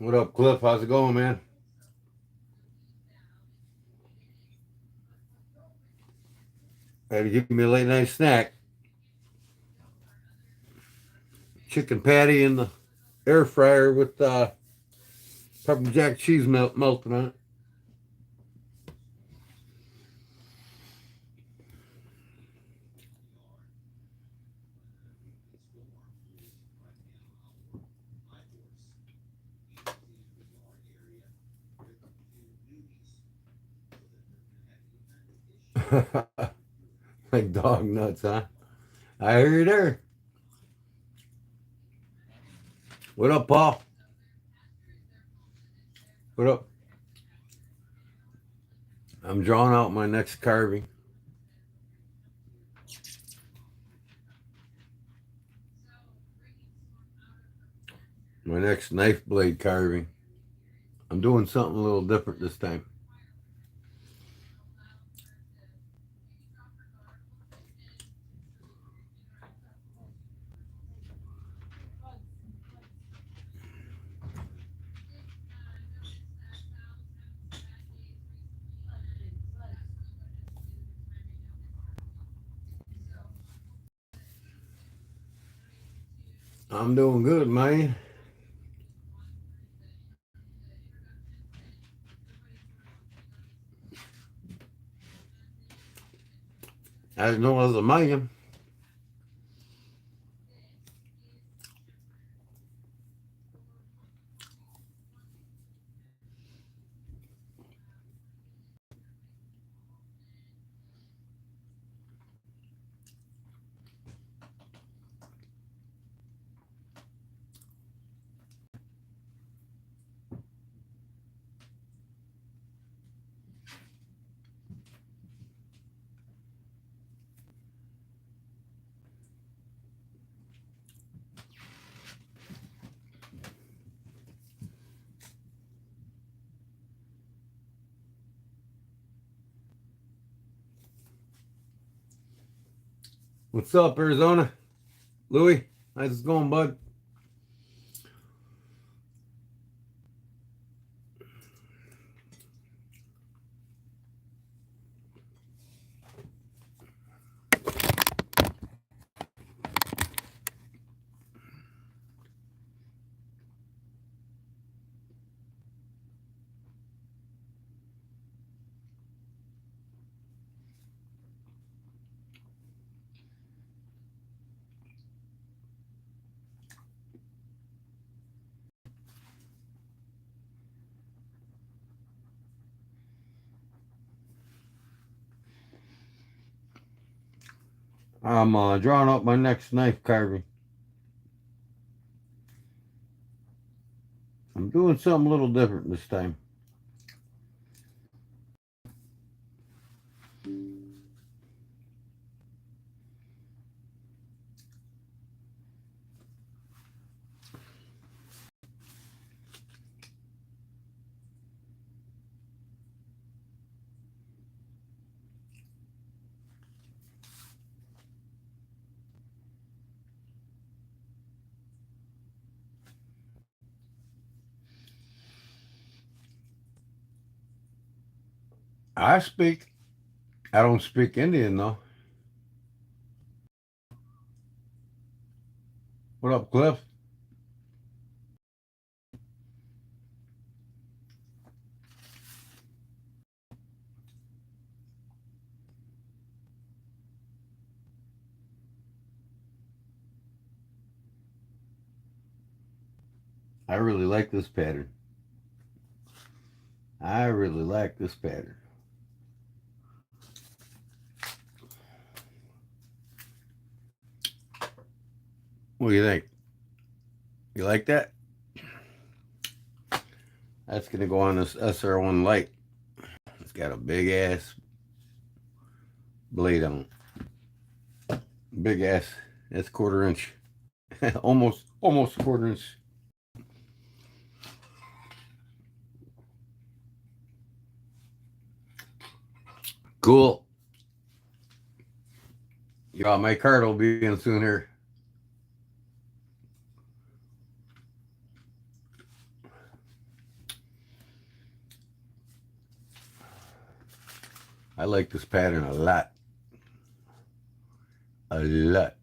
What up, Cliff? How's it going, man? Had to give me a late night snack. Chicken patty in the air fryer with pepper jack cheese melting on it. Like dog nuts, huh? I hear you there. What up, Paul? What up? I'm drawing out my next carving. My next knife blade carving. I'm doing something a little different this time. I'm doing good, man. As know as a man. What's up, Arizona? Louie, how's it going, bud? I'm drawing up my next knife carving. I'm doing something a little different this time. I speak. I don't speak Indian though. What up, Cliff? I really like this pattern. I really like this pattern. What do you think? You like that? That's gonna go on this SR1 light. It's got a big ass blade on it. Big ass. That's quarter inch. almost a quarter inch. Cool. Yeah, my card will be in soon here. I like this pattern a lot. A lot.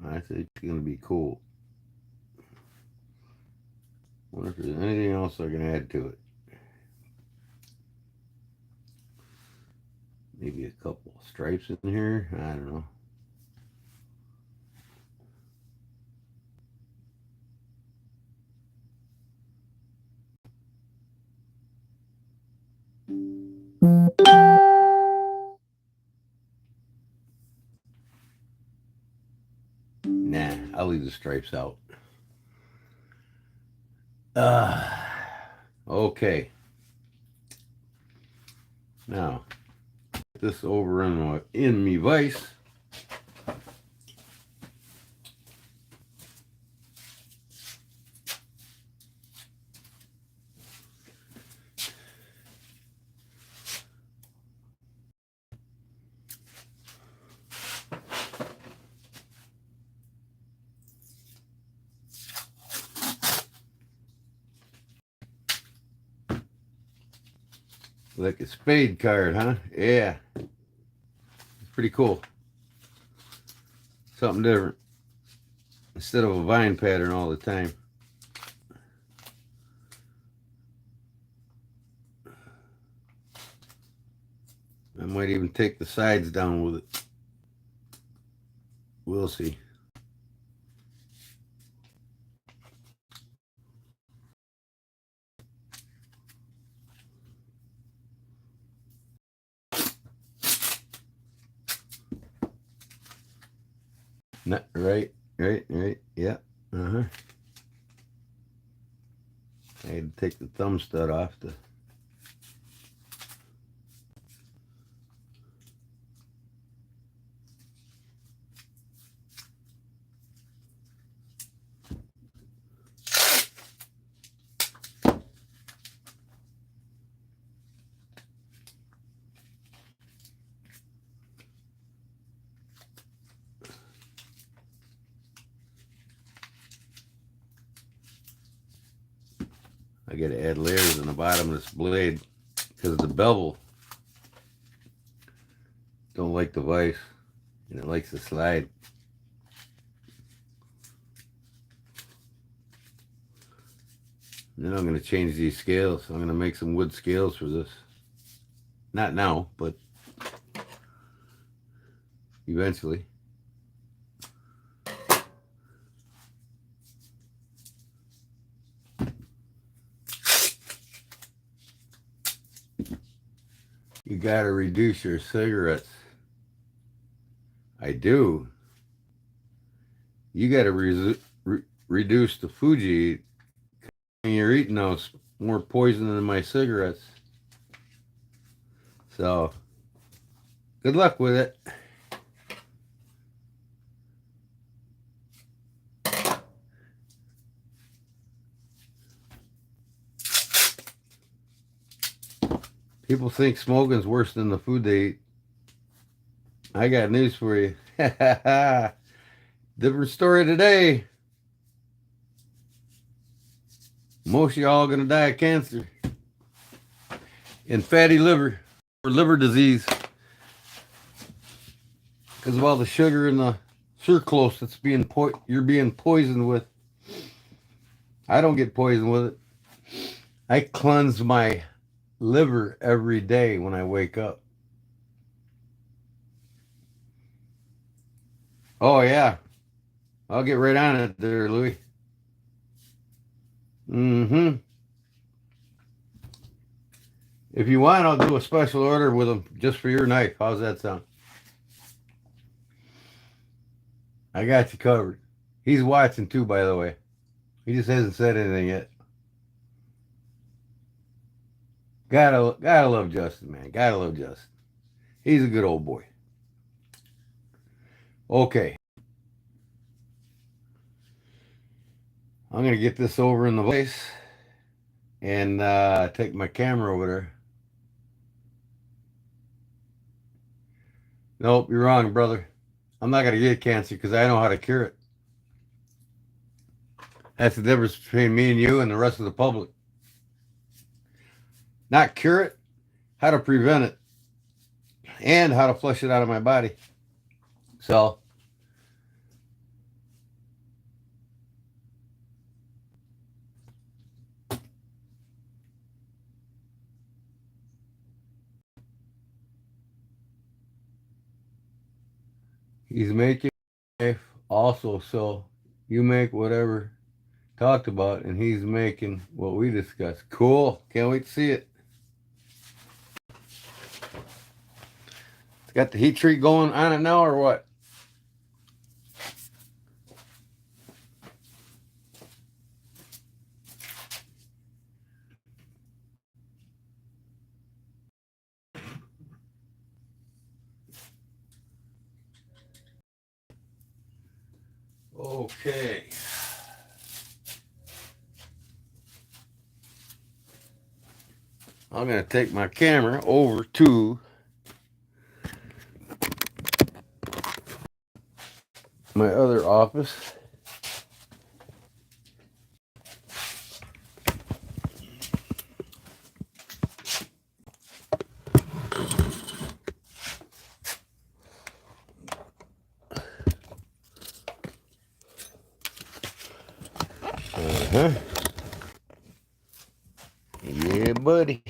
I think it's going to be cool. Wonder if there's anything else I can add to it. Maybe a couple of stripes in here. I don't know. Nah, I'll leave the stripes out. Okay. Now, put this over in me vise. Like a spade card, huh? Yeah. It's pretty cool. Something different. Instead of a vine pattern all the time. I might even take the sides down with it. We'll see. Not right, yeah. I had to take the thumb stud off to. I got to add layers on the bottom of this blade because the bevel don't like the vise and it likes to slide. And then I'm going to change these scales. I'm going to make some wood scales for this. Not now, but eventually. You gotta reduce your cigarettes. I do. You gotta reduce the food you eat. When you're eating those, more poison than my cigarettes. So, good luck with it. People think smoking's worse than the food they eat. I got news for you. Different story today. Most of y'all are going to die of cancer and fatty liver or liver disease because of all the sugar in the sucralose that's you're being poisoned with. I don't get poisoned with it. I cleanse my liver every day when I wake up. Oh yeah, I'll get right on it there, Louis. If you want, I'll do a special order with them just for your knife. How's that sound? I got you covered. He's watching too, by the way. He just hasn't said anything yet. Gotta love Justin, man. Gotta love Justin. He's a good old boy. Okay. I'm gonna get this over in the vise and take my camera over there. Nope, you're wrong, brother. I'm not going to get cancer because I know how to cure it. That's the difference between me and you and the rest of the public. Not cure it, how to prevent it, and how to flush it out of my body. So, he's making life also. So, you make whatever talked about, and he's making what we discussed. Cool. Can't wait to see it. It's got the heat treat going on it now, or what? Okay. I'm going to take my camera over to my other office. Uh-huh. Yeah, buddy.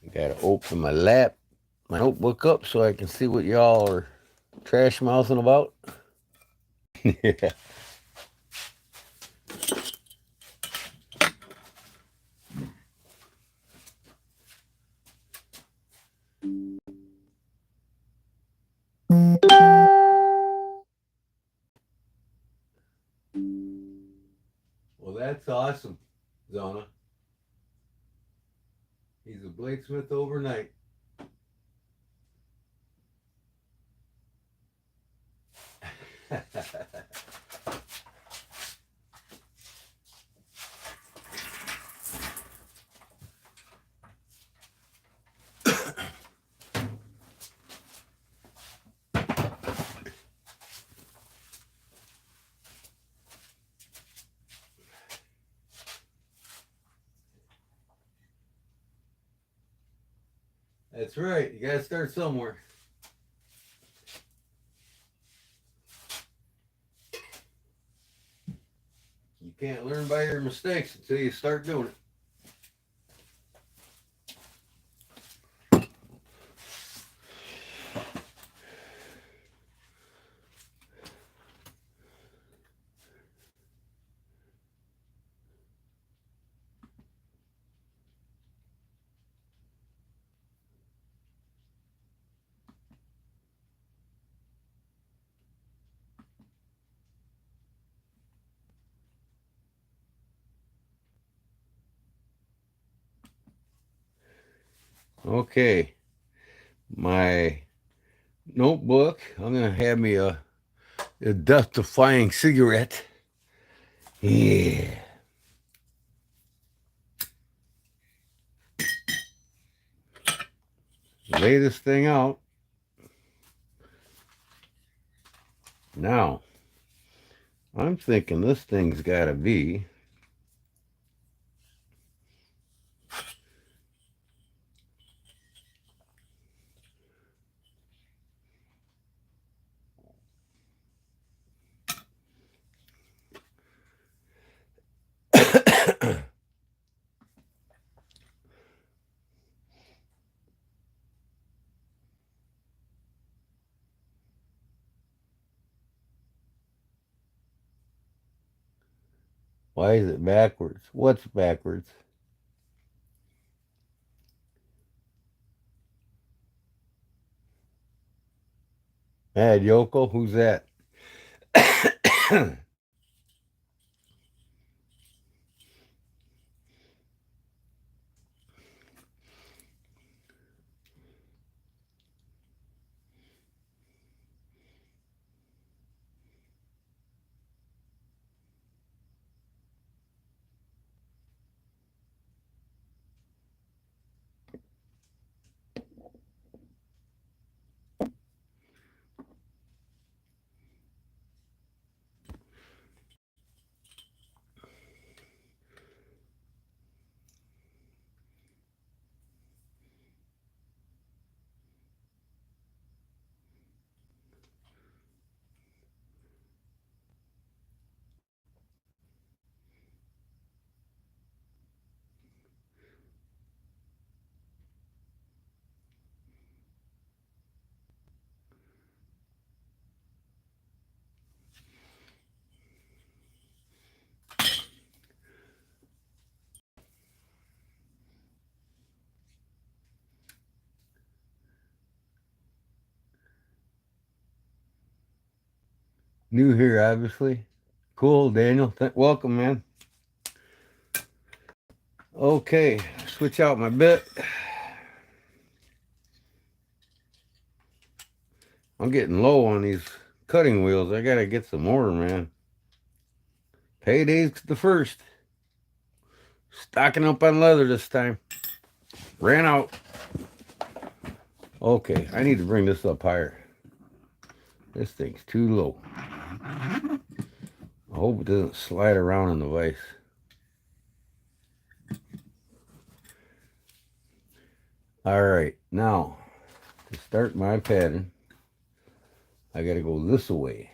I gotta open my notebook up so I can see what y'all are trash mouthing about. Yeah. Well, that's awesome, Zona. He's a bladesmith overnight. That's right. You gotta start somewhere. You can't learn by your mistakes until you start doing it. Okay. My notebook. I'm gonna have me a death-defying cigarette. Yeah. Lay this thing out. Now, I'm thinking this thing's gotta be why is it backwards? What's backwards? Mad Yoko? Who's that? New here, obviously. Cool, Daniel. Welcome, man. Okay, switch out my bit. I'm getting low on these cutting wheels. I gotta get some more, man. Payday's the first. Stocking up on leather this time. Ran out. Okay, I need to bring this up higher. This thing's too low. I hope it doesn't slide around in the vise. All right, now to start my pattern, I gotta go this way.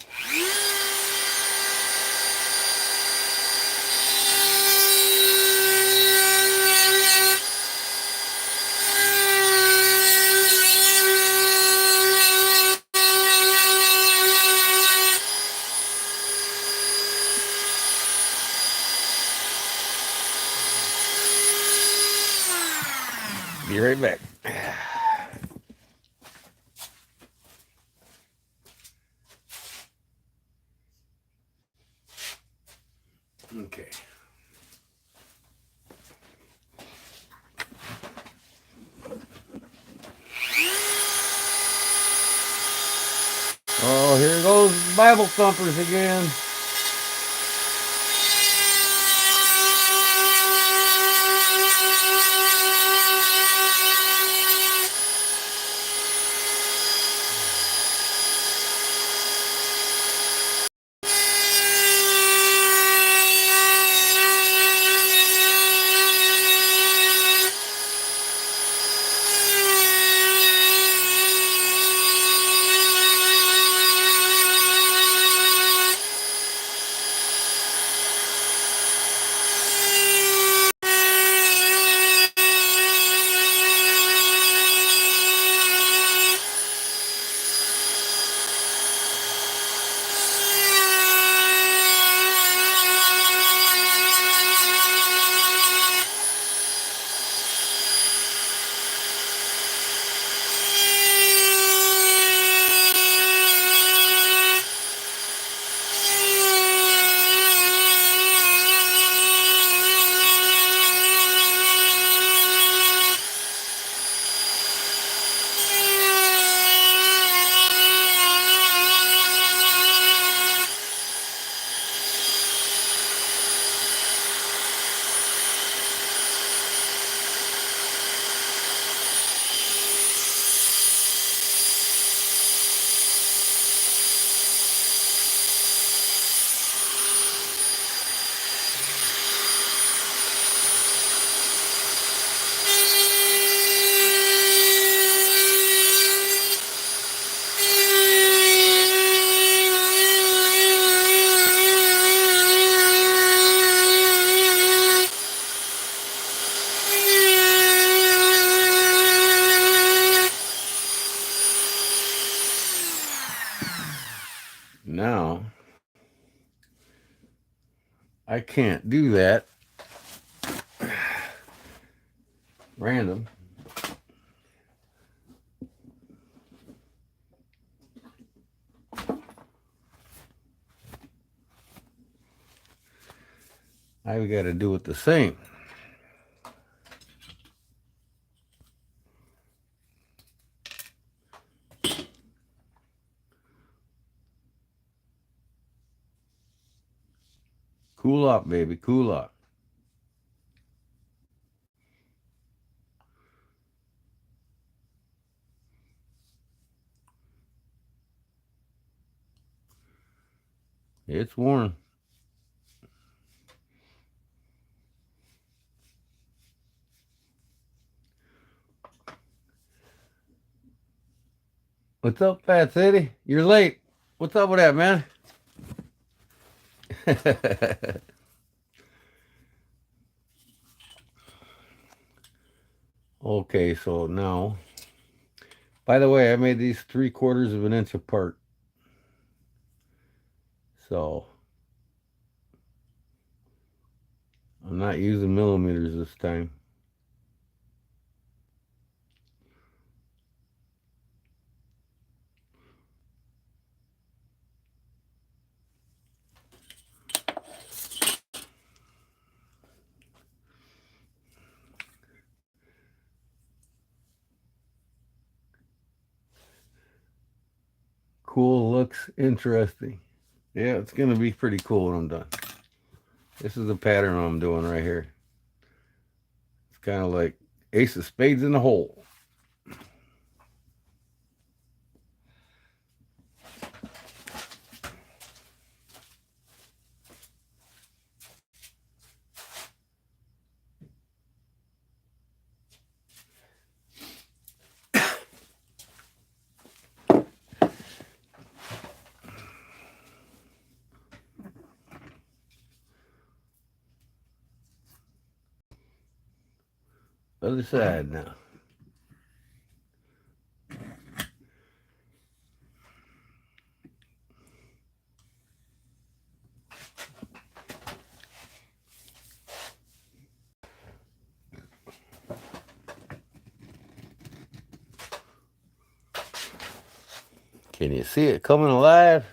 Be right back. Okay. Oh, here goes Bible thumpers again. Now, I can't do that random. I've got to do it the same. Cool up, baby. Cool up. It's warm. What's up, Fat City? You're late. What's up with that, man? Okay, so now, by the way, I made these 3/4 of an inch apart. So I'm not using millimeters this time. cool. Looks interesting. Yeah, it's going to be pretty cool when I'm done. This is the pattern I'm doing right here. It's kind of like ace of spades in the hole. Other side now. Can you see it coming alive?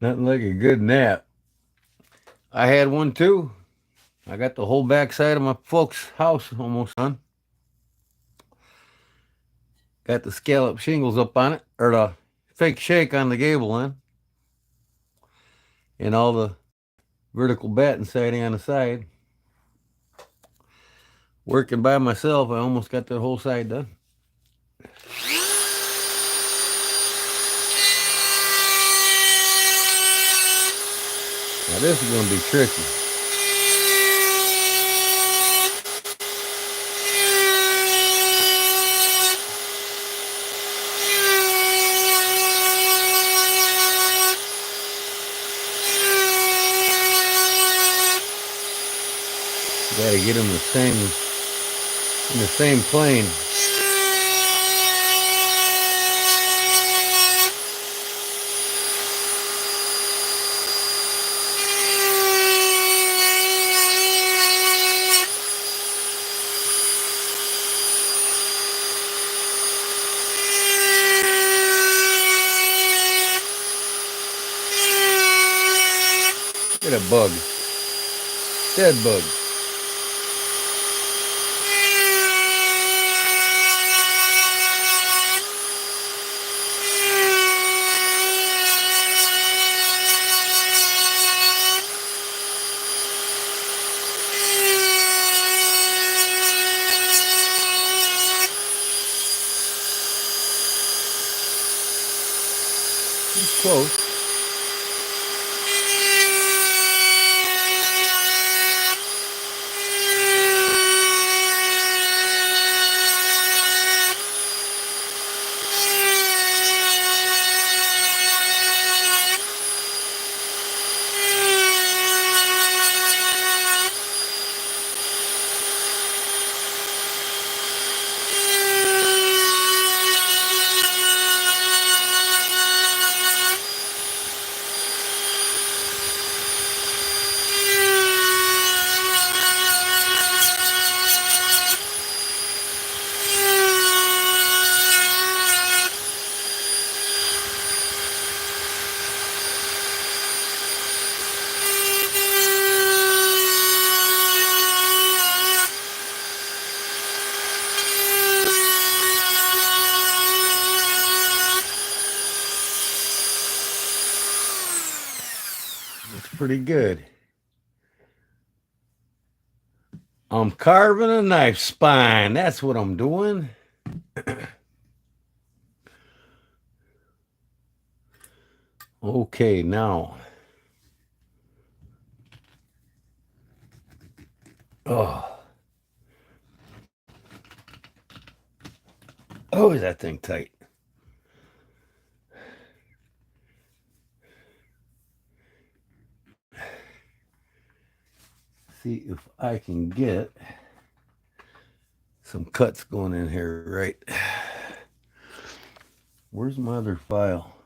Nothing like a good nap. I had one too. I got the whole backside of my folks' house almost done. Got the scallop shingles up on it, or the fake shake on the gable end, and all the vertical batten siding on the side. Working by myself, I almost got the whole side done. Now this is going to be tricky. Got to get them in the same plane. Get a bug. Dead bug. It's close. It's pretty good. I'm carving a knife spine. That's what I'm doing. Okay, now. Oh, is that thing tight? See if I can get some cuts going in here, right? Where's my other file?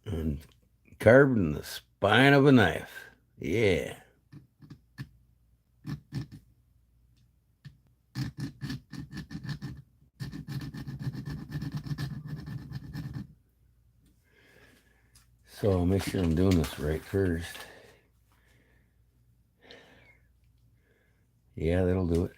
And carving the spine of a knife. Yeah. So I'll make sure I'm doing this right first. Yeah, that'll do it.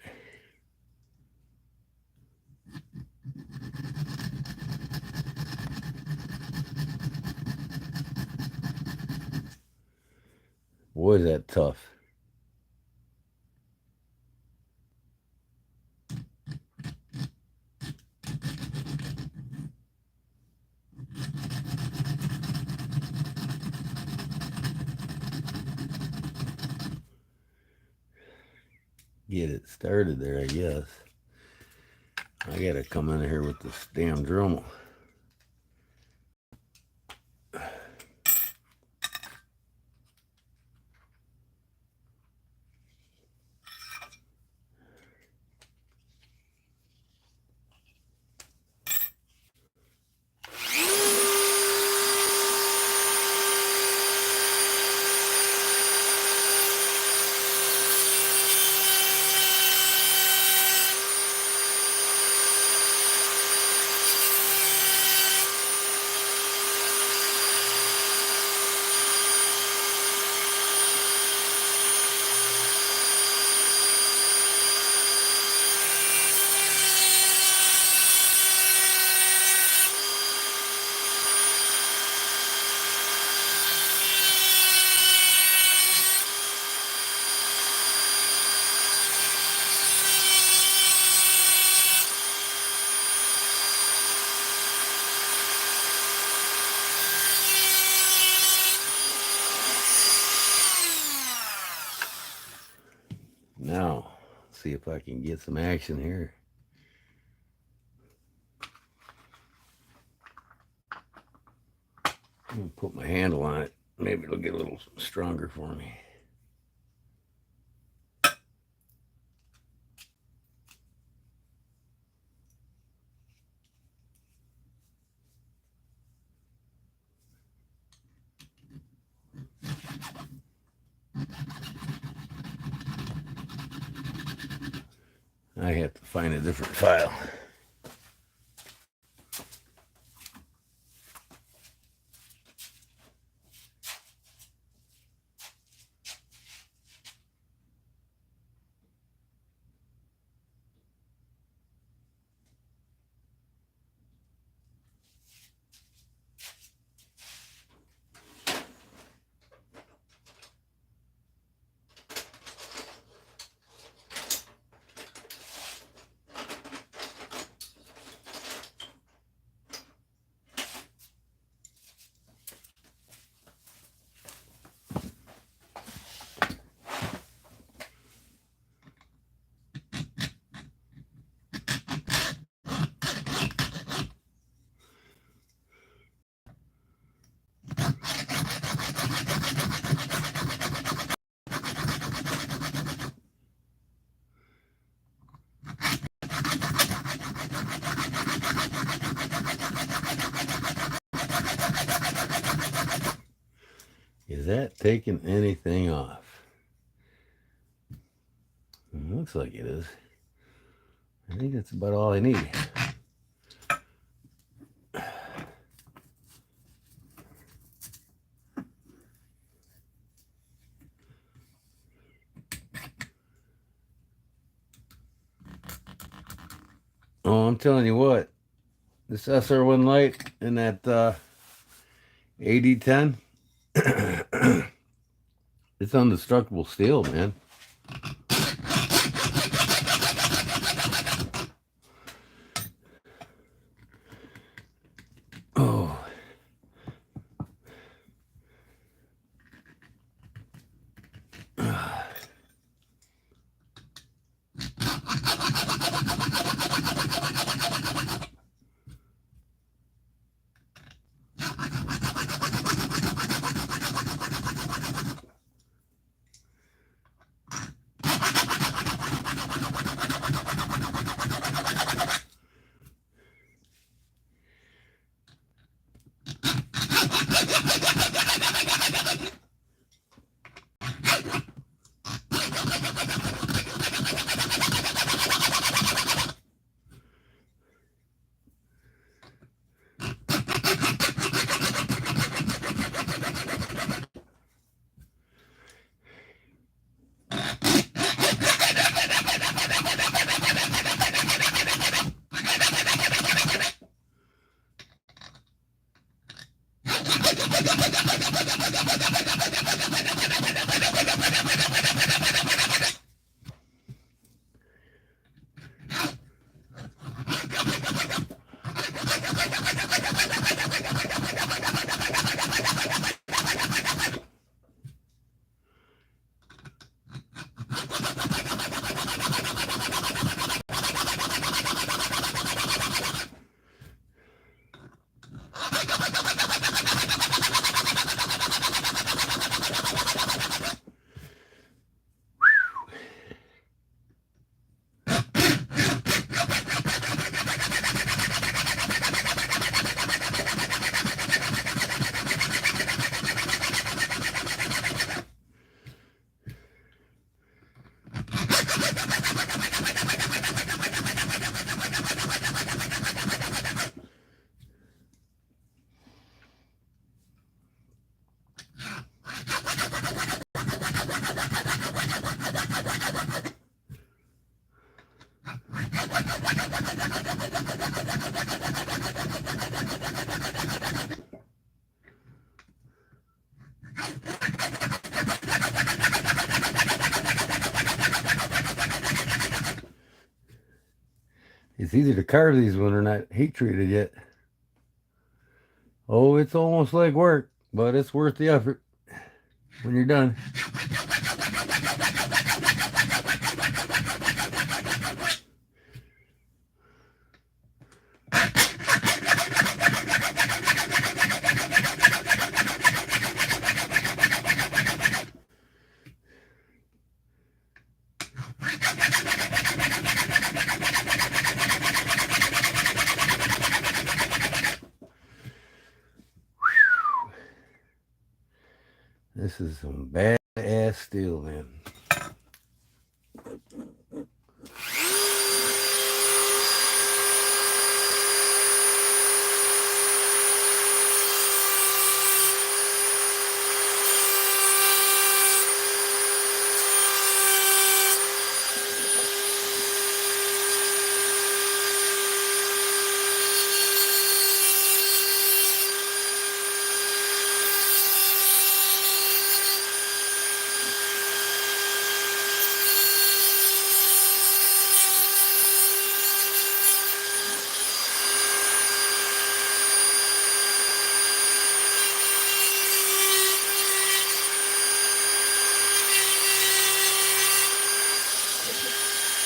Boy, is that tough. Get it started there, I guess. I gotta come in here with this damn Dremel. Now, see if I can get some action here. I'm gonna put my handle on it. Maybe it'll get a little stronger for me. I have to find a different file. Is that taking anything off? It looks like it is. I think that's about all I need. Oh, I'm telling you what, this SR1 light and that AD10, it's indestructible steel, man. Oh. It's easy to carve these when they're not heat treated yet. Oh, it's almost like work, but it's worth the effort when you're done. This is some badass steel, man.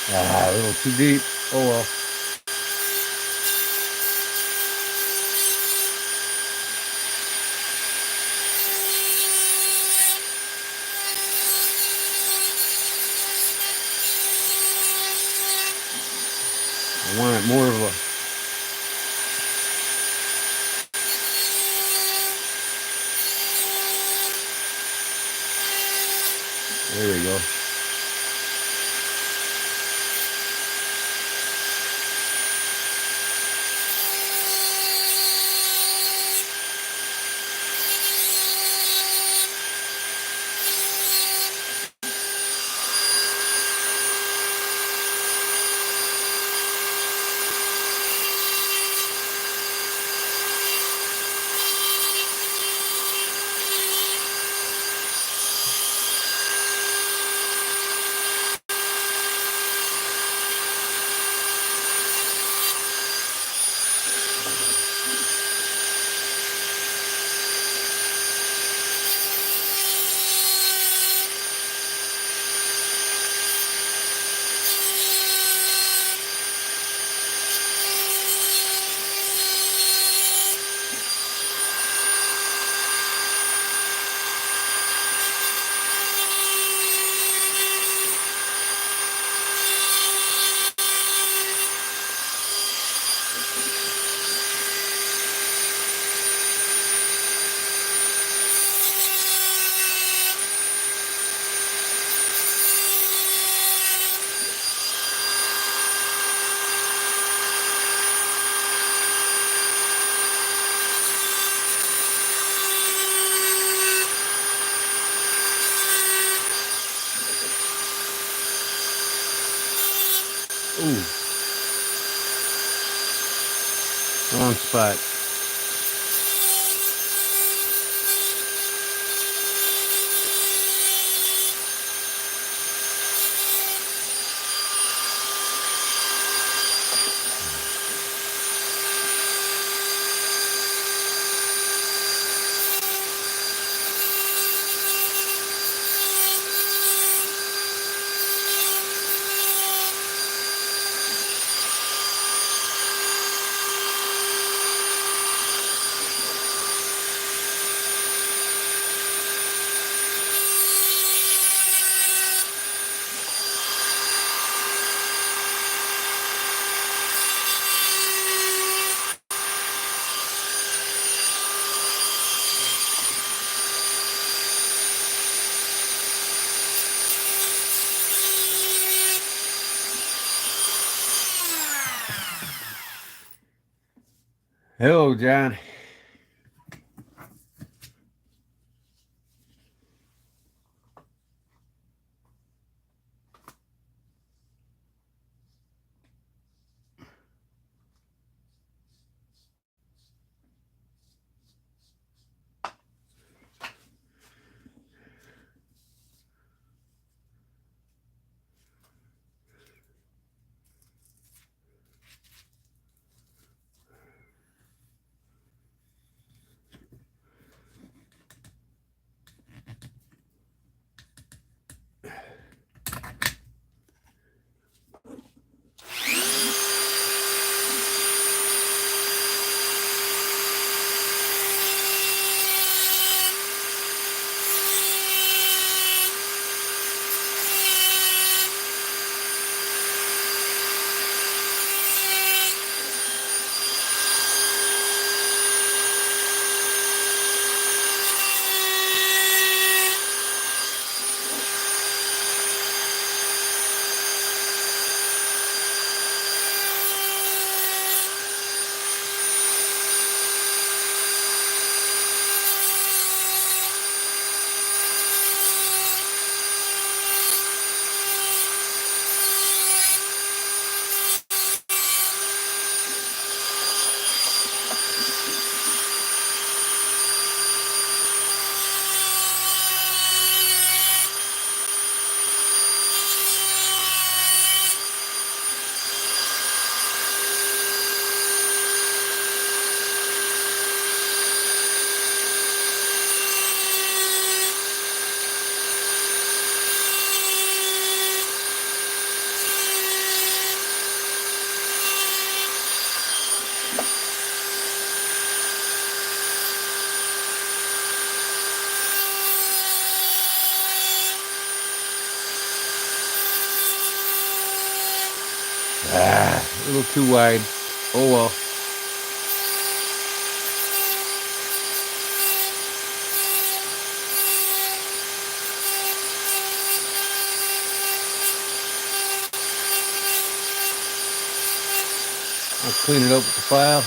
Ah, a little too deep. Oh well. I want it more of a... There we go. Ooh, wrong spot. Hello, John. A little too wide. Oh well. I'll clean it up with the file.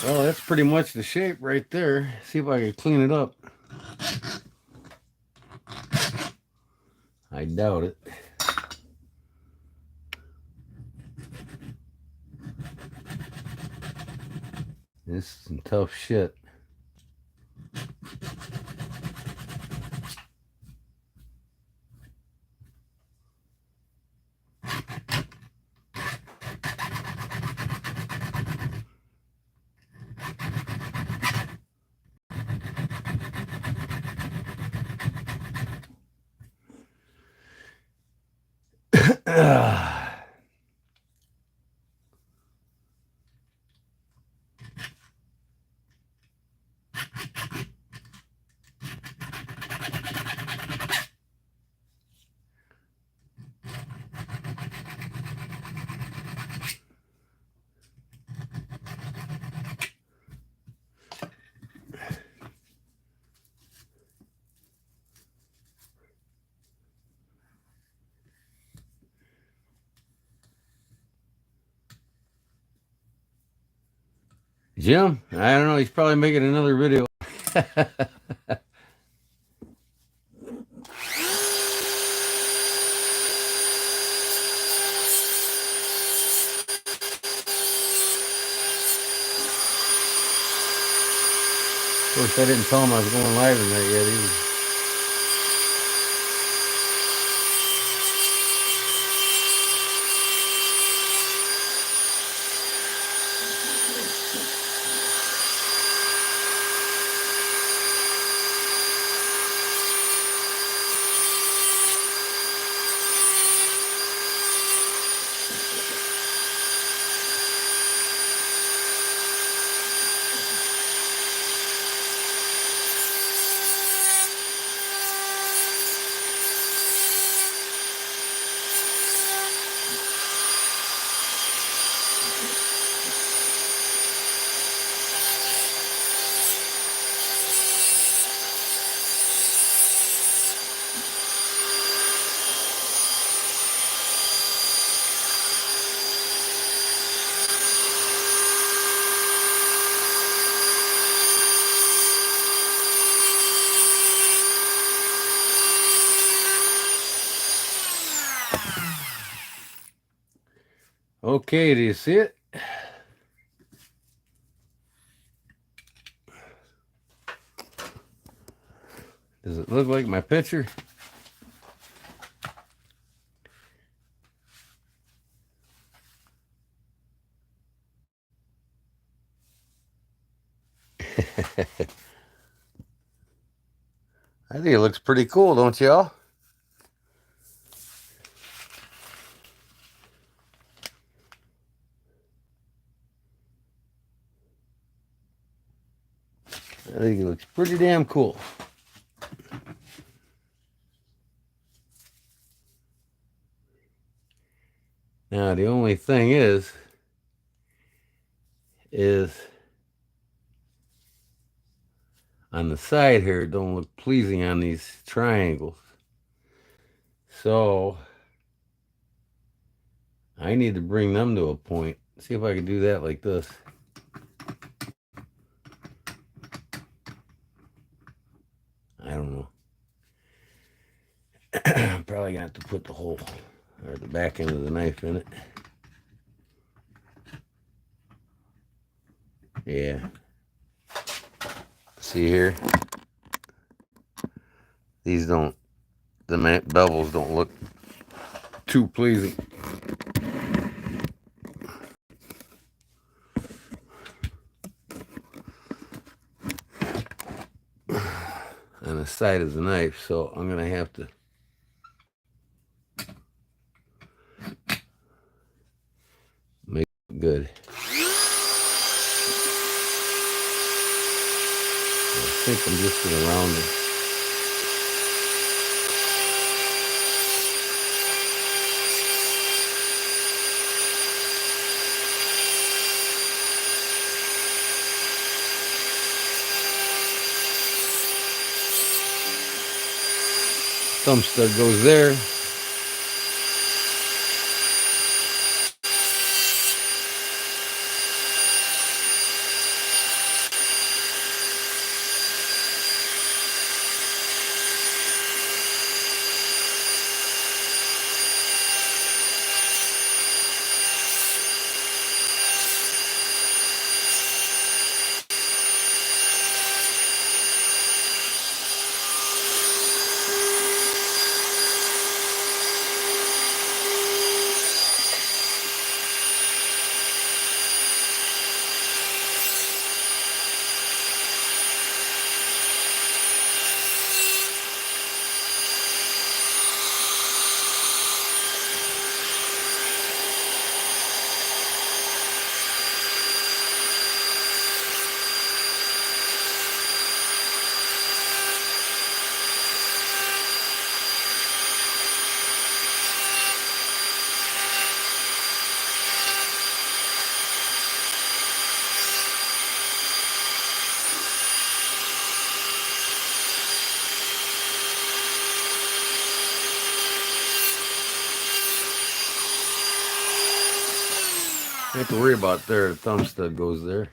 Well, that's pretty much the shape right there. See if I can clean it up. I doubt it. This is some tough shit. Jim, I don't know. He's probably making another video. Of course, I didn't tell him I was going live in that yet either. Okay, do you see it? Does it look like my picture? I think it looks pretty cool, don't y'all? I think it looks pretty damn cool. Now the only thing is on the side here, it don't look pleasing on these triangles. So I need to bring them to a point. See if I can do that like this. I don't know. I'm probably gonna have to put the hole or the back end of the knife in it. Yeah. See here? These don't, the bevels don't look too pleasing. On the side of the knife, so I'm gonna have to make it good. I think I'm just gonna round it. Thumb stud goes there. I have to worry about there. The thumb stud goes there.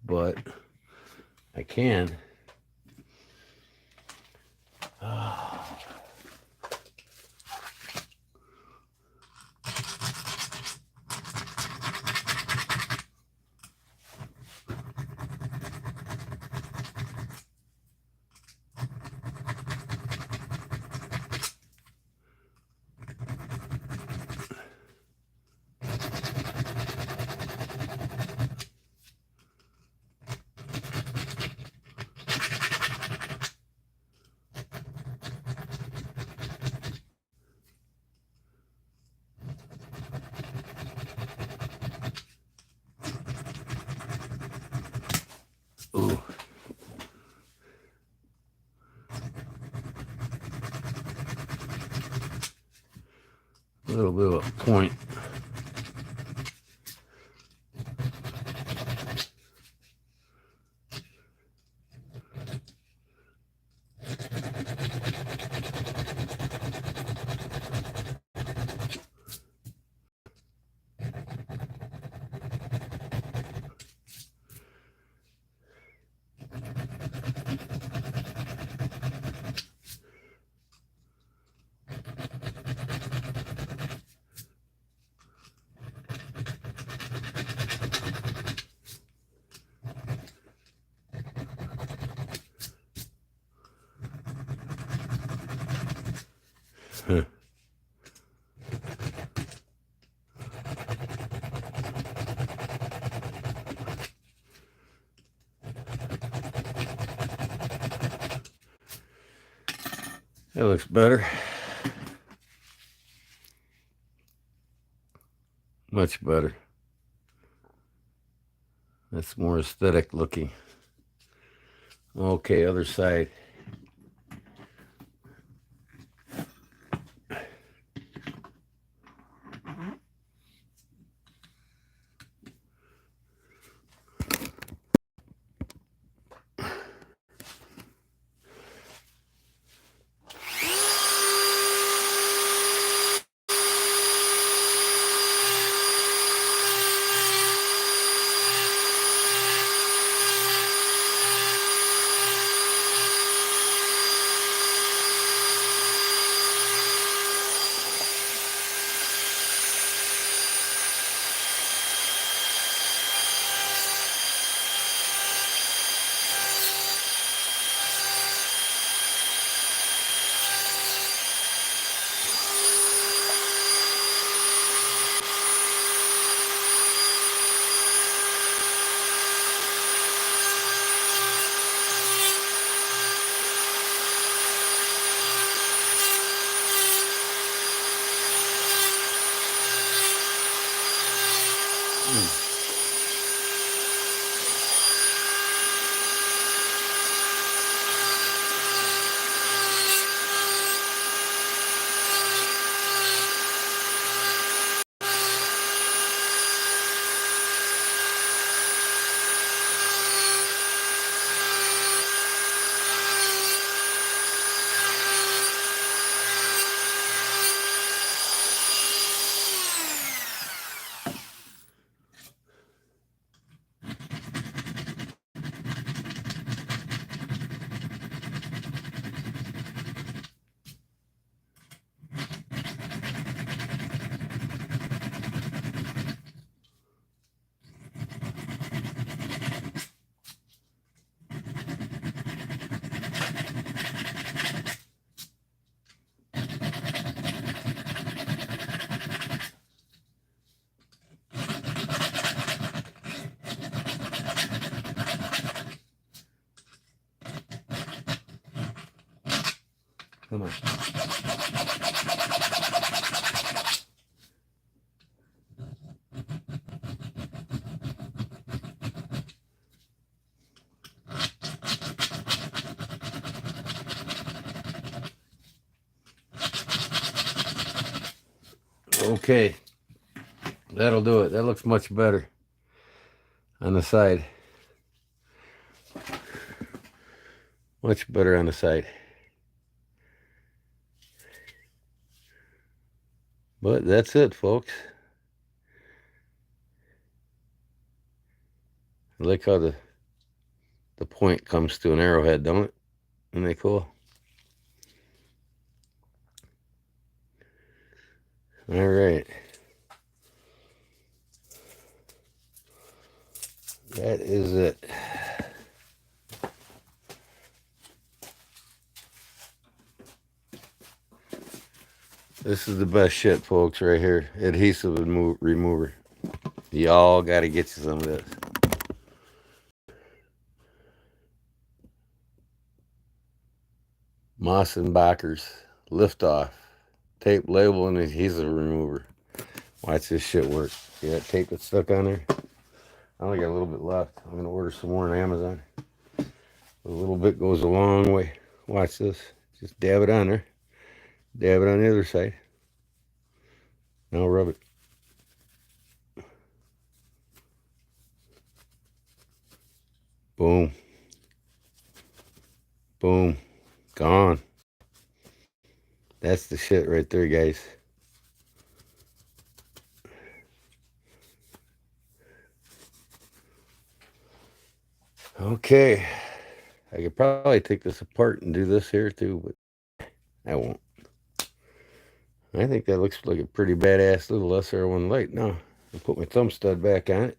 But I can. Ooh. A little bit of a point. Huh. That looks better. Much better. That's more aesthetic looking. Okay, other side. Come on. Okay, that'll do it. That looks much better on the side. Much better on the side. But that's it, folks. I like how the point comes to an arrowhead, don't it? Isn't that cool? All right. That is it. This is the best shit, folks, right here. Adhesive remover. Y'all got to get you some of this. Mossenbacher's lift-off. Tape, label, and adhesive remover. Watch this shit work. See that tape that's stuck on there? I only got a little bit left. I'm going to order some more on Amazon. A little bit goes a long way. Watch this. Just dab it on there. Dab it on the other side. Now rub it. Boom. Boom. Gone. That's the shit right there, guys. Okay. I could probably take this apart and do this here too, but I won't. I think that looks like a pretty badass little SR1 light. Now, I'll put my thumb stud back on it.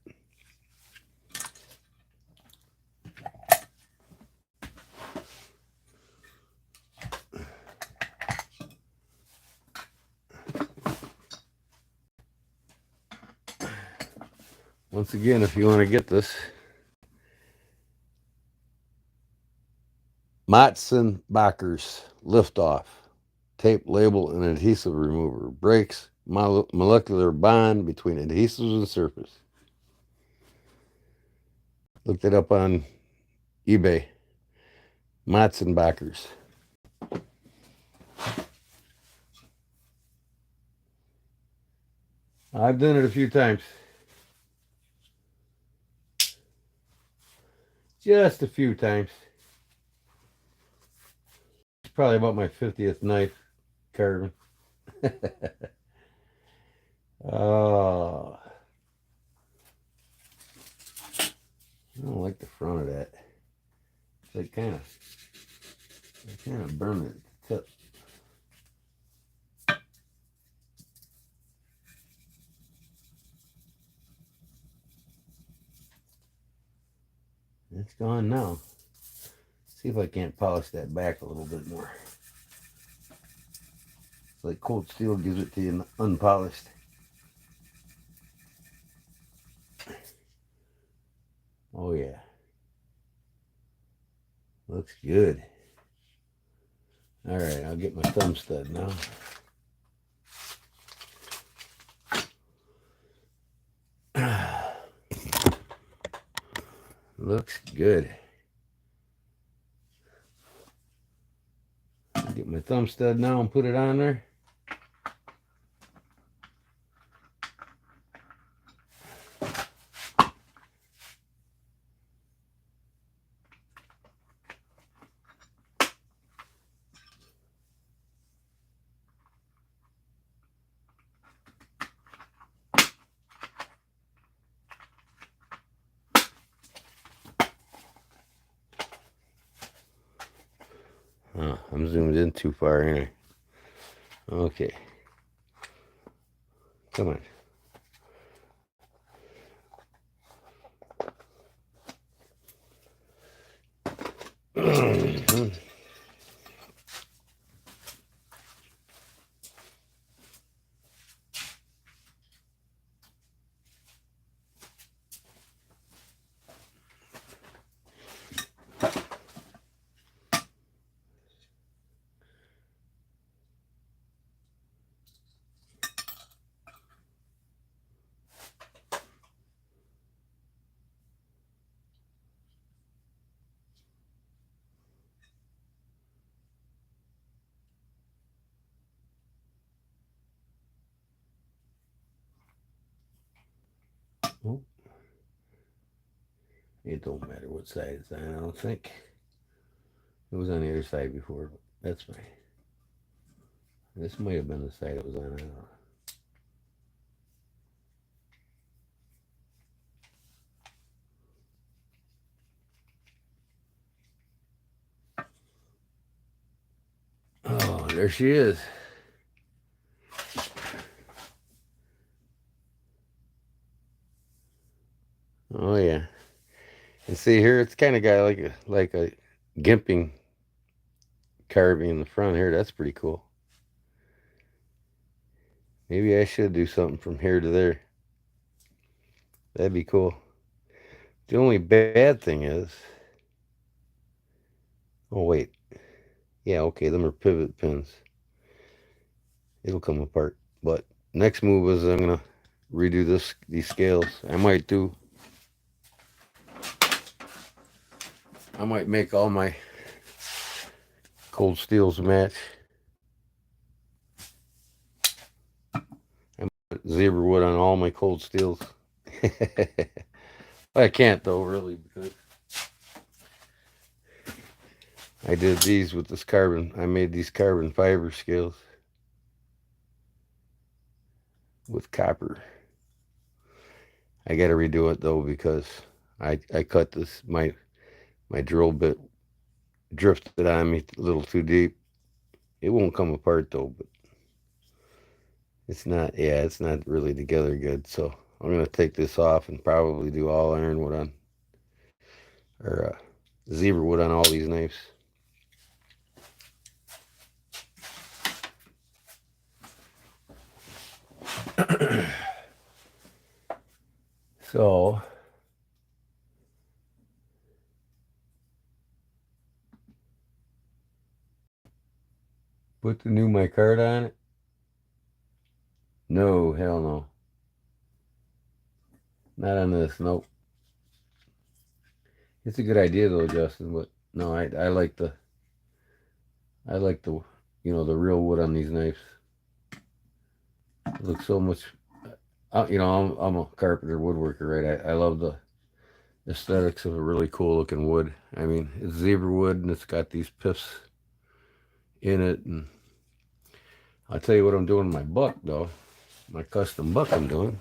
Once again, if you want to get this, Matzenbacher's lift off, tape, label, and adhesive remover. Breaks molecular bond between adhesives and surface. Looked it up on eBay. Matzenbacher's. I've done it a few times. Just a few times. It's probably about my 50th knife carving. Oh, I don't like the front of that. They kind of burn it at the tip. It's gone now. See if I can't polish that back a little bit more. It's like cold steel gives it to you unpolished. Oh yeah. Looks good. All right, I'll get my thumb stud now. Looks good. I'll get my thumb stud now and put it on there. Oh, I'm zoomed in too far, ain't I? Okay. Come on. Oh. It don't matter what side it's on, I don't think. It was on the other side before, but that's fine. This might have been the side it was on, I don't know. Oh, there she is. Oh yeah. And see here, it's kind of got like a gimping carving in the front here. That's pretty cool. Maybe I should do something from here to there. That'd be cool. The only bad thing is, oh wait, yeah, okay, them are pivot pins. It'll come apart. But next move is I'm gonna redo these scales. I might make all my cold steels match. I put zebra wood on all my cold steels. I can't though, really, because I did these with this carbon. I made these carbon fiber scales with copper. I got to redo it though because I cut this my drill bit drifted on me a little too deep. It won't come apart though, but it's not really together good. So I'm gonna take this off and probably do all ironwood on or zebra wood on all these knives. So put the new micarta on it. No, hell no. Not on this, nope. It's a good idea though, Justin, but no, I like the the real wood on these knives. It looks so much I'm a carpenter woodworker, right? I love the aesthetics of a really cool looking wood. I mean, it's zebra wood and it's got these piffs in it, and I'll tell you what I'm doing in my buck though. My custom buck I'm doing.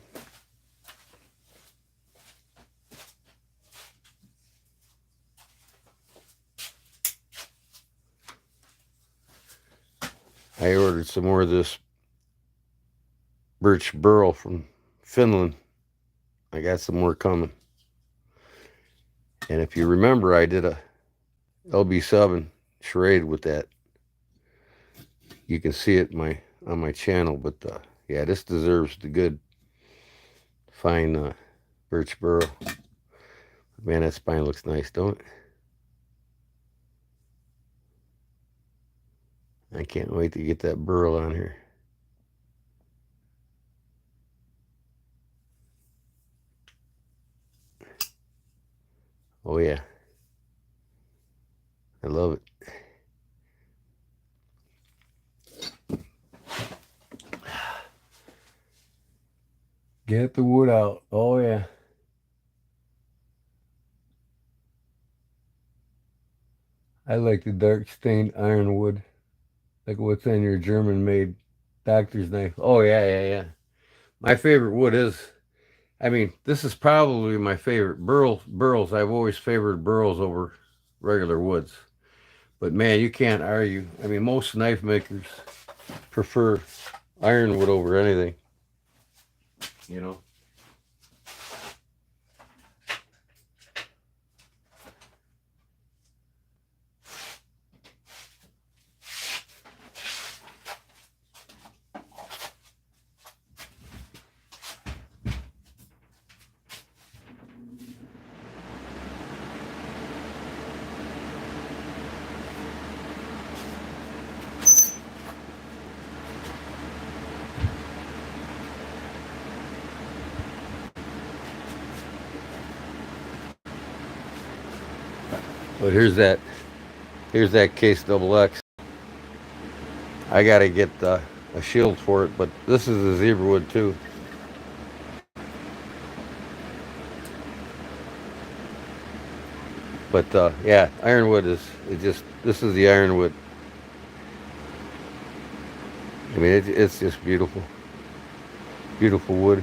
I ordered some more of this birch burl from Finland. I got some more coming. And if you remember, I did a LB7 charade with that. You can see it on my channel, but yeah, this deserves the good fine birch burl. Man, that spine looks nice, don't it? I can't wait to get that burl on here. Oh yeah, I love it. Get the wood out. Oh yeah. I like the dark stained ironwood, like what's in your German made doctor's knife. Oh yeah. My favorite wood is, I mean, this is probably my favorite. Burls, I've always favored burls over regular woods. But man, you can't argue. I mean, most knife makers prefer ironwood over anything, you know. But here's that case double X. I gotta get a shield for it, but this is a zebra wood too. But yeah, ironwood this is the ironwood. I mean, it's just beautiful, beautiful wood.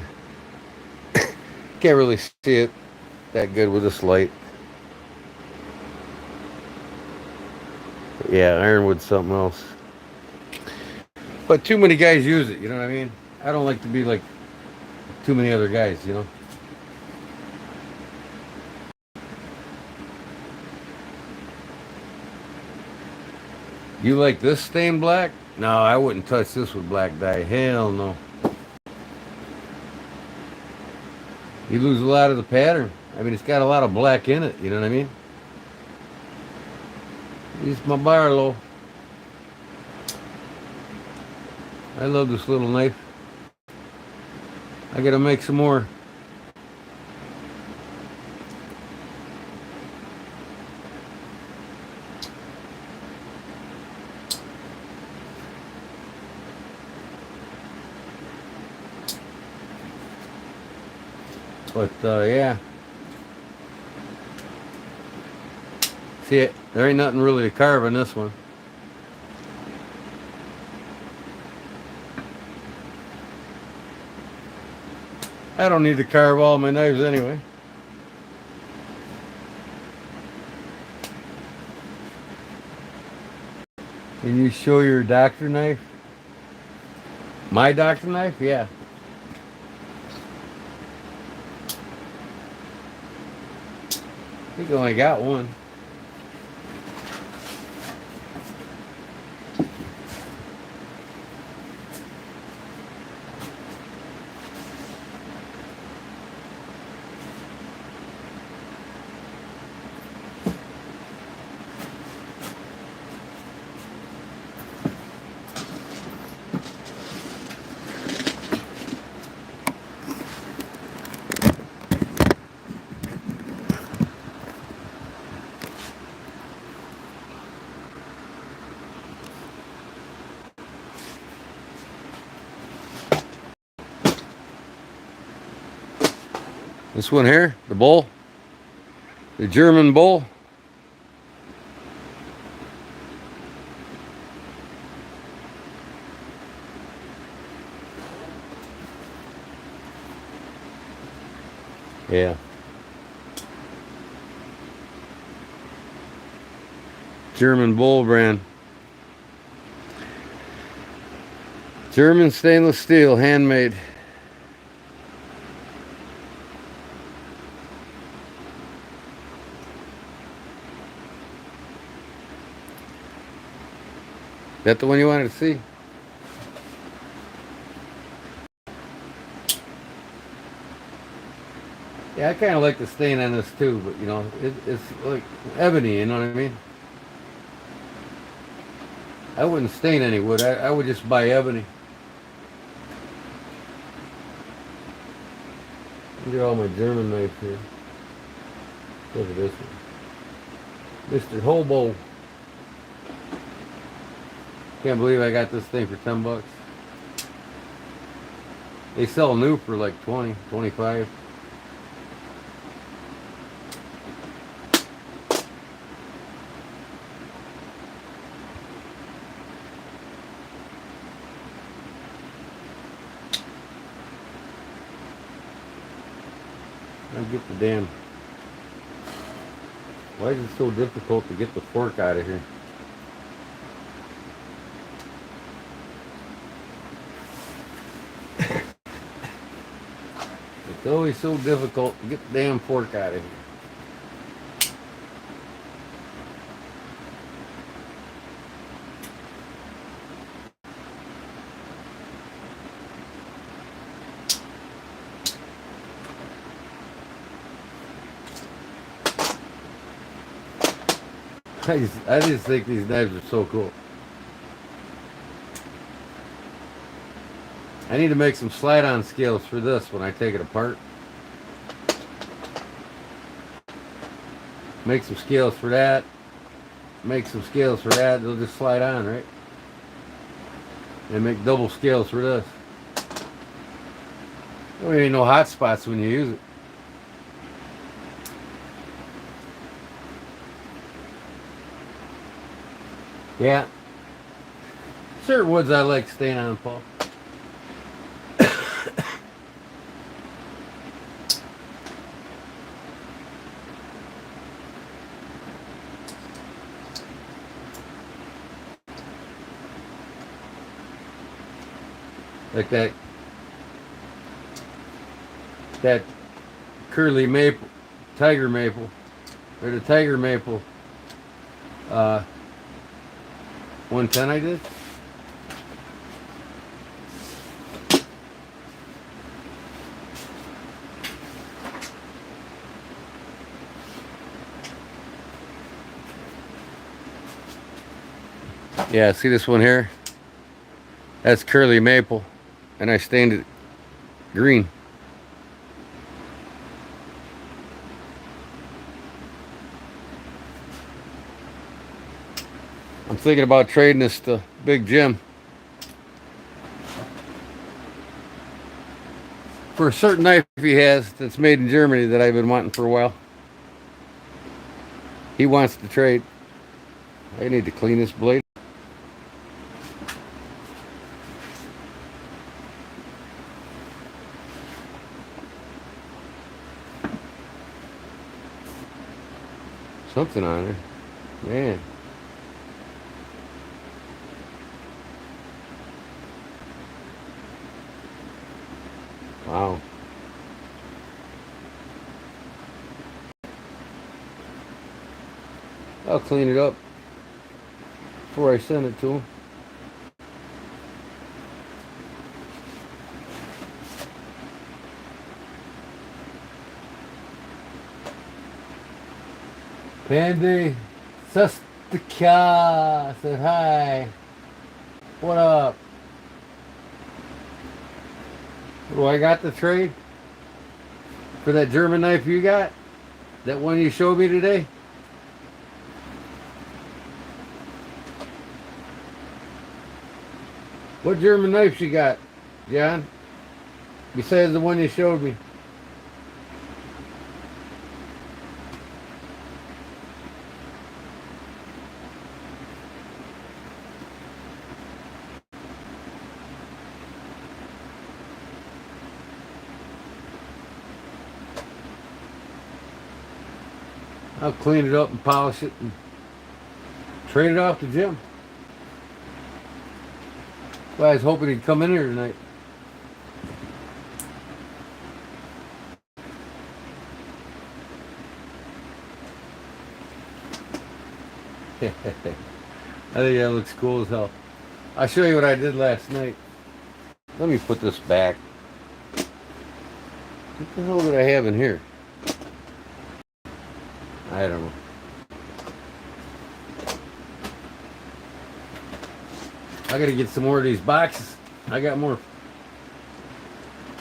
Can't really see it that good with this light. But yeah, ironwood's something else. But too many guys use it, you know what I mean? I don't like to be like too many other guys, you know? You like this stained black? No, I wouldn't touch this with black dye. Hell no. You lose a lot of the pattern. I mean, it's got a lot of black in it, you know what I mean? It's my Barlow. I love this little knife. I gotta make some more. But yeah. See it? There ain't nothing really to carve on this one. I don't need to carve all my knives anyway. Can you show your doctor knife? My doctor knife? Yeah. I think I only got one. This one here, the bull, the German bull. Yeah. German bull brand. German stainless steel, handmade. That the one you wanted to see? Yeah, I kind of like the stain on this too, but you know, it's like ebony, you know what I mean? I wouldn't stain any wood. I would just buy ebony. Look at all my German knives here. Look at this one. Mr. Hobo. Can't believe I got this thing for 10 bucks. They sell new for like 20, 25. I'll get the damn... Why is it so difficult to get the fork out of here? It's always so difficult to get the damn fork out of here. I just think these knives are so cool. I need to make some slide-on scales for this when I take it apart. Make some scales for that. Make some scales for that. They'll just slide on, right? And make double scales for this. There ain't no hot spots when you use it. Yeah. Certain woods I like staying on, Paul. Like that curly maple, tiger maple, or the tiger maple 110 I did. Yeah, see this one here? That's curly maple, and I stained it green. I'm thinking about trading this to Big Jim for a certain knife he has that's made in Germany that I've been wanting for a while. He wants to trade. I need to clean this blade. Something on there. Man. Wow. I'll clean it up before I send it to him. Pandy Sustika said hi. What up? Do I got the trade for that German knife you got? That one you showed me today? What German knife you got, John? Besides the one you showed me. I'll clean it up and polish it and trade it off to Jim. Well, I was hoping he'd come in here tonight. I think that looks cool as hell. I'll show you what I did last night. Let me put this back. What the hell did I have in here? I don't know. I gotta get some more of these boxes. I got more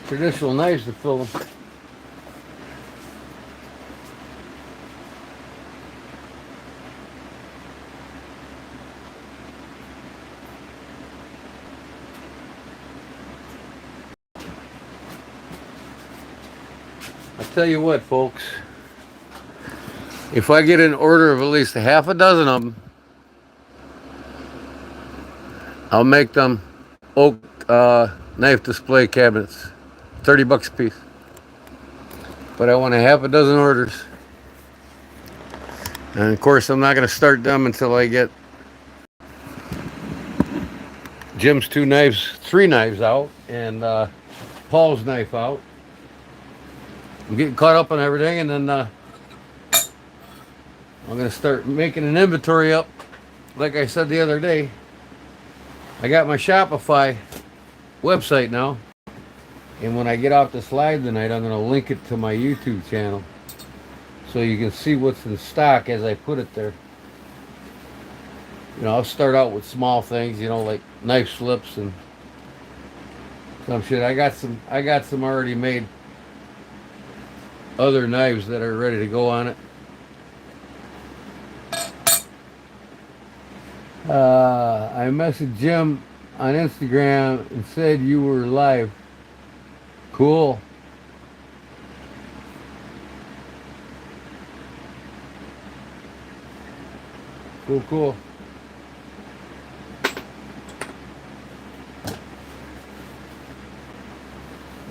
traditional knives to fill them. I'll tell you what, folks. If I get an order of at least a half a dozen of them, I'll make them oak knife display cabinets. $30 a piece. But I want a half a dozen orders. And of course, I'm not going to start them until I get Jim's three knives out, and Paul's knife out. I'm getting caught up on everything, and then I'm going to start making an inventory up. Like I said the other day, I got my Shopify website now, and when I get off this live tonight, I'm going to link it to my YouTube channel so you can see what's in stock as I put it there. You know, I'll start out with small things, you know, like knife slips and some shit. I got some already made other knives that are ready to go on it. I messaged Jim on Instagram and said you were live. Cool. Cool.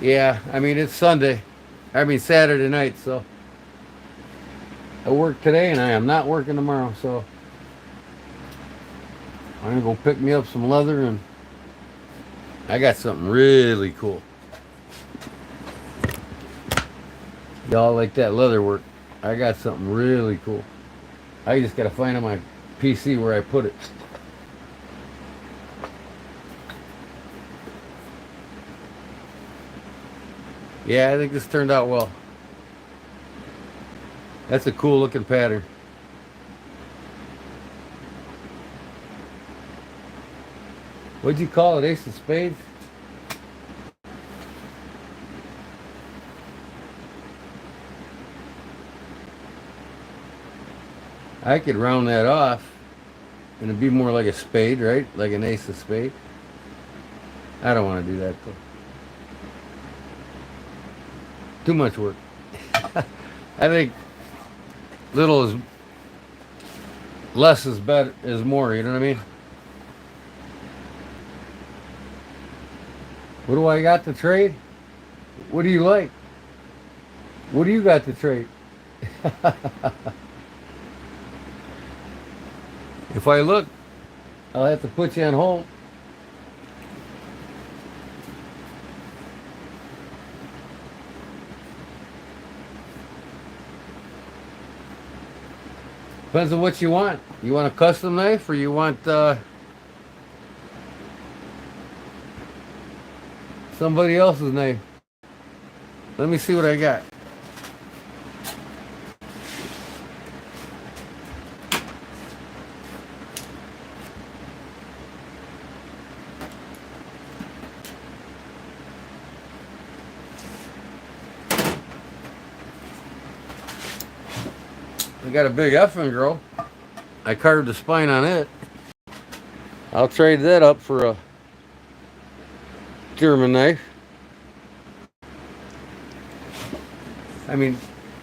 Yeah, I mean, it's Saturday night, so I work today and I am not working tomorrow, so I'm gonna go pick me up some leather, and I got something really cool. Y'all like that leather work? I got something really cool. I just gotta find on my PC where I put it. Yeah, I think this turned out well. That's a cool looking pattern. What'd you call it? Ace of Spades? I could round that off and it'd be more like a spade, right? Like an ace of spade. I don't want to do that though. Too much work. I think less is better is more, you know what I mean? What do I got to trade? What do you like? What do you got to trade? If I look, I'll have to put you on hold. Depends on what you want. You want a custom knife, or you want somebody else's knife? Let me see what I got. I got a big effing girl. I carved the spine on it. I'll trade that up for a German knife. I mean,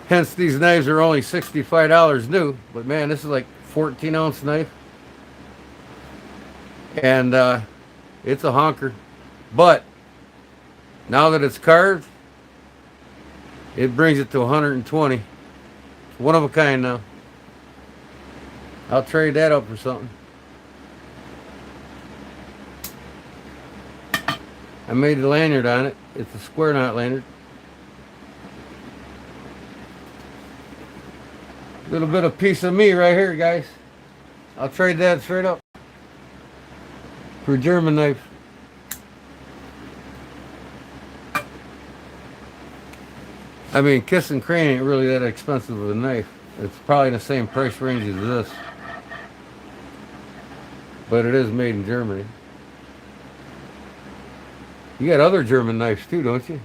hence these knives are only $65 new, but man, this is like 14-ounce knife. And it's a honker. But now that it's carved, it brings it to 120. One of a kind now. I'll trade that up for something. I made the lanyard on it. It's a square knot lanyard. Little bit of piece of me right here, guys. I'll trade that straight up for a German knife. I mean, Kiss and Crane ain't really that expensive of a knife. It's probably in the same price range as this. But it is made in Germany. You got other German knives too, don't you?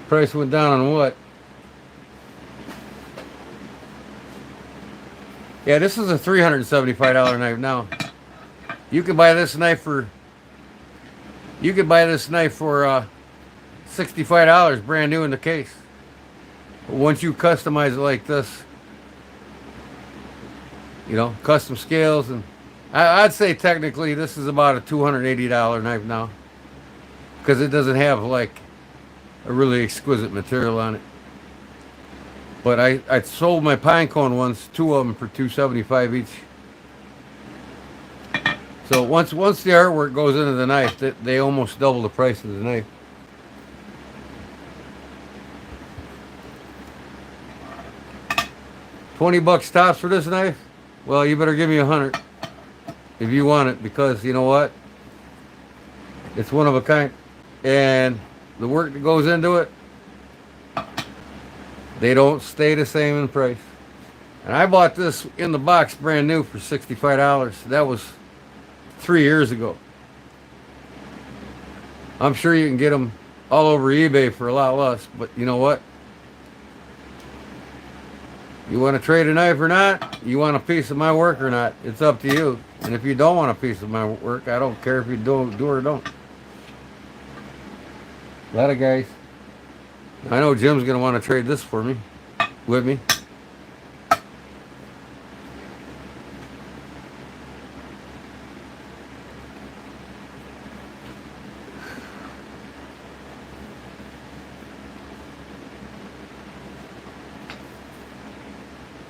Price went down on what? Yeah, this is a $375 knife now. You could buy this knife for $65 brand new in the case. But once you customize it like this, you know, custom scales, and I'd say technically this is about a $280 knife now, because it doesn't have like a really exquisite material on it. But I sold my pine cone ones, two of them for $275 each. So once the artwork goes into the knife, they almost double the price of the knife. $20 tops for this knife? Well, you better give me $100 if you want it, because you know what? It's one of a kind, and the work that goes into it, they don't stay the same in price. And I bought this in the box brand new for $65. That was 3 years ago. I'm sure you can get them all over eBay for a lot less, but you know what? You want to trade a knife or not? You want a piece of my work or not? It's up to you. And if you don't want a piece of my work, I don't care if you do or don't. A lot of guys. I know Jim's going to want to trade this for me, with me.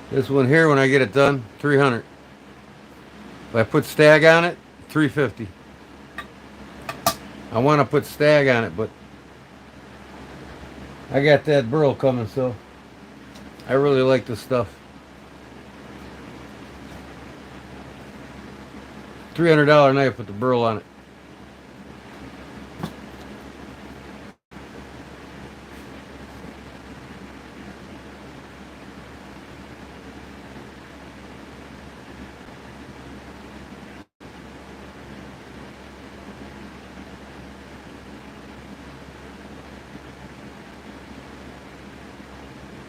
This one here, when I get it done, $300. If I put stag on it, $350. I want to put stag on it, but I got that burl coming, so I really like this stuff. $300 knife with the burl on it.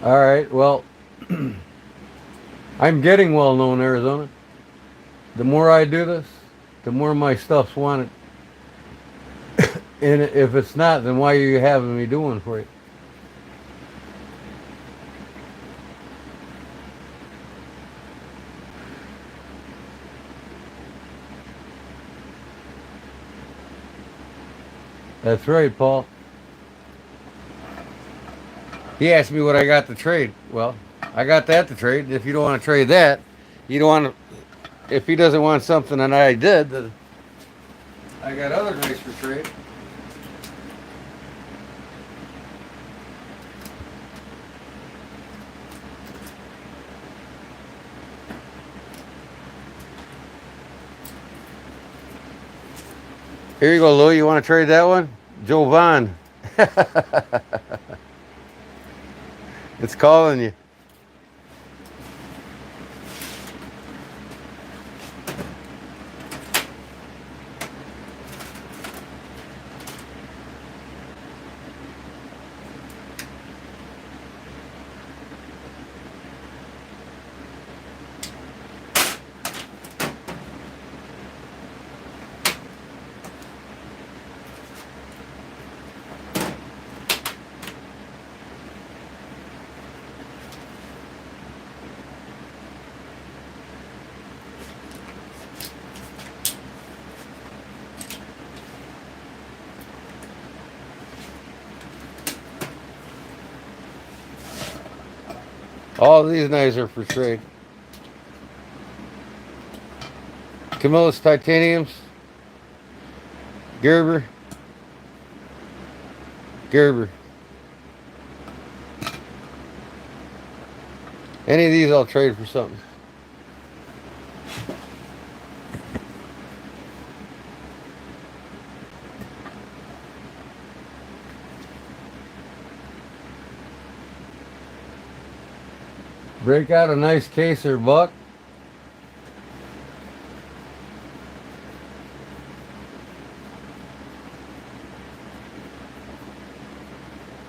All right, well, I'm getting well known in Arizona. The more I do this, the more my stuff's wanted. And if it's not, then why are you having me doing for you? That's right, Paul. He asked me what I got to trade. Well, I got that to trade. If you don't want to trade that, you don't want to. If he doesn't want something that I did, then I got other knives for trade. Here you go, Lou. You want to trade that one? Joe Vaughn. It's calling you. All these knives are for trade. Camillus titaniums, Gerber, Gerber. Any of these I'll trade for something. Break out a nice case or buck.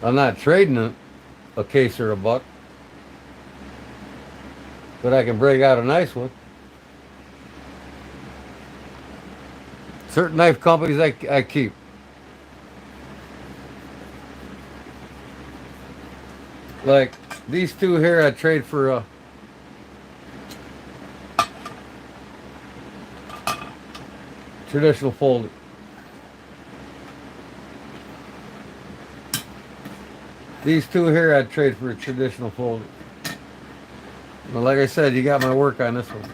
I'm not trading a case or a buck, but I can break out a nice one. Certain knife companies I keep. Like these two here I trade for a traditional folder. These two here I'd trade for a traditional folder. But like I said, you got my work on this one.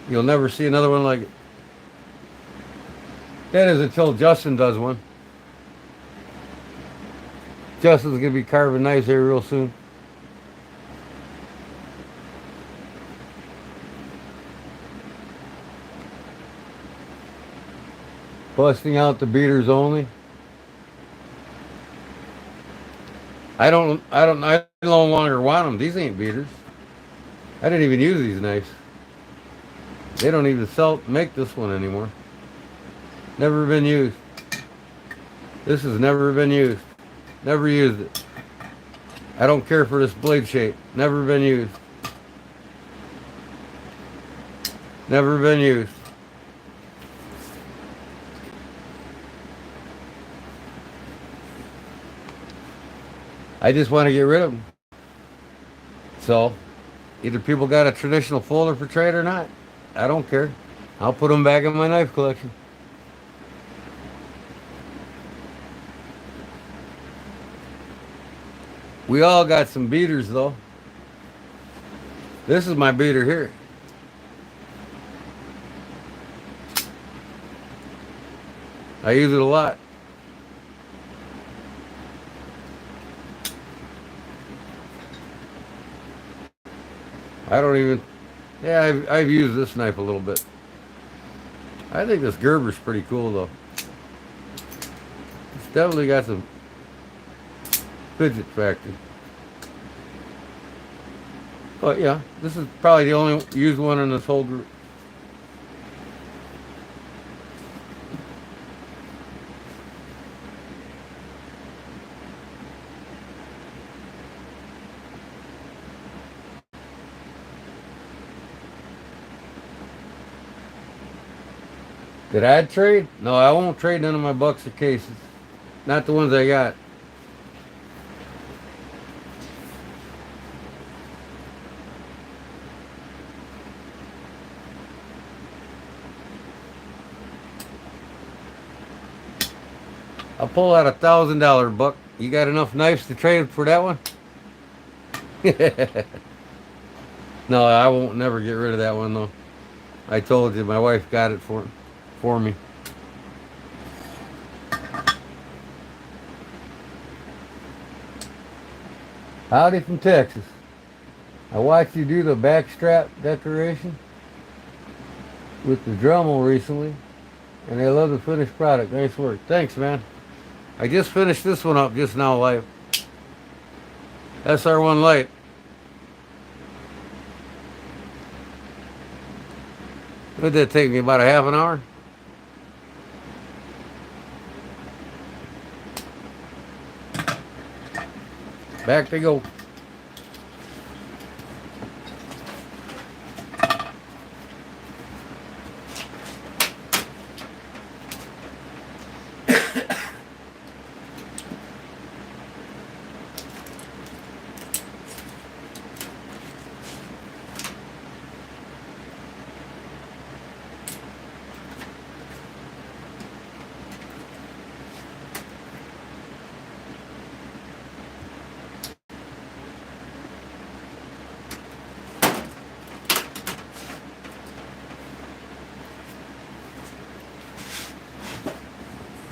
You'll never see another one like it. That is until Justin does one. Justin's going to be carving knives here real soon. Busting out the beaters only. I no longer want them. These ain't beaters. I didn't even use these knives. They don't even make this one anymore. Never been used. This has never been used. Never used it. I don't care for this blade shape. Never been used. Never been used. I just want to get rid of them. So, either people got a traditional folder for trade or not. I don't care. I'll put them back in my knife collection. We all got some beaters though. This is my beater here. I use it a lot. I don't even, yeah, I've used this knife a little bit. I think this Gerber's pretty cool though. It's definitely got some fidget factor. But yeah, this is probably the only used one in this whole group. Did I trade? No, I won't trade none of my bucks or cases. Not the ones I got. I'll pull out $1,000 buck. You got enough knives to trade for that one? No, I won't never get rid of that one though. I told you, my wife got it for me. Howdy from Texas. I watched you do the backstrap decoration with the Dremel recently, and I love the finished product. Nice work. Thanks, man. I just finished this one up just now live. SR1 Light. What did that take me, about a half an hour? Back they go.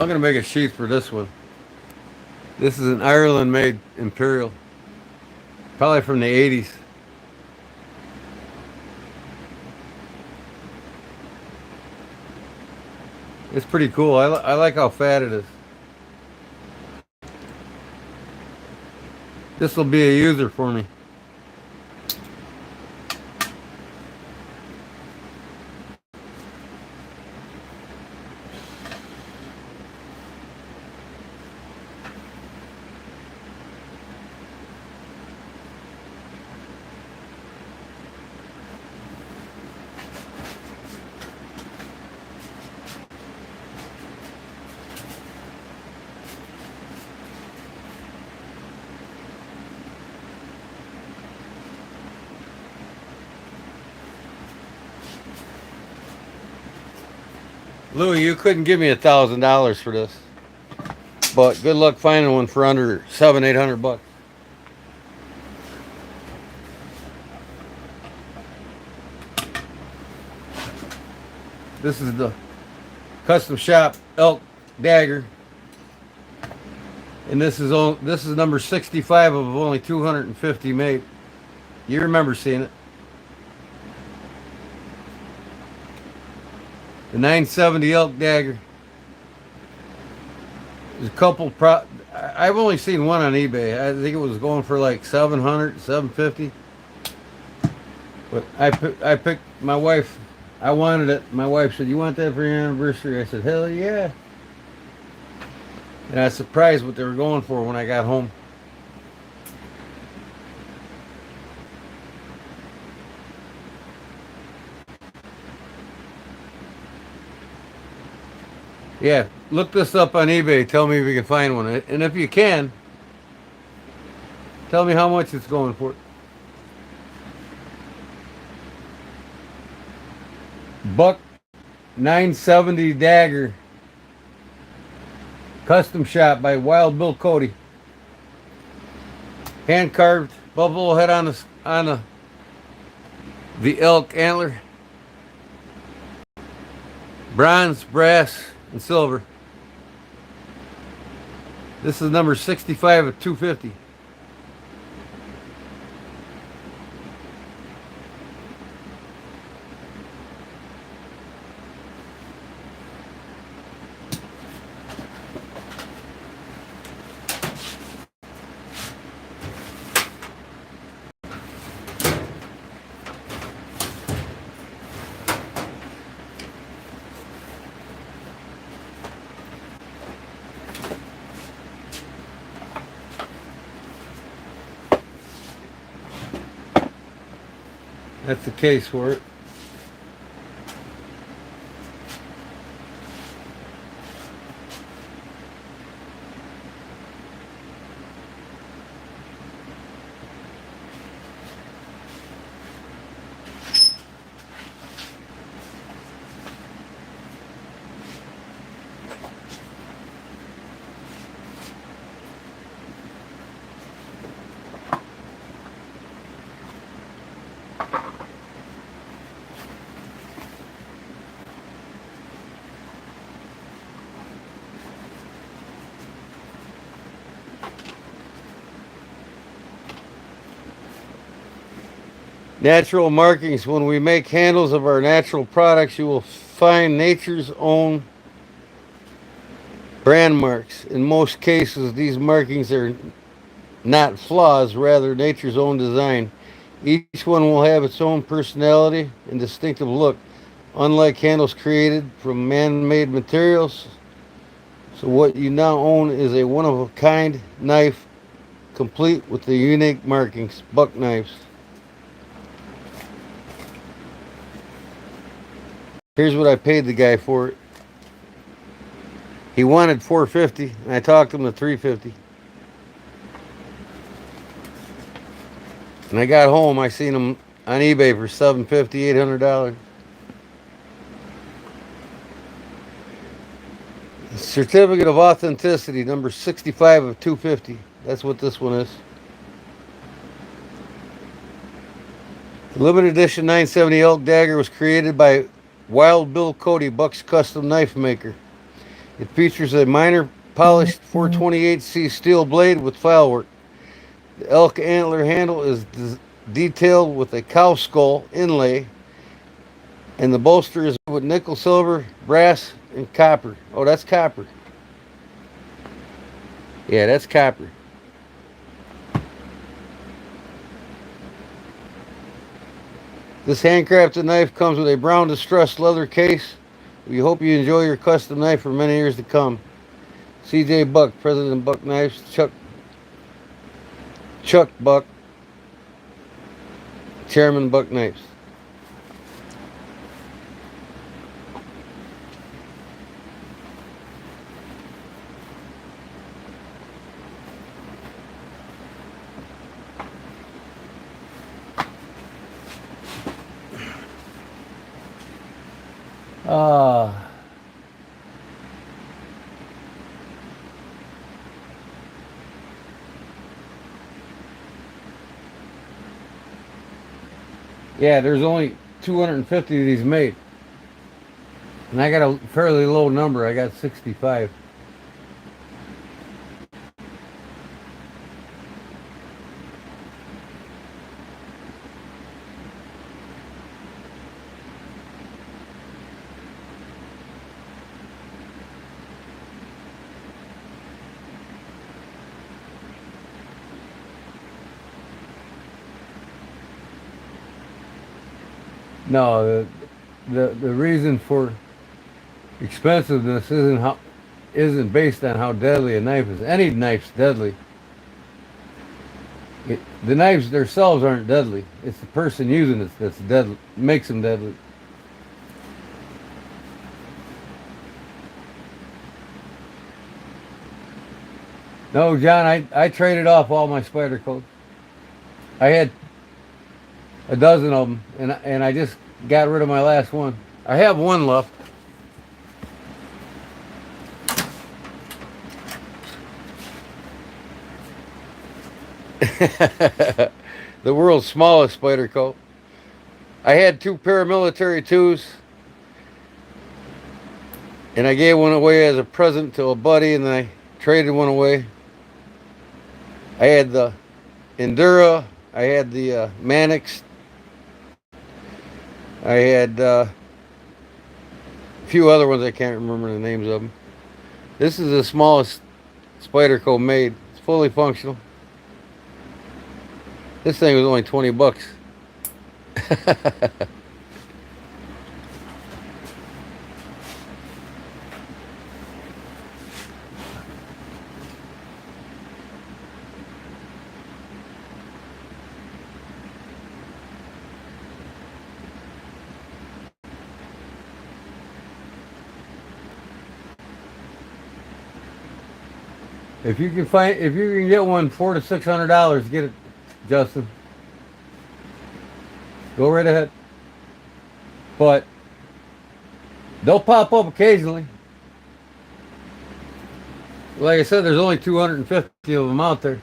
I'm gonna make a sheath for this one. This is an Ireland made Imperial, probably from the 80s. It's pretty cool. I like how fat it is. This will be a user for me. Louis, you couldn't give me $1,000 for this, but good luck finding one for under 700-800 bucks. This is the custom shop elk dagger, and this is number 65 of only 250 made. You remember seeing it? The 970 elk dagger. There's a couple I've only seen one on eBay. I think it was going for like 700, 750. But I picked my wife. I wanted it. My wife said, "You want that for your anniversary?" I said, "Hell yeah!" And I was surprised what they were going for when I got home. Yeah, look this up on eBay. Tell me if you can find one. And if you can, tell me how much it's going for. Buck 970 dagger. Custom shop by Wild Bill Cody. Hand carved buffalo head on the elk antler. Bronze, brass, and silver. This is number 65 of 250. That's the case for it. Natural markings. When we make handles of our natural products, you will find nature's own brand marks. In most cases, these markings are not flaws, rather nature's own design. Each one will have its own personality and distinctive look, unlike handles created from man-made materials. So what you now own is a one-of-a-kind knife, complete with the unique markings. Buck knives. Here's what I paid the guy for it. He wanted $450, and I talked him to $350. And I got home, I seen him on eBay for $750, $800. Certificate of authenticity, number 65 of 250. That's what this one is. The limited edition 970 elk dagger was created by Wild Bill Cody, Buck's custom knife maker. It features a minor polished 428C steel blade with file work. The elk antler handle is detailed with a cow skull inlay, and the bolster is with nickel, silver, brass, and copper. Oh, that's copper. Yeah, that's copper. This handcrafted knife comes with a brown distressed leather case. We hope you enjoy your custom knife for many years to come. C.J. Buck, President Buck Knives, Chuck Buck, Chairman Buck Knives. Uh, yeah, there's only 250 of these made. And I got a fairly low number. I got 65. No, the reason for expensiveness isn't based on how deadly a knife is. Any knife's deadly. The knives themselves aren't deadly. It's the person using it that's deadly, makes them deadly. No, John, I traded off all my spider coats. I had a dozen of them, and I just got rid of my last one. I have one left. The world's smallest spider coat. I had two paramilitary twos, and I gave one away as a present to a buddy, and then I traded one away. I had the Endura, I had the Mannix, I had a few other ones I can't remember the names of them. This is the smallest spider coat made. It's fully functional. This thing was only 20 bucks. If you can get one $400 to $600, get it, Justin. Go right ahead. But they'll pop up occasionally. Like I said, there's only 250 of them out there.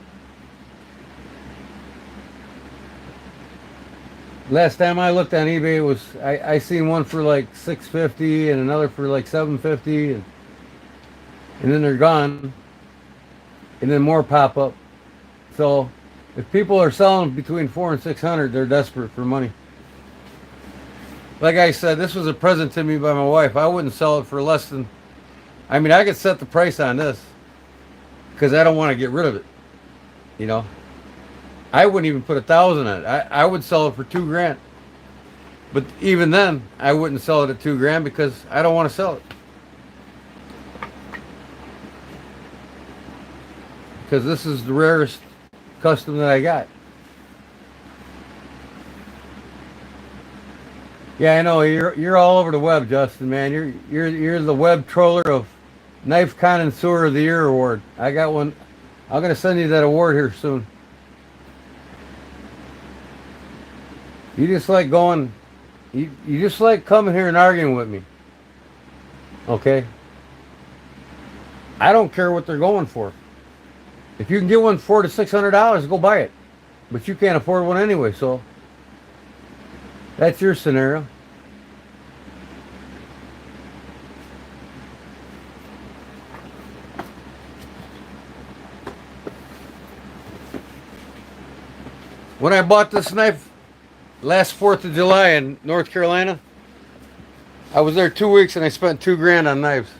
Last time I looked on eBay, it was I seen one for like $650 and another for like $750, and then they're gone. And then more pop up. So if people are selling between $400 and $600, they're desperate for money. Like I said, this was a present to me by my wife. I wouldn't sell it for less than, I mean, I could set the price on this because I don't want to get rid of it. You know, I wouldn't even put 1,000 on it. I would sell it for $2,000. But even then, I wouldn't sell it at $2,000 because I don't want to sell it. Because this is the rarest custom that I got. Yeah, I know you're all over the web, Justin, man. You're the web troller of Knife Connoisseur of the Year award. I got one. I'm gonna send you that award here soon. You just like going. You just like coming here and arguing with me. Okay. I don't care what they're going for. If you can get one $400 to $600, go buy it. But you can't afford one anyway, so that's your scenario. When I bought this knife last 4th of July in North Carolina, I was there 2 weeks and I spent $2,000 on knives.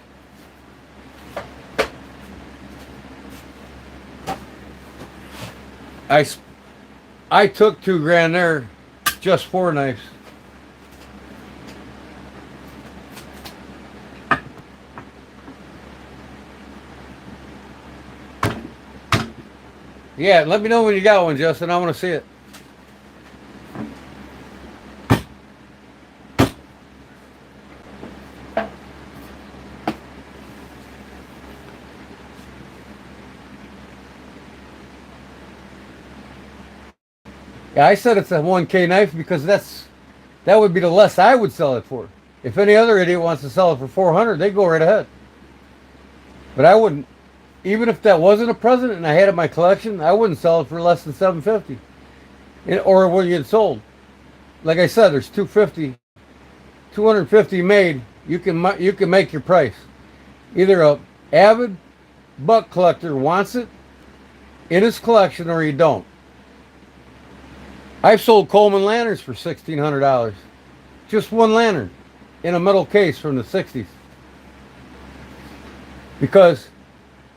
I took $2,000 there just for knives. Yeah, let me know when you got one, Justin. I want to see it. Yeah, I said it's a 1K knife because that would be the less I would sell it for. If any other idiot wants to sell it for 400, they go right ahead. But I wouldn't. Even if that wasn't a present and I had it in my collection, I wouldn't sell it for less than $750. Or it wouldn't get sold. Like I said, there's 250 made. You can make your price. Either a avid buck collector wants it in his collection or you don't. I've sold Coleman lanterns for $1,600. Just one lantern in a metal case from the 60s. Because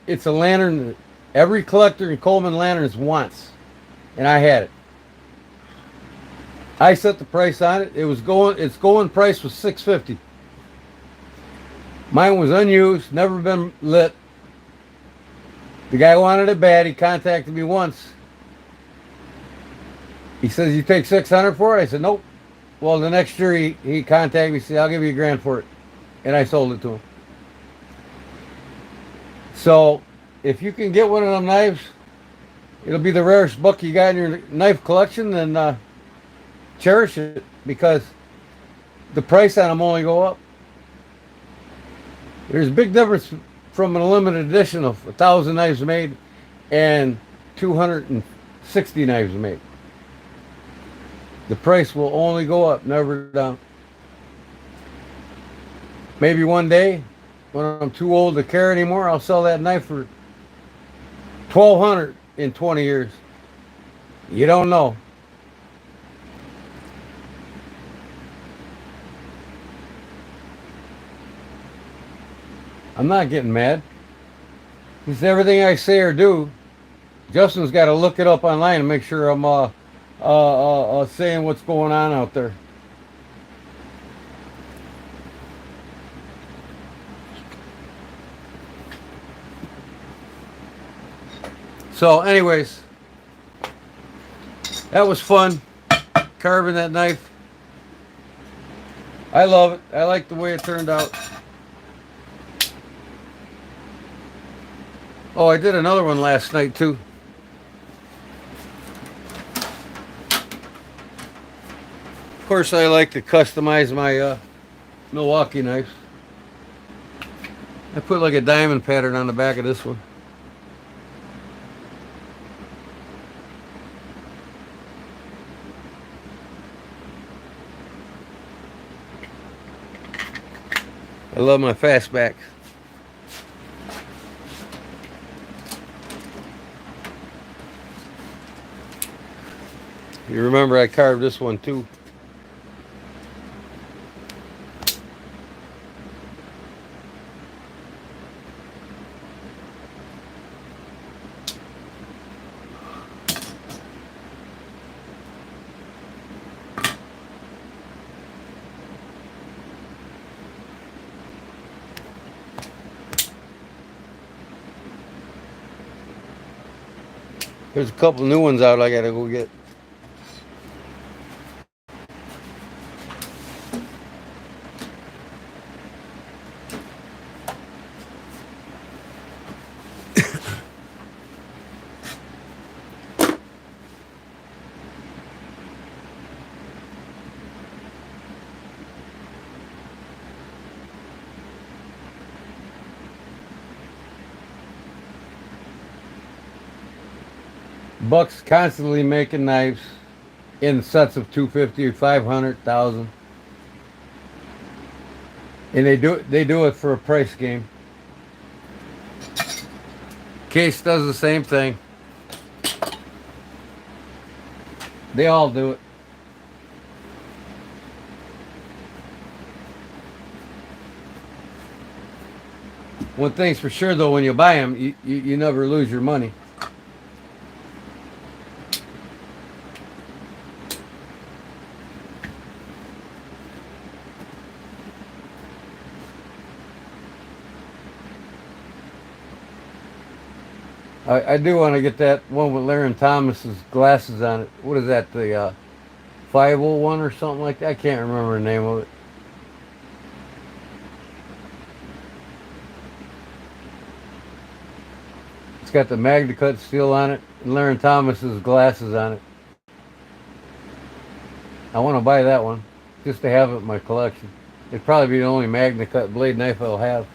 it's a lantern that every collector in Coleman lanterns wants. And I had it. I set the price on it. Its going price was $650. Mine was unused, never been lit. The guy wanted it bad. He contacted me once. He says, "You take $600 for it?" I said, "Nope." Well, the next year he contacted me and said, "I'll give you $1,000 for it." And I sold it to him. So, if you can get one of them knives, it'll be the rarest buck you got in your knife collection, and cherish it because the price on them only go up. There's a big difference from a limited edition of 1,000 knives made and 260 knives made. The price will only go up, never down. Maybe one day, when I'm too old to care anymore, I'll sell that knife for $1,200 in 20 years. You don't know. I'm not getting mad. Because everything I say or do, Justin's got to look it up online and make sure I'm saying what's going on out there. So anyways, that was fun, carving that knife. I love it. I like the way it turned out. Oh, I did another one last night too. Of course, I like to customize my Milwaukee knives. I put like a diamond pattern on the back of this one. I love my fastbacks. You remember I carved this one too. There's a couple new ones out I gotta go get. Buck's constantly making knives in sets of 250, 500, 1,000. And they do it for a price game. Case does the same thing. They all do it. One thing's for sure though, when you buy them, you never lose your money. I do want to get that one with Larry Thomas's glasses on it. What is that, the 501 or something like that? I can't remember the name of it. It's got the Magna Cut steel on it and Larry Thomas's glasses on it. I want to buy that one just to have it in my collection. It'd probably be the only Magna Cut blade knife I'll have.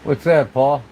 What's that, Paul?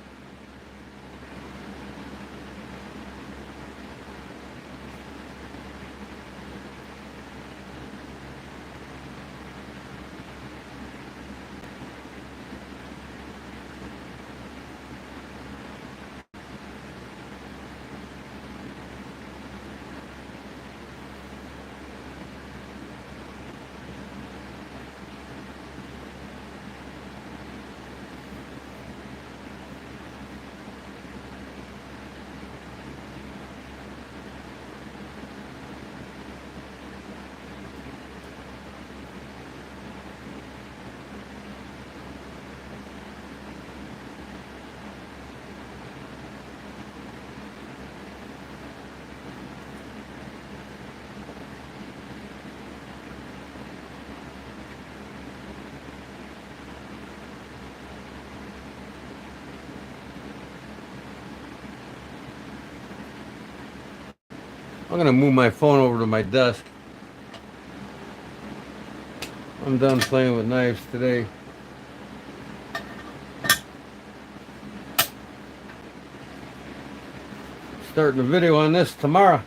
I'm gonna move my phone over to my desk. I'm done playing with knives today. Starting a video on this tomorrow.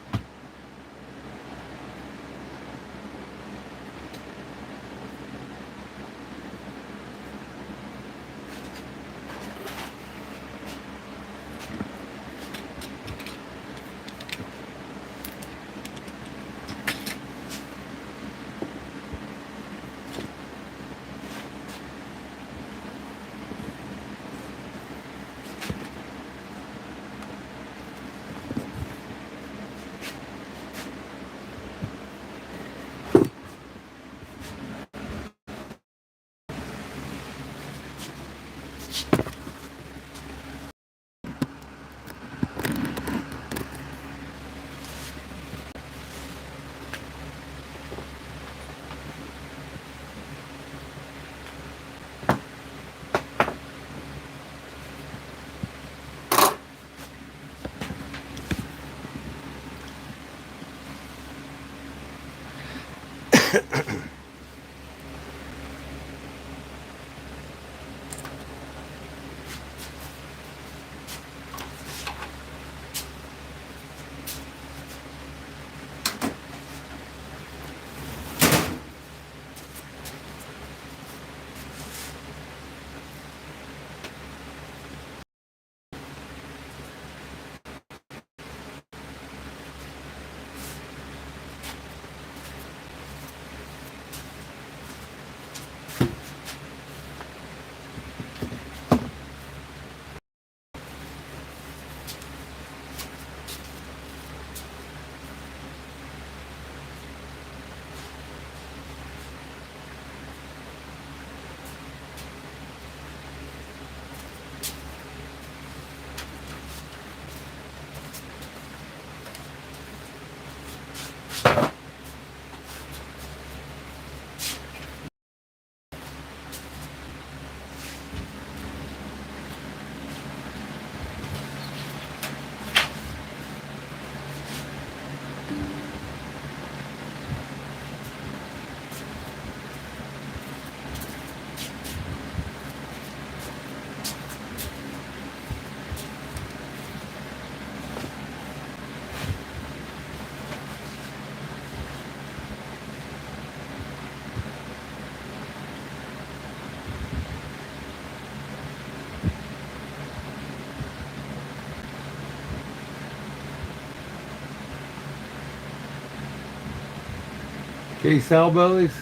Okay, sow bellies,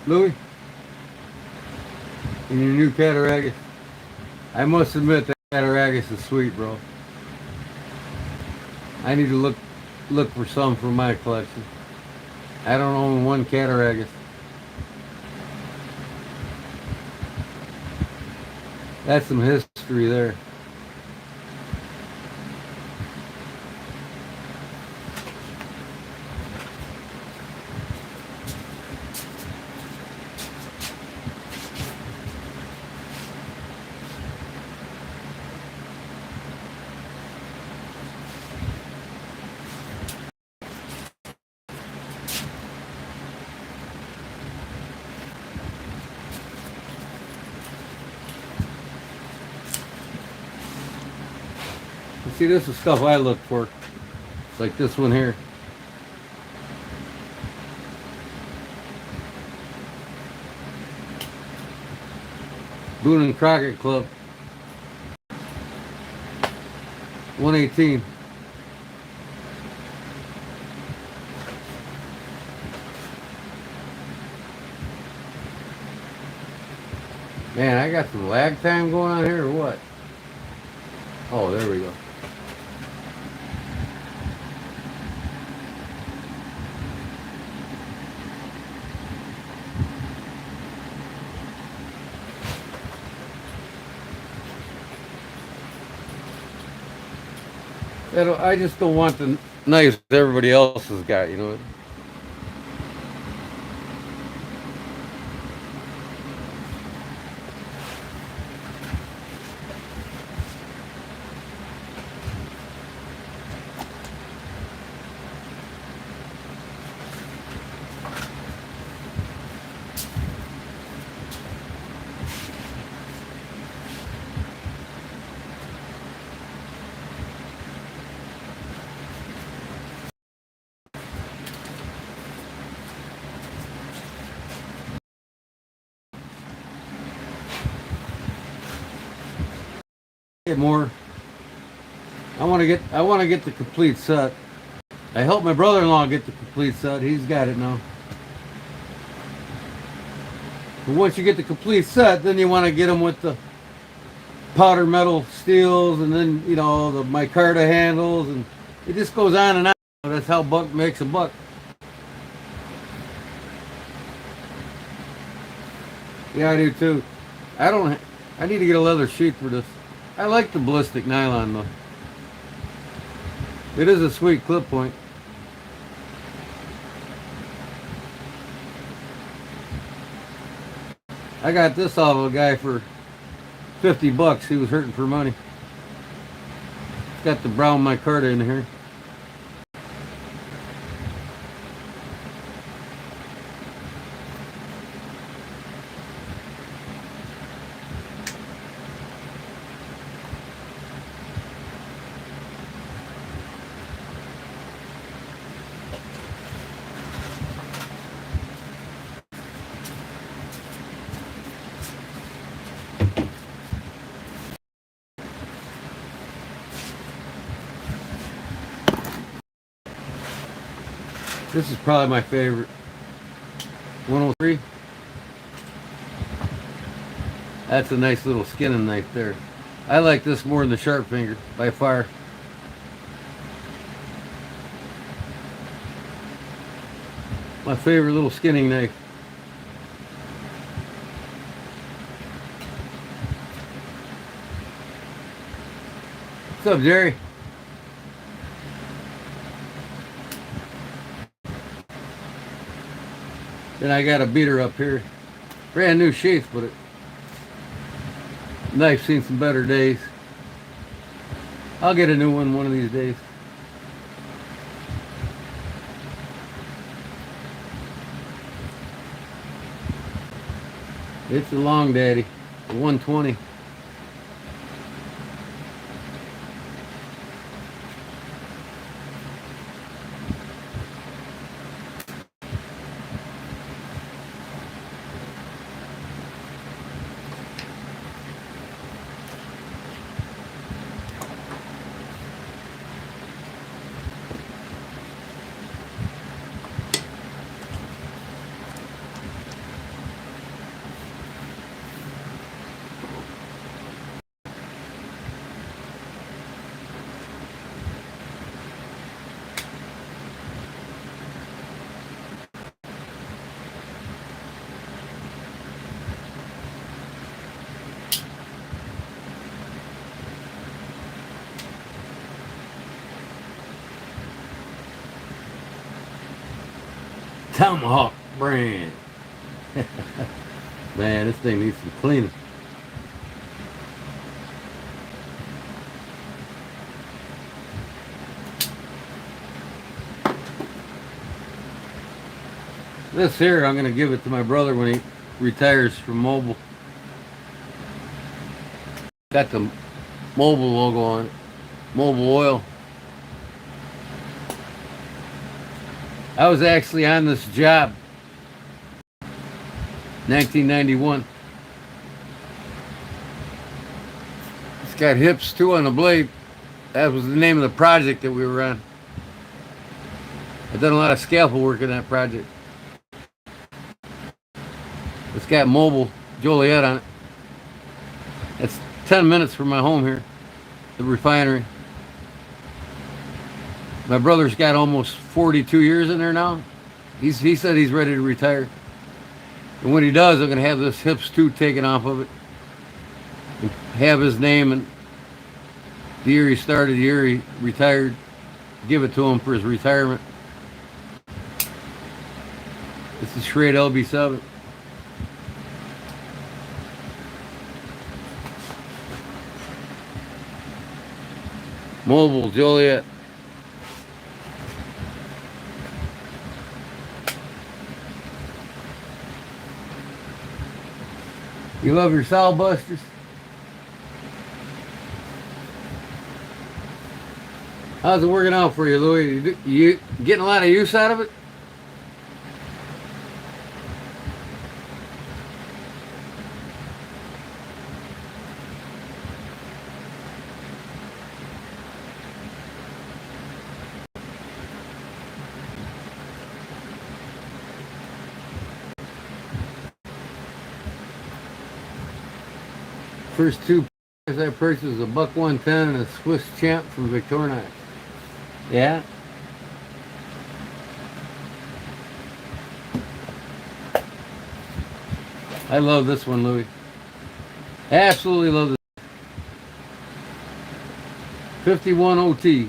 Louis, and your new cataragus. I must admit that cataragus is sweet, bro. I need to look for some for my collection. I don't own one cataragus. That's some history there. See, this is stuff I look for. It's like this one here. Boone and Crockett Club. 118. Man, I got some lag time going on here or what? Oh, there we go. I just don't want the knives everybody else has got, you know. Get more. I want to get the complete set. I helped my brother-in-law get the complete set. He's got it now. But once you get the complete set, then you want to get them with the powder metal steels, and then you know the micarta handles, and it just goes on and on. That's how buck makes a buck. Yeah, I do too. I need to get a leather sheath for this. I like the ballistic nylon though. It is a sweet clip point. I got this off of a guy for 50 bucks. He was hurting for money. It's got the brown micarta in here. This is probably my favorite. 103. That's a nice little skinning knife there. I like this more than the sharp finger by far. My favorite little skinning knife. What's up, Jerry? Then I got a beater up here. Brand new sheath, but knife's seen some better days. I'll get a new one of these days. It's a long daddy, a 120. Tomahawk brand. Man, this thing needs some cleaning. This here, I'm going to give it to my brother when he retires from mobile. Got the mobile logo on it. Mobile oil. I was actually on this job 1991. It's got hips too on the blade. That was the name of the project that we were on. I've done a lot of scaffold work in that project. It's got mobile Joliet on it. It's 10 minutes from my home here, the refinery. My brother's got almost 42 years in there now. He said he's ready to retire. And when he does, I'm going to have this hips too taken off of it. And have his name and the year he started, the year he retired. Give it to him for his retirement. It's a Schrade LB7. Mobile Joliet. You love your sow busters? How's it working out for you, Louis? You getting a lot of use out of it? First two I purchased was a Buck 110 and a Swiss Champ from Victorinox. Yeah. I love this one, Louis. Absolutely love this. 51 OT.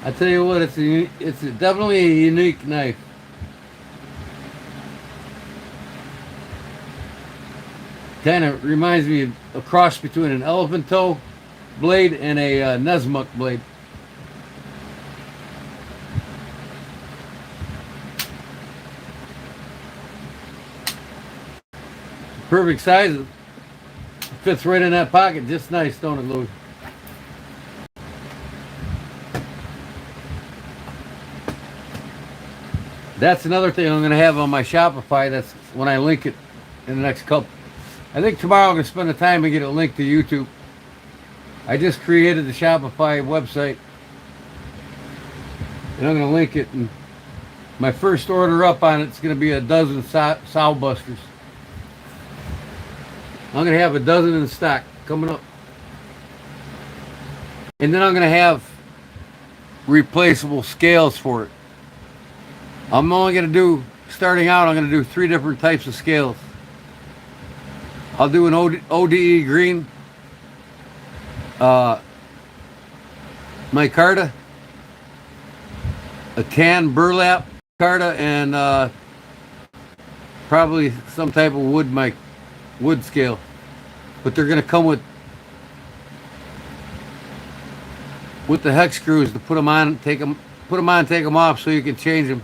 I tell you what, it's definitely a unique knife. Kind of reminds me of a cross between an elephant toe blade and a Nesmuk blade. Perfect size. It fits right in that pocket. Just nice, don't it, Louis? That's another thing I'm going to have on my Shopify. That's when I link it in the next couple. I think tomorrow I'm going to spend the time and get it linked to YouTube. I just created the Shopify website. And I'm going to link it. And my first order up on it's going to be a dozen sow busters. I'm going to have a dozen in stock coming up. And then I'm going to have replaceable scales for it. I'm only going to do, starting out, I'm going to do 3 different types of scales. I'll do an ODE green, micarta, a tan burlap micarta, and probably some type of wood scale. But they're going to come with the hex screws to put them on, take them off, so you can change them.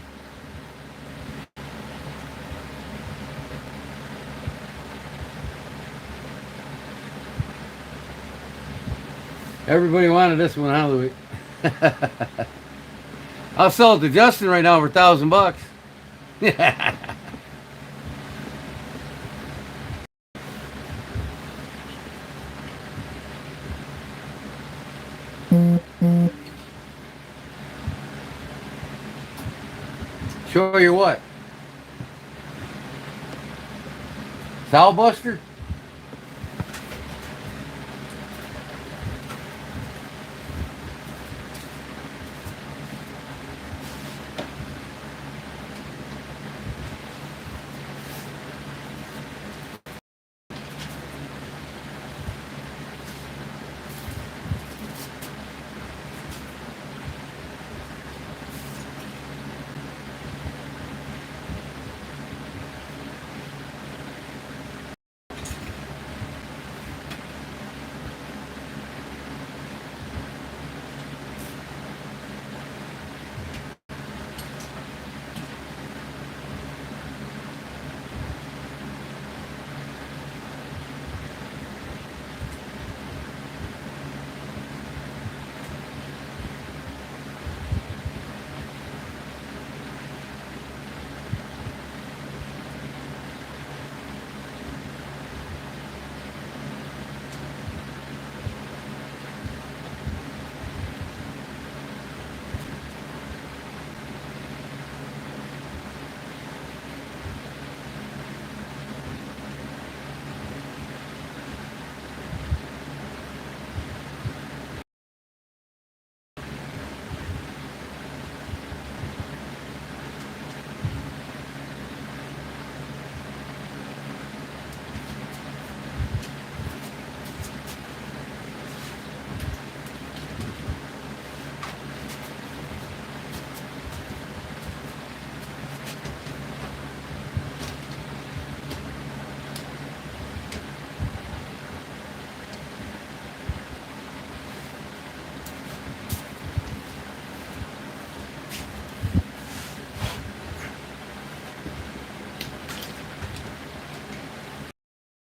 Everybody wanted this one, huh, Louis? I'll sell it to Justin right now for $1,000. Show you what? Sow buster?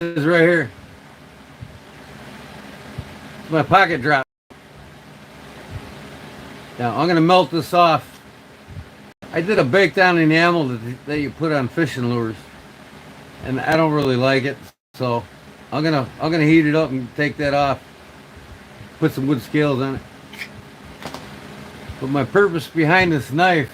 is right here. It's my pocket drop. Now I'm gonna melt this off. I did a baked on enamel that you put on fishing lures, and I don't really like it. So I'm gonna heat it up and take that off. Put some wood scales on it. But my purpose behind this knife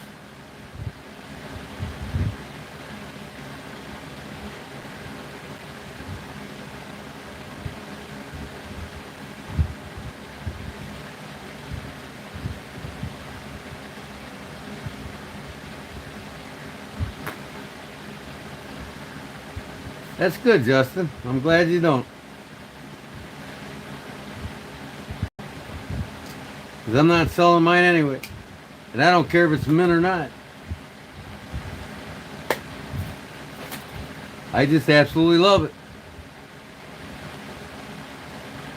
That's good, Justin. I'm glad you don't. Because I'm not selling mine anyway. And I don't care if it's mint or not. I just absolutely love it.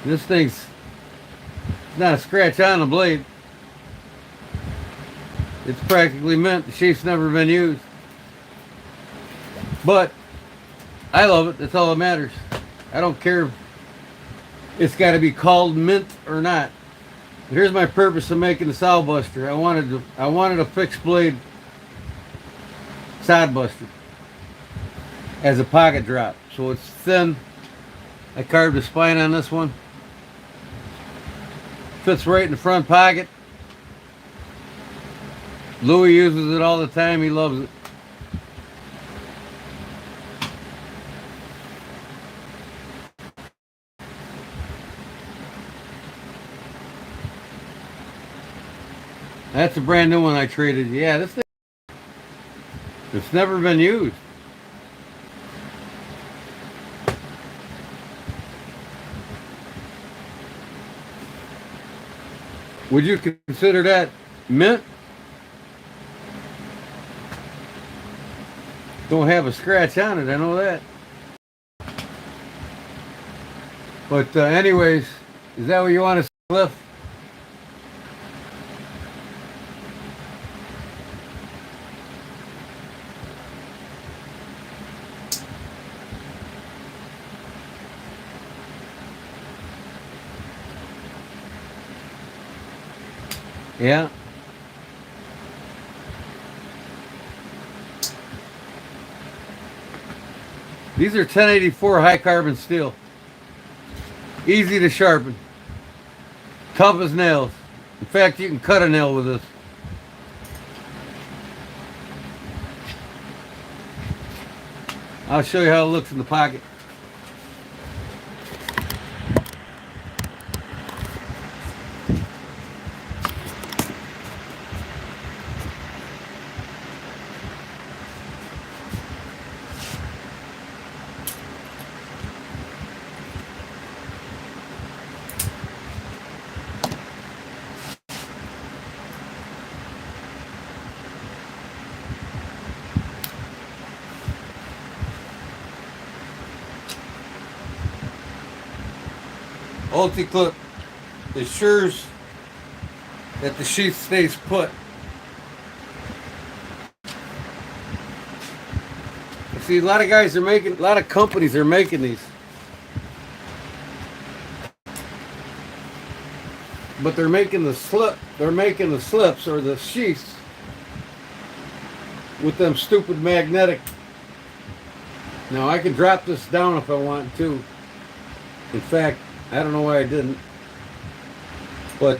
This thing's not a scratch on the blade. It's practically mint. The sheath's never been used. But I love it. That's all that matters. I don't care if it's got to be called mint or not. But here's my purpose of making the sow buster. I wanted a fixed blade sod buster as a pocket drop. So it's thin. I carved a spine on this one. Fits right in the front pocket. Louis uses it all the time. He loves it. That's a brand new one I traded. Yeah, this thing, it's never been used. Would you consider that mint? Don't have a scratch on it, I know that. But anyways, is that what you want to lift? Yeah. These are 1084 high carbon steel. Easy to sharpen. Tough as nails. In fact, you can cut a nail with this. I'll show you how it looks in the pocket. Ulti-clip ensures that the sheath stays put. See, a lot of companies are making these. But they're making the slips or the sheaths with them stupid magnetic. Now I can drop this down if I want to. In fact, I don't know why I didn't. But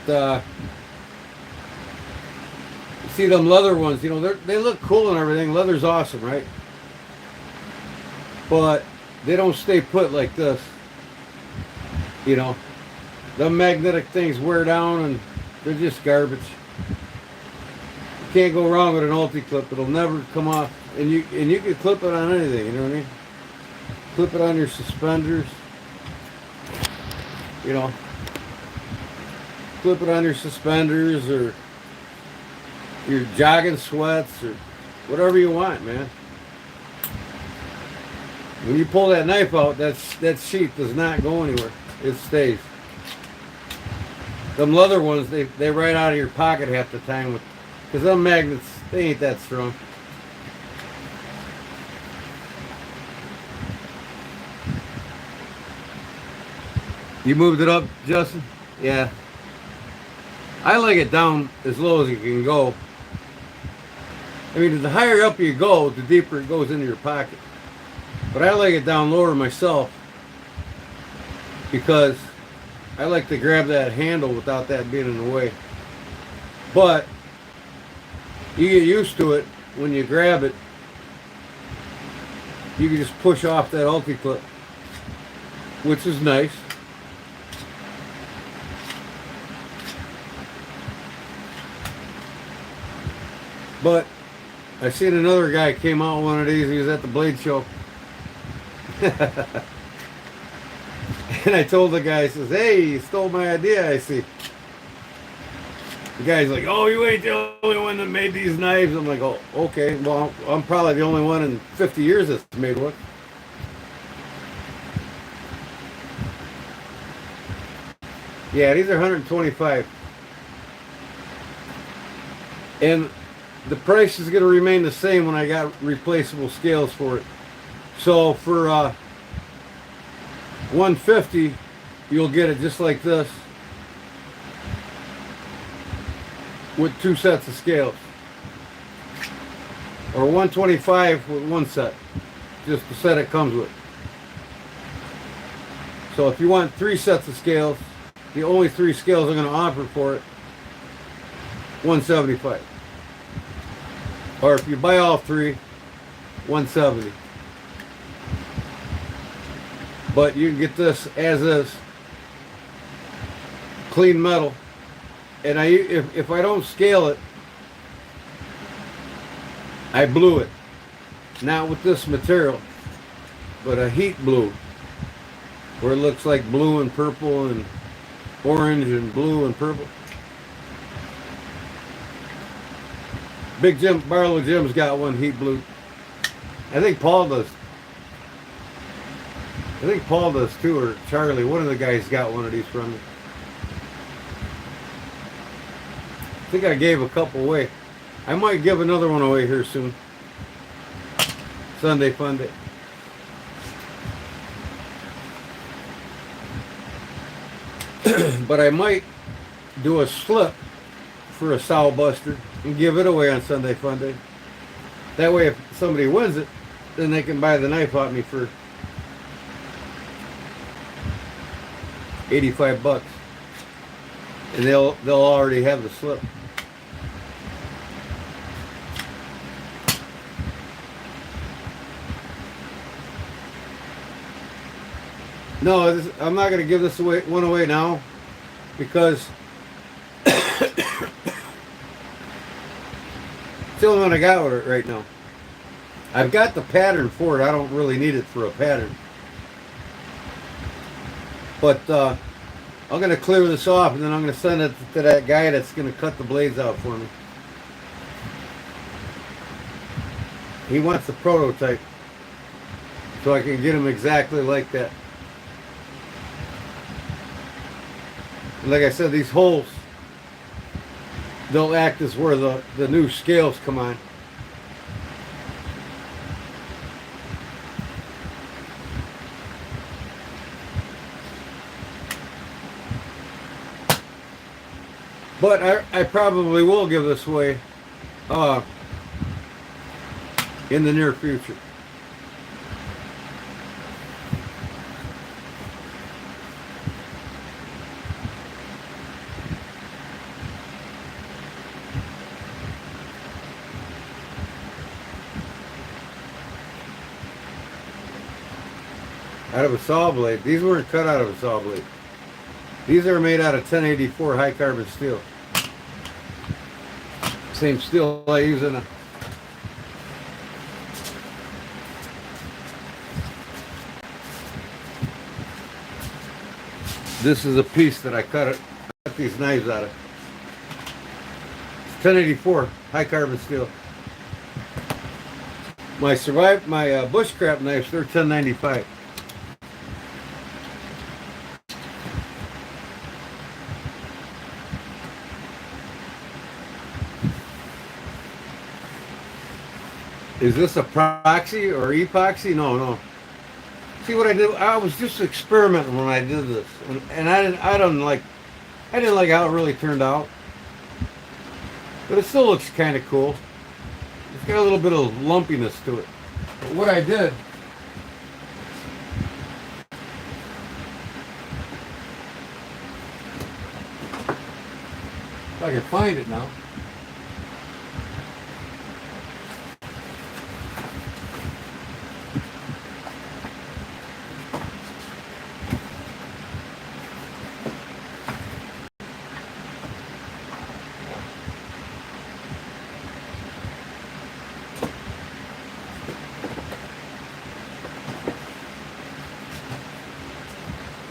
see them leather ones, you know, they look cool and everything. Leather's awesome, right? But they don't stay put like this. You know, the magnetic things wear down and they're just garbage. You can't go wrong with an ulti-clip. It'll never come off. And you can clip it on anything, you know what I mean? Clip it on your suspenders. You know, clip it on your suspenders or your jogging sweats or whatever you want, man. When you pull that knife out, that sheath does not go anywhere. It stays. Them leather ones, they right out of your pocket half the time because them magnets, they ain't that strong. You moved it up, Justin? Yeah. I like it down as low as it can go. I mean, the higher up you go, the deeper it goes into your pocket. But I like it down lower myself because I like to grab that handle without that being in the way. But you get used to it when you grab it. You can just push off that ulti-clip, which is nice. But I seen another guy came out one of these. He was at the blade show. And I told the guy, I says, hey, you stole my idea, I see. The guy's like, oh, you ain't the only one that made these knives. I'm like, oh, okay. Well, I'm probably the only one in 50 years that's made one. Yeah, these are 125. And the price is going to remain the same when I got replaceable scales for it. So for 150, you'll get it just like this with 2 sets of scales, or 125 with 1 set, just the set it comes with. So if you want 3 sets of scales, the only 3 scales I'm going to offer for it, 175. Or if you buy all 3, 170. But you can get this as is, clean metal. And if I don't scale it, I blue it. Not with this material, but a heat blue, where it looks like blue and purple and orange and blue and purple. Big Jim, Barlow Jim's got one heat blue. I think Paul does. I think Paul does too, or Charlie. One of the guys got one of these from me. I think I gave a couple away. I might give another one away here soon. Sunday fun day. But I might do a slip for a sow buster and give it away on Sunday fun day. That way if somebody wins it, then they can buy the knife off me for 85 bucks. And they'll already have the slip. No, I'm not going to give this one away now because it's the only one I got with it right now. I've got the pattern for it. I don't really need it for a pattern. But I'm going to clear this off and then I'm going to send it to that guy that's going to cut the blades out for me. He wants the prototype so I can get him exactly like that. Like I said, these holes, they'll act as where the new scales come on. But I probably will give this away in the near future. Out of a saw blade. These weren't cut out of a saw blade. These are made out of 1084 high carbon steel. Same steel I use in a this is a piece that I cut these knives out of. It's 1084 high carbon steel. My bushcraft knives, they're 1095. Is this a proxy or epoxy? No. See what I did? I was just experimenting when I did this, and I didn't like how it really turned out, but it still looks kind of cool. It's got a little bit of lumpiness to it. But what I did, if I can find it now.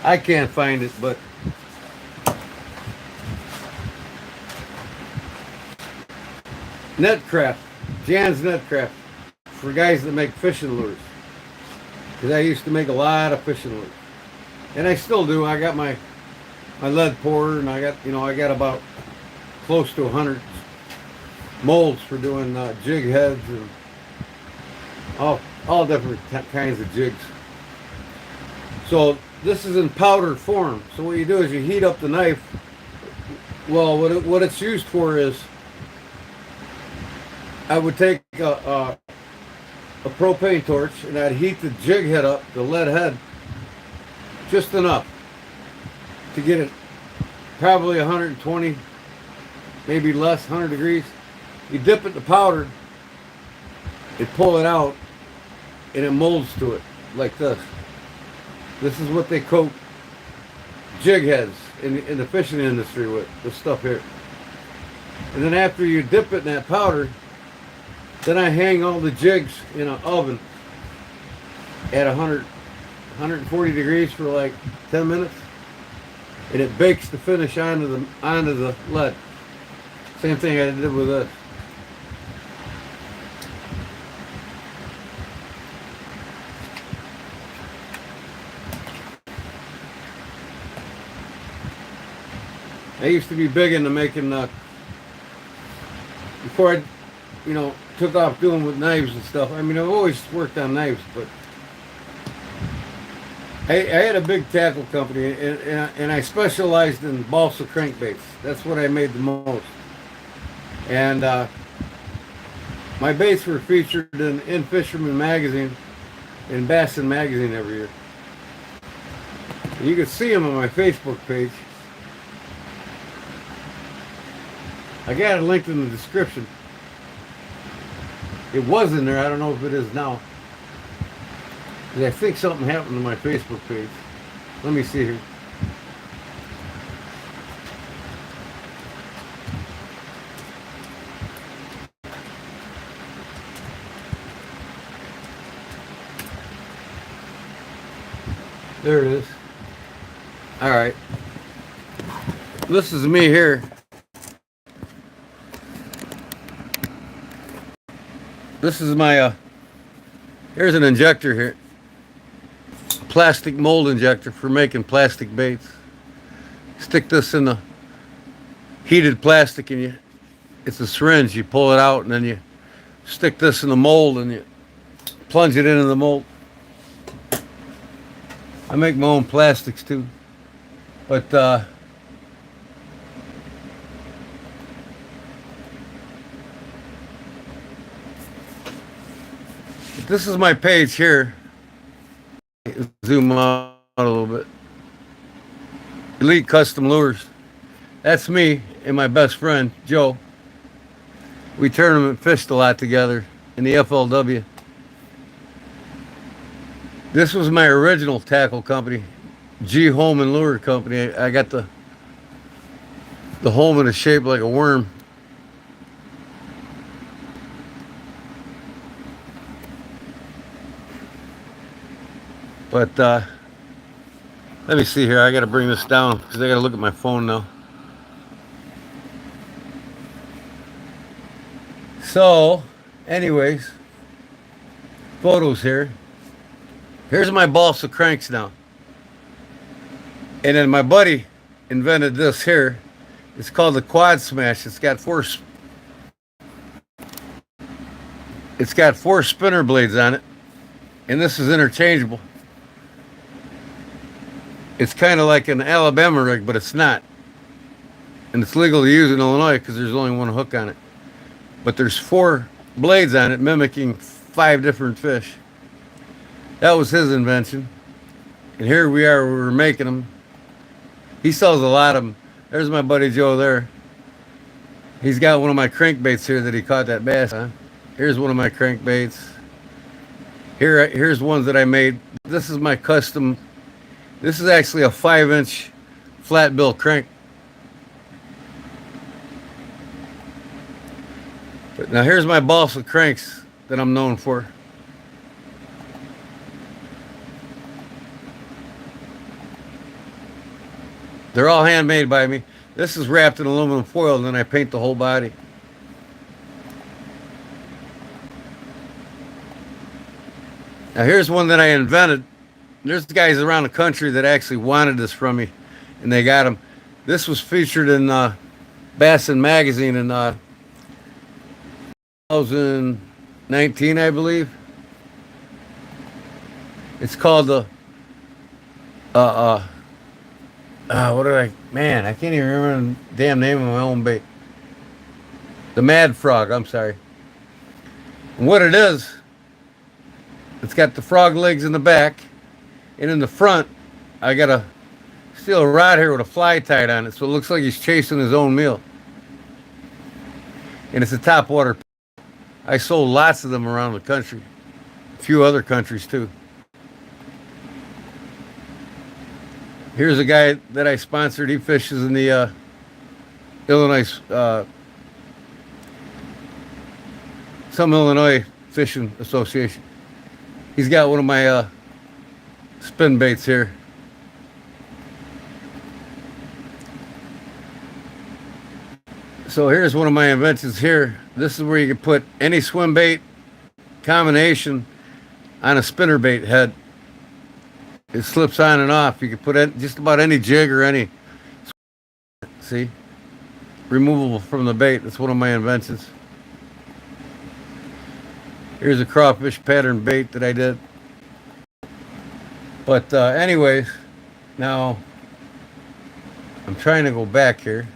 I can't find it, but Netcraft, Jan's Netcraft, for guys that make fishing lures. Because I used to make a lot of fishing lures, and I still do. I got my lead pourer, and I got about close to 100 molds for doing jig heads and all different kinds of jigs. So this is in powder form. So what you do is you heat up the knife. Well, what it's used for is, I would take a propane torch and I'd heat the jig head up, the lead head, just enough to get it probably 120, maybe less, 100 degrees. You dip it in the powder, you pull it out, and it molds to it like this. This is what they coat jig heads in the fishing industry with, this stuff here. And then after you dip it in that powder, then I hang all the jigs in an oven at 140 degrees for like 10 minutes. And it bakes the finish onto the lead. Same thing I did with this. I used to be big into making, before I, took off doing with knives and stuff. I mean, I've always worked on knives, but I had a big tackle company, and I specialized in balsa crankbaits. That's what I made the most. And my baits were featured in Fisherman Magazine and Bassin Magazine every year. And you can see them on my Facebook page. I got it linked in the description. It was in there. I don't know if it is now. I think something happened to my Facebook page. Let me see here. There it is. All right. This is me here. This is my, here's an injector here. Plastic mold injector for making plastic baits. Stick this in the heated plastic and it's a syringe. You pull it out and then you stick this in the mold and you plunge it into the mold. I make my own plastics too. But this is my page here. Zoom out a little bit. Elite Custom Lures. That's me and my best friend, Joe. We tournament fished a lot together in the FLW. This was my original tackle company, G Holman Lure Company. I got the Holman is shaped like a worm. But let me see here. I got to bring this down because I got to look at my phone now. So, anyways, photos here. Here's my balsa cranks now. And then my buddy invented this here. It's called the Quad Smash. It's got four spinner blades on it. And this is interchangeable. It's kind of like an Alabama rig, but it's not. And it's legal to use in Illinois because there's only one hook on it. But there's 4 blades on it mimicking 5 different fish. That was his invention. And here we are, we're making them. He sells a lot of them. There's my buddy Joe there. He's got one of my crankbaits here that he caught that bass on. Here's one of my crankbaits. Here's ones that I made. This is my custom. This is actually a 5-inch flat bill crank. But now here's my balsa cranks that I'm known for. They're all handmade by me. This is wrapped in aluminum foil and then I paint the whole body. Now here's one that I invented. There's guys around the country that actually wanted this from me and they got them. This was featured in Bassin magazine in 2019, I believe. It's called the what did I, man, I can't even remember the damn name of my own bait. The Mad Frog, I'm sorry. And what it is, it's got the frog legs in the back, and in the front, I got a steel rod here with a fly tied on it, so it looks like he's chasing his own meal. And it's a topwater. I sold lots of them around the country, a few other countries too. Here's a guy that I sponsored. He fishes in the Illinois, some Illinois Fishing Association. He's got one of my spin baits here. So here's one of my inventions here. This is where you can put any swim bait combination on a spinner bait head. It slips on and off. You can put it just about any jig or any, see, removable from the bait. That's one of my inventions. Here's a crawfish pattern bait that I did. But anyways, now I'm trying to go back here.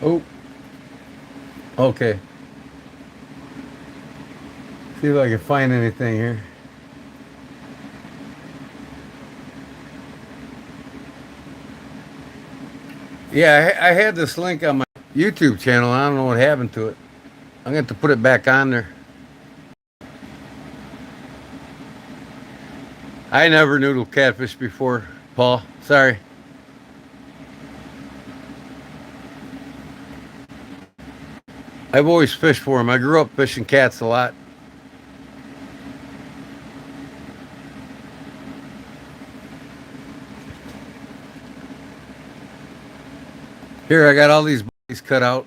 Oh, okay. See if I can find anything here. Yeah, I had this link on my YouTube channel. I don't know what happened to it. I'm going to have to put it back on there. I never noodled catfish before, Paul. Sorry. I've always fished for them. I grew up fishing cats a lot. Here, I got all these bodies cut out,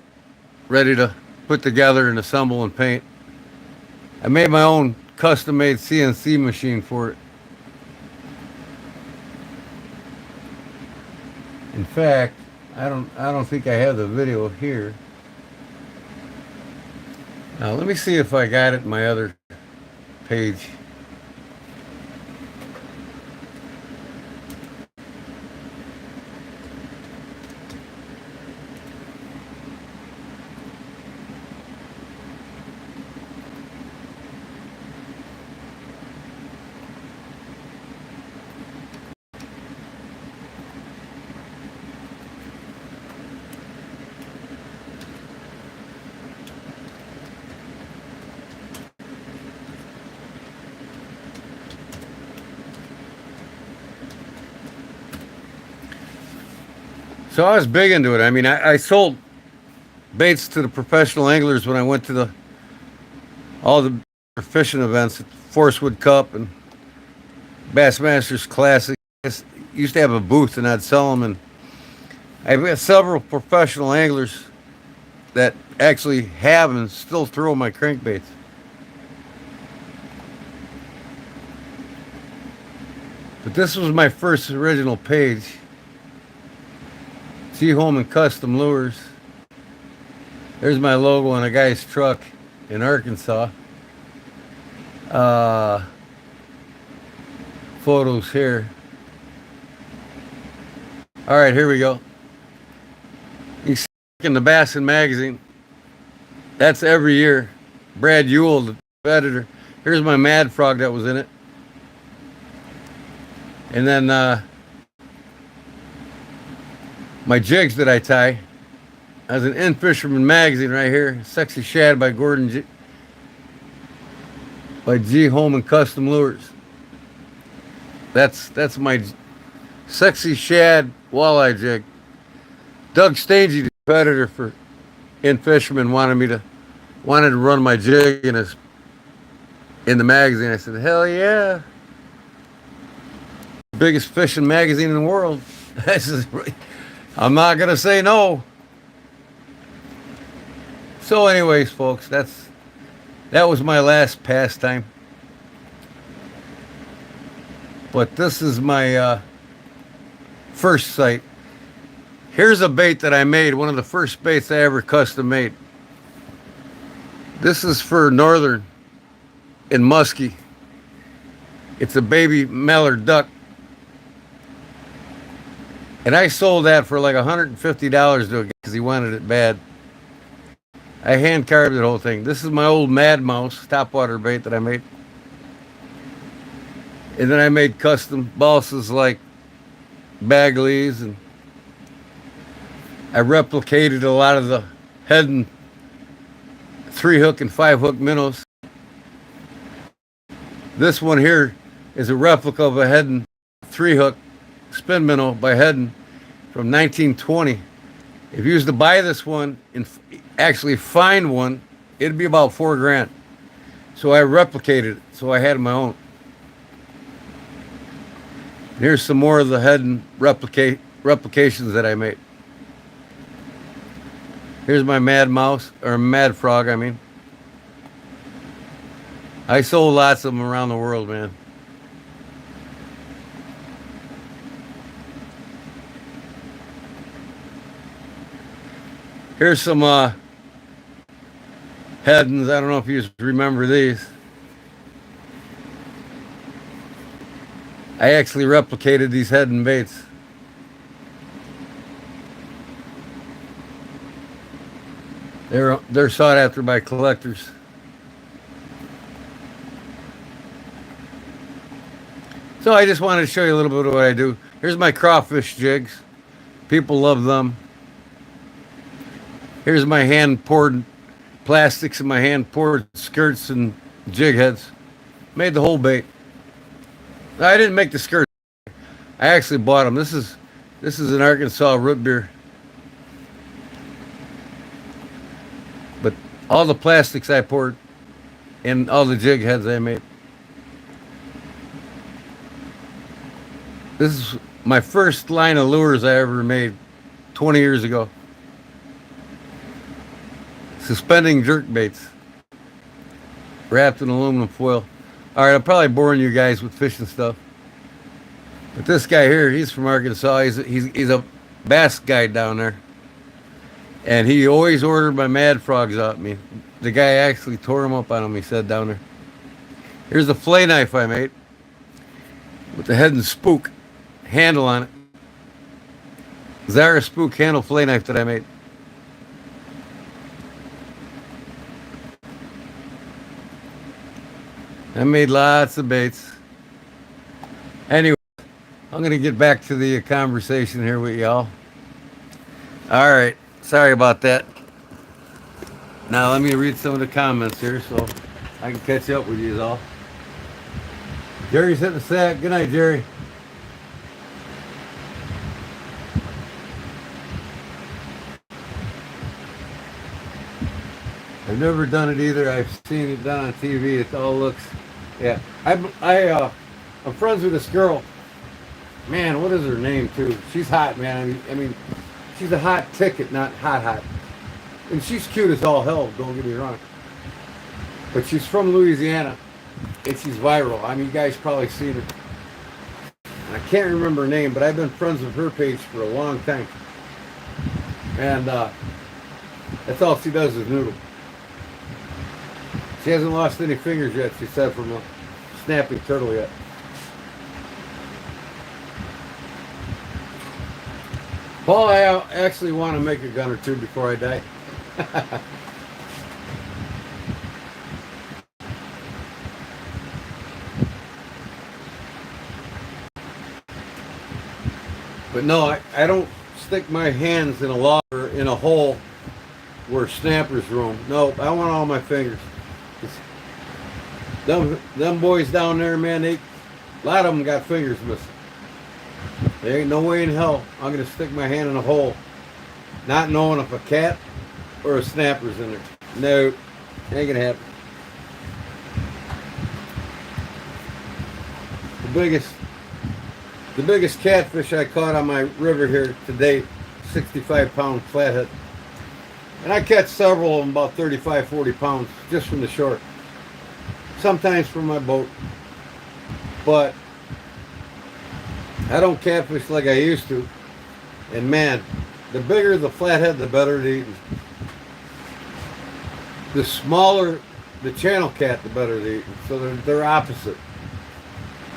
ready to put together and assemble and paint. I made my own custom-made CNC machine for it. In fact, I don't think I have the video here. Now let me see if I got it in my other page. So I was big into it. I mean, I sold baits to the professional anglers when I went to all the fishing events at Forestwood Cup and Bassmasters Classic. I used to have a booth and I'd sell them. And I've got several professional anglers that actually have and still throw my crankbaits. But this was my first original page. G Home and Custom Lures. There's my logo on a guy's truck in Arkansas. Photos here. All right, here we go. You see in the Bassin magazine. That's every year. Brad Ewell, the editor. Here's my Mad Frog that was in it. And then my jigs that I tie. As an In Fisherman magazine right here. Sexy Shad by by G Home and Custom Lures. That's my Sexy Shad walleye jig. Doug Stagey, the editor for In Fisherman, wanted to run my jig in the magazine. I said, hell yeah. Biggest fishing magazine in the world. I'm not gonna say no. So anyways, folks, that was my last pastime. But this is my first site. Here's a bait that I made, one of the first baits I ever custom made. This is for Northern in Muskie. It's a baby mallard duck. And I sold that for like $150 to a guy because he wanted it bad. I hand carved the whole thing. This is my old Mad Mouse topwater bait that I made. And then I made custom balsas like Bagley's, and I replicated a lot of the head and 3-hook and 5-hook minnows. This one here is a replica of a head and 3-hook spin minnow by Hedden from 1920. If you was to buy this one and actually find one, it'd be about $4 grand. So I replicated it, so I had my own. Here's some more of the Hedden replications that I made. Here's my Mad Mouse, or Mad Frog, I mean. I sold lots of them around the world, man. Here's some Heddens. I don't know if you remember these. I actually replicated these Hedden baits. They're sought after by collectors. So I just wanted to show you a little bit of what I do. Here's my crawfish jigs. People love them. Here's my hand-poured plastics and my hand-poured skirts and jig heads. Made the whole bait. I didn't make the skirts. I actually bought them. This is an Arkansas root beer. But all the plastics I poured and all the jig heads I made. This is my first line of lures I ever made 20 years ago. Suspending jerk baits. Wrapped in aluminum foil. Alright, I'm probably boring you guys with fishing stuff. But this guy here, he's from Arkansas. He's a bass guide down there. And he always ordered my Mad Frogs out me. The guy actually tore them up on him, he said, down there. Here's a fillet knife I made. With the head and spook handle on it. Zara spook handle fillet knife that I made. I made lots of baits. Anyway, I'm going to get back to the conversation here with y'all. All right. Sorry about that. Now let me read some of the comments here so I can catch up with you all. Jerry's hitting the sack. Good night, Jerry. I've never done it either. I've seen it done on TV. It all looks, yeah. I'm friends with this girl. Man, what is her name too? She's hot, man. I mean, she's a hot ticket, not hot. And she's cute as all hell. Don't get me wrong. But she's from Louisiana, and she's viral. I mean, you guys probably seen her. And I can't remember her name, but I've been friends with her page for a long time. And that's all she does is noodle. She hasn't lost any fingers yet, she said, from a snapping turtle yet. Paul, I actually want to make a gun or two before I die. But no, I don't stick my hands in a log or in a hole where snappers roam. No, I want all my fingers. Them boys down there, man, a lot of them got fingers missing. There ain't no way in hell I'm going to stick my hand in a hole not knowing if a cat or a snapper's in there. No, ain't going to happen. The biggest catfish I caught on my river here today, 65-pound flathead. And I catch several of them about 35, 40 pounds just from the shore. Sometimes from my boat. But I don't catfish like I used to. And man, the bigger the flathead, the better it eating. The smaller the channel cat, the better it eating. So they're opposite.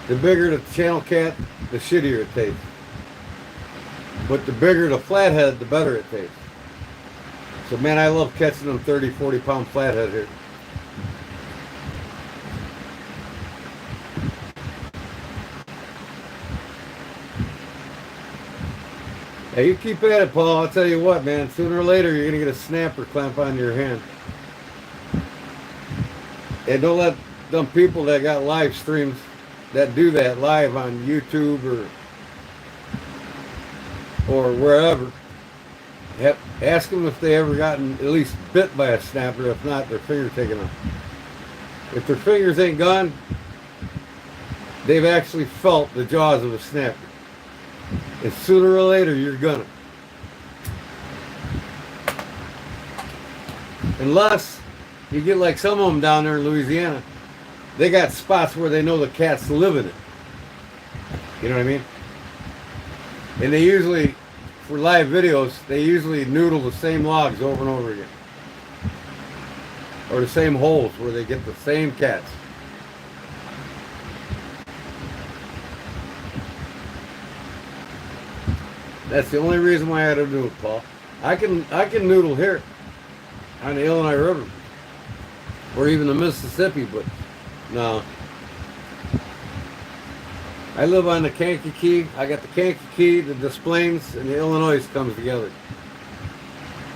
The bigger the channel cat, the shittier it tastes. But the bigger the flathead, the better it tastes. So man, I love catching them 30, 40 pound flathead here. Hey, you keep at it, Paul. I'll tell you what, man. Sooner or later, you're going to get a snapper clamp on your hand. And don't let them people that got live streams that do that live on YouTube or wherever, ask them if they ever gotten at least bit by a snapper. If not, their finger taken off. If their fingers ain't gone, they've actually felt the jaws of a snapper. And sooner or later, you're gonna. Unless you get like some of them down there in Louisiana, they got spots where they know the cats live in it. You know what I mean? And they usually, for live videos, they usually noodle the same logs over and over again. Or the same holes where they get the same cats. That's the only reason why I had to do it, Paul. I can noodle here on the Illinois River or even the Mississippi, but no. I live on the Kankakee. I got the Kankakee, the Des Plaines, and the Illinois comes together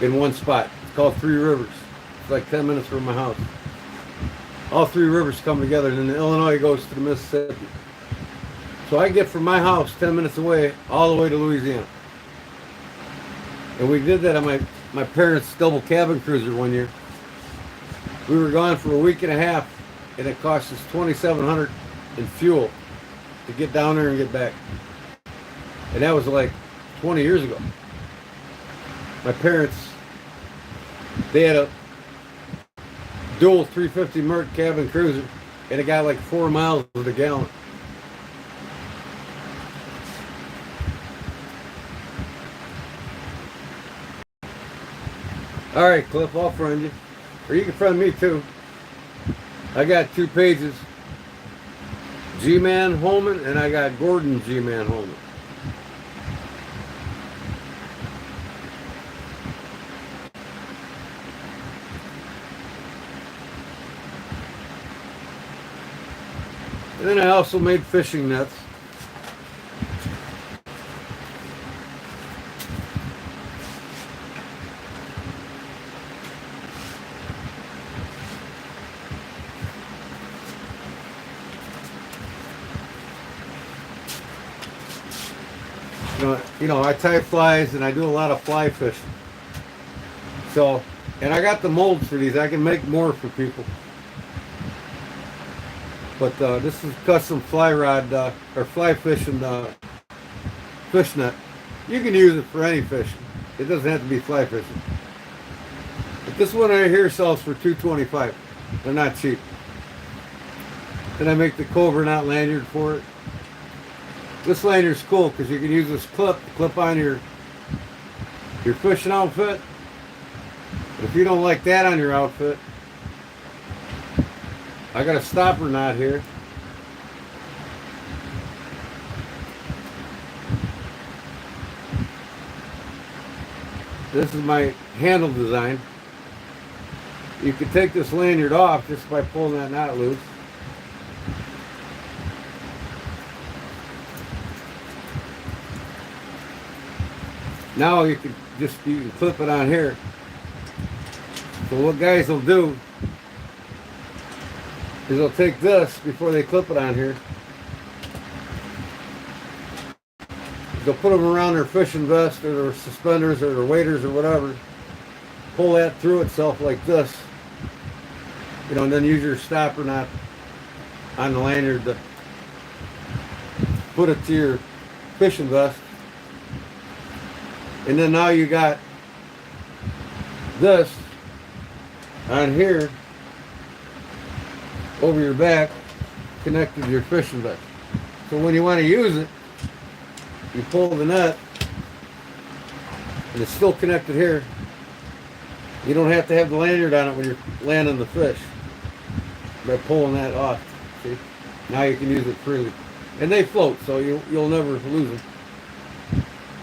in one spot. It's called Three Rivers. It's like 10 minutes from my house. All three rivers come together, and then the Illinois goes to the Mississippi. So I get from my house 10 minutes away all the way to Louisiana. And we did that on my parents' double cabin cruiser one year. We were gone for a week and a half, and it cost us $2,700 in fuel to get down there and get back. And that was like 20 years ago. My parents, they had a dual 350 Merc cabin cruiser, and it got like 4 miles to the gallon. All right, Cliff, I'll friend you. Or you can friend me too. I got 2 pages. G-Man Holman, and I got Gordon G-Man Holman. And then I also made fishing nets. You know, I tie flies and I do a lot of fly fishing. So, and I got the molds for these. I can make more for people. But this is custom fly rod or fly fishing fish net. You can use it for any fishing. It doesn't have to be fly fishing. But this one right here sells for $225. They're not cheap. Then I make the Cobra knot lanyard for it. This lanyard's cool because you can use this clip to clip on your your fishing outfit. If you don't like that on your outfit, I got a stopper knot here. This is my handle design. You can take this lanyard off just by pulling that knot loose. Now you can clip it on here. So what guys will do is they'll take this before they clip it on here. They'll put them around their fishing vest or their suspenders or their waders or whatever. Pull that through itself like this. You know, and then use your stopper knot on the lanyard to put it to your fishing vest. And then now you got this on here over your back connected to your fishing vest. So when you want to use it, you pull the nut and it's still connected here. You don't have to have the lanyard on it when you're landing the fish by pulling that off. See? Now you can use it freely. And they float, so you'll never lose them.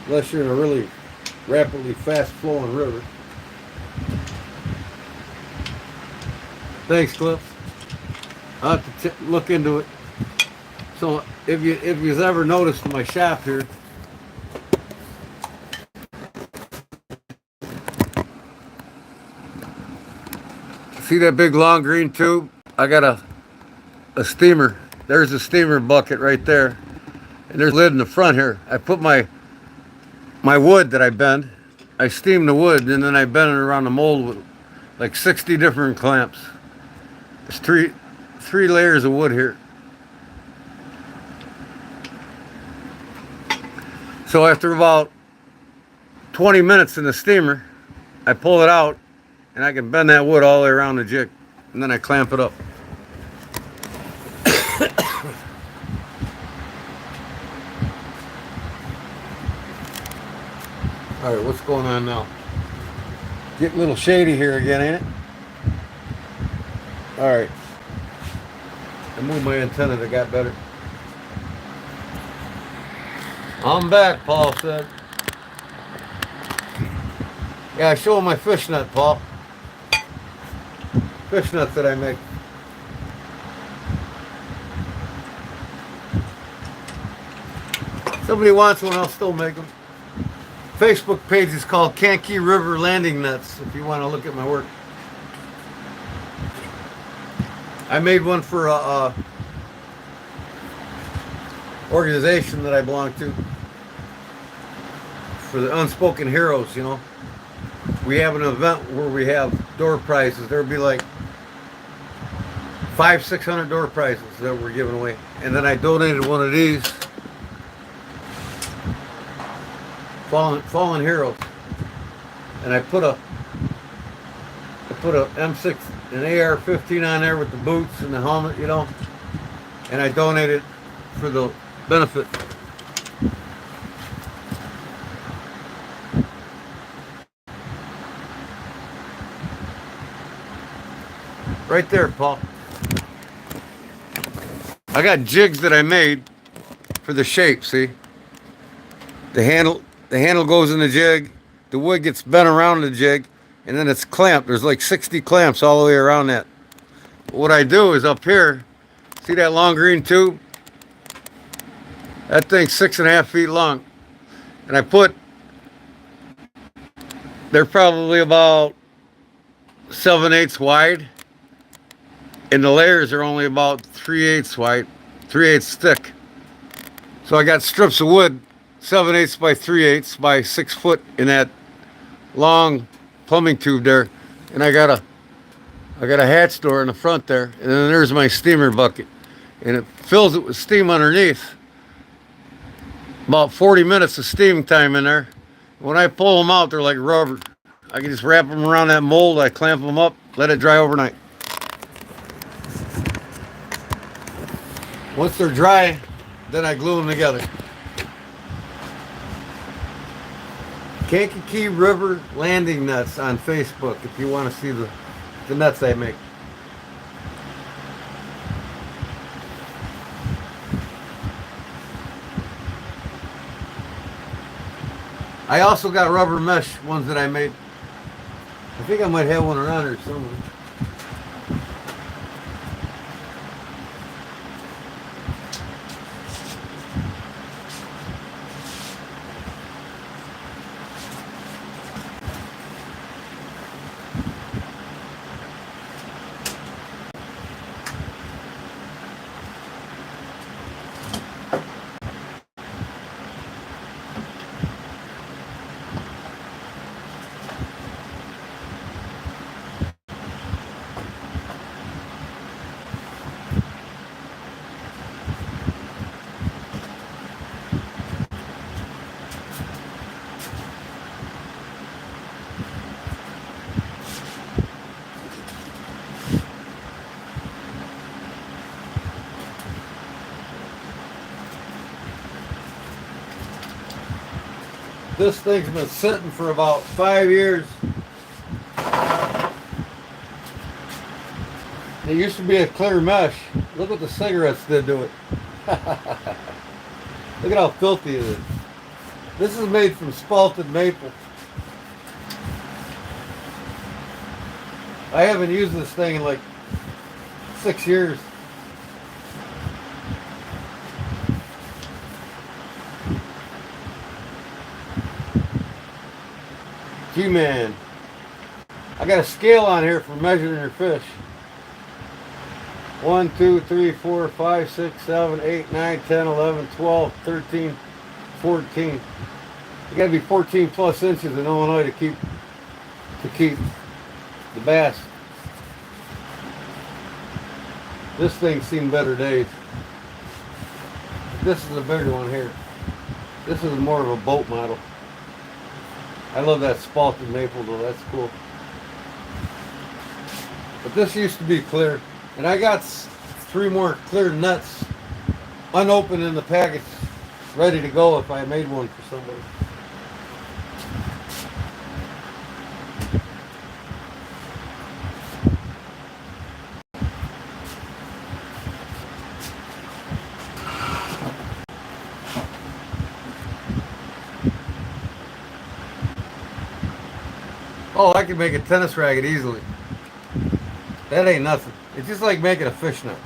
Unless you're in a really rapidly fast flowing river. Thanks, Cliff. I'll have to look into it. So if you've ever noticed my shop here, see that big long green tube? I got a steamer. There's a steamer bucket right there. And there's a lid in the front here. I put my wood that I bend. I steam the wood and then I bend it around the mold with like 60 different clamps. There's three layers of wood here. So after about 20 minutes in the steamer, I pull it out and I can bend that wood all the way around the jig. And then I clamp it up. All right, what's going on now? Getting a little shady here again, ain't it? All right. I moved my antenna that got better. I'm back, Paul said. Yeah, I show him my fish net, Paul. Fish nets that I make. Somebody wants one, I'll still make them. Facebook page is called Kankakee River Landing Nets, if you want to look at my work. I made one for a organization that I belong to, for the Unspoken Heroes, you know. We have an event where we have door prizes. There'll be like 500-600 door prizes that we're giving away. And then I donated one of these fallen heroes, and I put a M6, an AR-15 on there with the boots and the helmet, you know, and I donated for the benefit. Right there, Paul. I got jigs that I made for the shape, see? The handle goes in the jig, the wood gets bent around the jig, and then it's clamped. There's like 60 clamps all the way around that. What I do is up here, see that long green tube? That thing's 6.5 feet long. And they're probably about 7/8 wide. And the layers are only about 3/8 wide, 3/8 thick. So I got strips of wood 7/8 by 3/8 by 6 foot in that long plumbing tube there, and I got a hatch door in the front there, and then there's my steamer bucket, and it fills it with steam underneath. About 40 minutes of steam time in there. When I pull them out, they're like rubber. I can just wrap them around that mold, I clamp them up, let it dry overnight. Once they're dry, then I glue them together. Kankakee River landing nuts on Facebook if you want to see the nuts I make. I also got rubber mesh ones that I made. I think I might have one around here somewhere. This thing's been sitting for about 5 years. It used to be a clear mesh. Look what the cigarettes did to it. Look at how filthy it is. This is made from spalted maple. I haven't used this thing in like 6 years. G-Man. I got a scale on here for measuring your fish. 1, 2, 3, 4, 5, 6, 7, 8, 9, 10, 11, 12, 13, 14. You gotta be 14 plus inches in Illinois to keep the bass. This thing's seen better days. This is a bigger one here. This is more of a boat model. I love that spalted maple though, that's cool. But this used to be clear. And I got 3 more clear nuts unopened in the package, ready to go if I made one for somebody. Oh, I can make a tennis racket easily. That ain't nothing. It's just like making a fish net.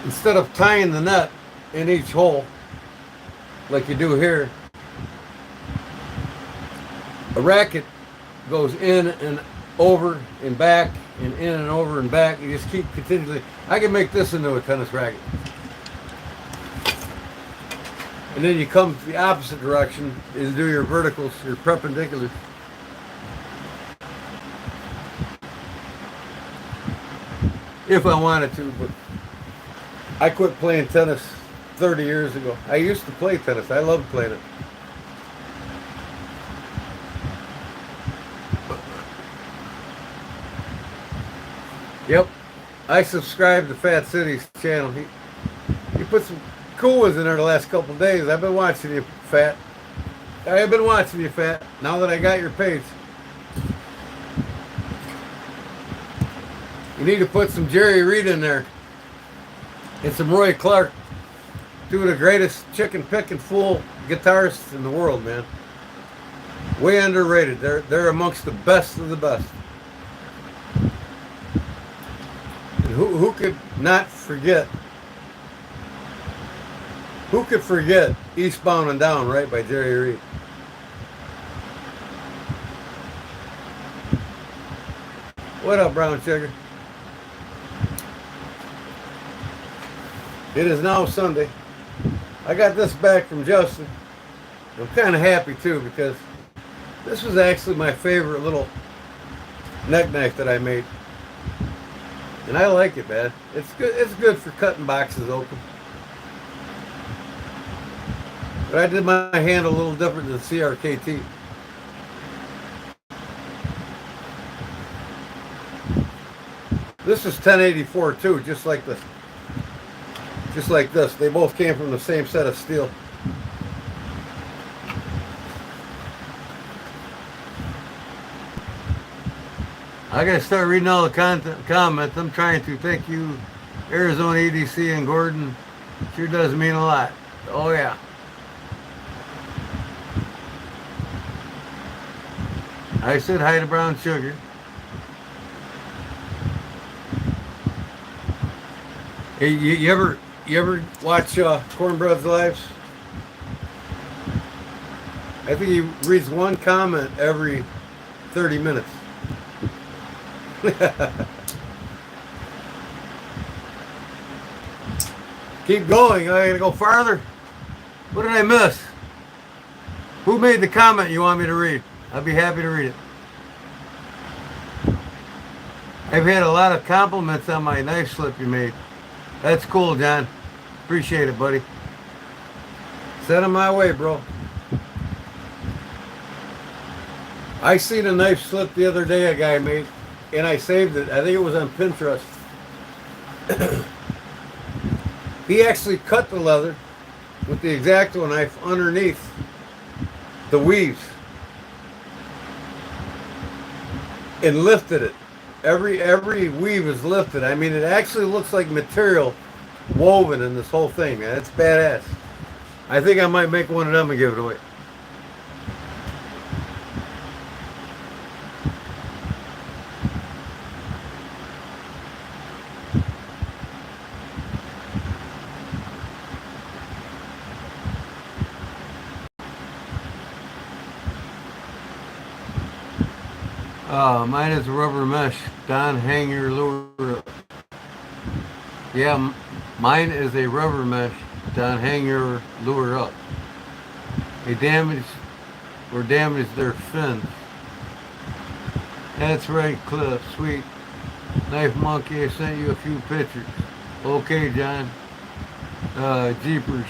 Instead of tying the net in each hole, like you do here, a racket goes in and over and back and in and over and back. You just keep continually. I can make this into a tennis racket. And then you come the opposite direction and do your verticals, your perpendiculars. If I wanted to, but I quit playing tennis 30 years ago. I used to play tennis. I loved playing it. Yep. I subscribed to Fat City's channel. He put some cool ones in there the last couple of days. I've been watching you, Fat. I've been watching you, Fat. Now that I got your page. You need to put some Jerry Reed in there. And some Roy Clark. Two of the greatest chicken picking fool guitarists in the world, man. Way underrated. They're amongst the best of the best. And who could not forget? Who could forget Eastbound and Down, right, by Jerry Reed? What up, Brown Sugar? It is now Sunday. I got this back from Justin. I'm kind of happy too because this was actually my favorite little neck knife that I made. And I like it, man. It's good. It's good for cutting boxes open. But I did my hand a little different than CRKT. This is 1084 too, just like this. Just like this. They both came from the same set of steel. I gotta start reading all the comments. I'm trying to. Thank you, Arizona EDC and Gordon. Sure does mean a lot. Oh yeah. I said hi to Brown Sugar. Hey, you ever watch Cornbread's lives? I think he reads one comment every 30 minutes. Keep going. I gotta go farther. What did I miss? Who made the comment you want me to read? I'd be happy to read it. I've had a lot of compliments on my knife slip you made. That's cool, John. Appreciate it, buddy. Send them my way, bro. I seen a knife slip the other day a guy made, and I saved it. I think it was on Pinterest. He actually cut the leather with the X-Acto knife underneath the weaves and lifted it. Every weave is lifted. I mean, it actually looks like material woven in this whole thing, man. It's badass. I think I might make one of them and give it away. Mine is a rubber mesh. Don, hang your lure up. Yeah, mine is a rubber mesh. Don, hang your lure up. They damaged their fins. That's right, Cliff. Sweet. Knife Monkey, I sent you a few pictures. Okay, John. Jeepers.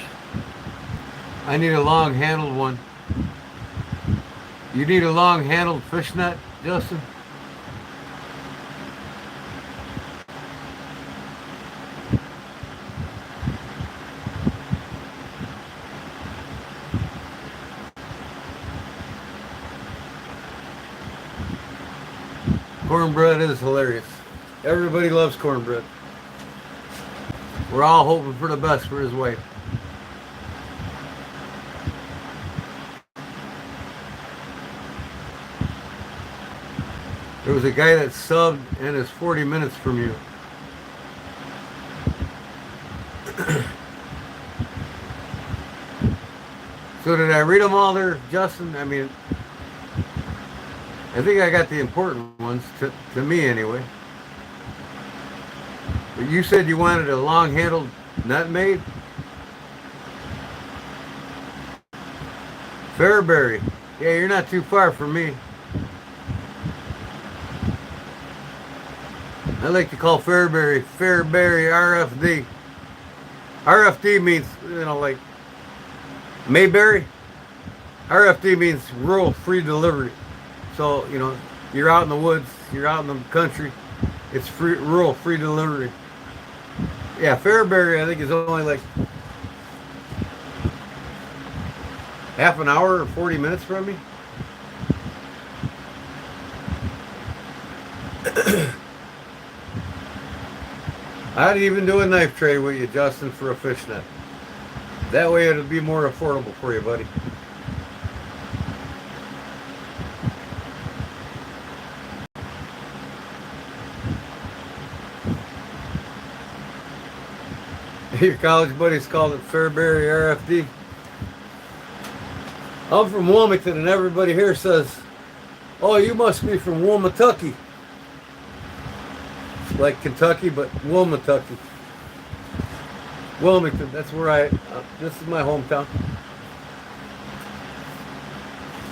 I need a long-handled one. You need a long-handled fishnet, Justin? Cornbread is hilarious. Everybody loves cornbread. We're all hoping for the best for his wife. There was a guy that subbed and is 40 minutes from you. So did I read them all there, Justin? I mean, I think I got the important ones, to me anyway. But you said you wanted a long-handled nut made? Fairbury. Yeah, you're not too far from me. I like to call Fairbury RFD. RFD means, like Mayberry. RFD means rural free delivery. So, you're out in the woods, you're out in the country, it's rural free delivery. Yeah, Fairbury I think is only like half an hour or 40 minutes from me. I'd even do a knife trade with you, Justin, for a fishnet. That way it'll be more affordable for you, buddy. Your college buddies called it Fairbury RFD. I'm from Wilmington, and everybody here says, "Oh, you must be from Wilmatucky." Like Kentucky, but Wilmatucky. Wilmington, that's where this is my hometown.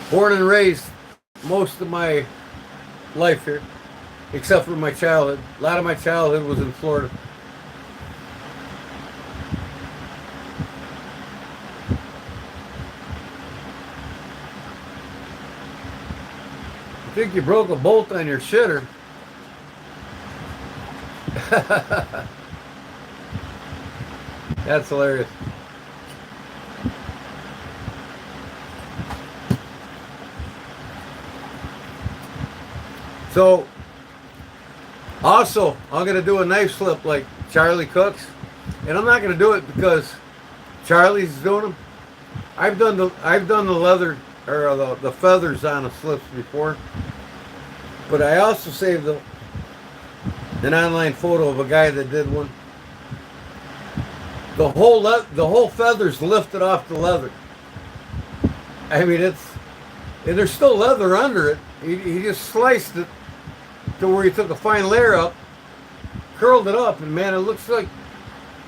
Born and raised most of my life here, except for my childhood. A lot of my childhood was in Florida. I think you broke a bolt on your shitter. That's hilarious. So Also, I'm going to do a knife slip like Charlie cooks. And I'm not going to do it because Charlie's doing them. I've done the leather or the feathers on the slips before. But I also saved an online photo of a guy that did one. The whole feathers lifted off the leather. I mean, and there's still leather under it. He just sliced it to where he took a fine layer up, curled it up, and man, it looks like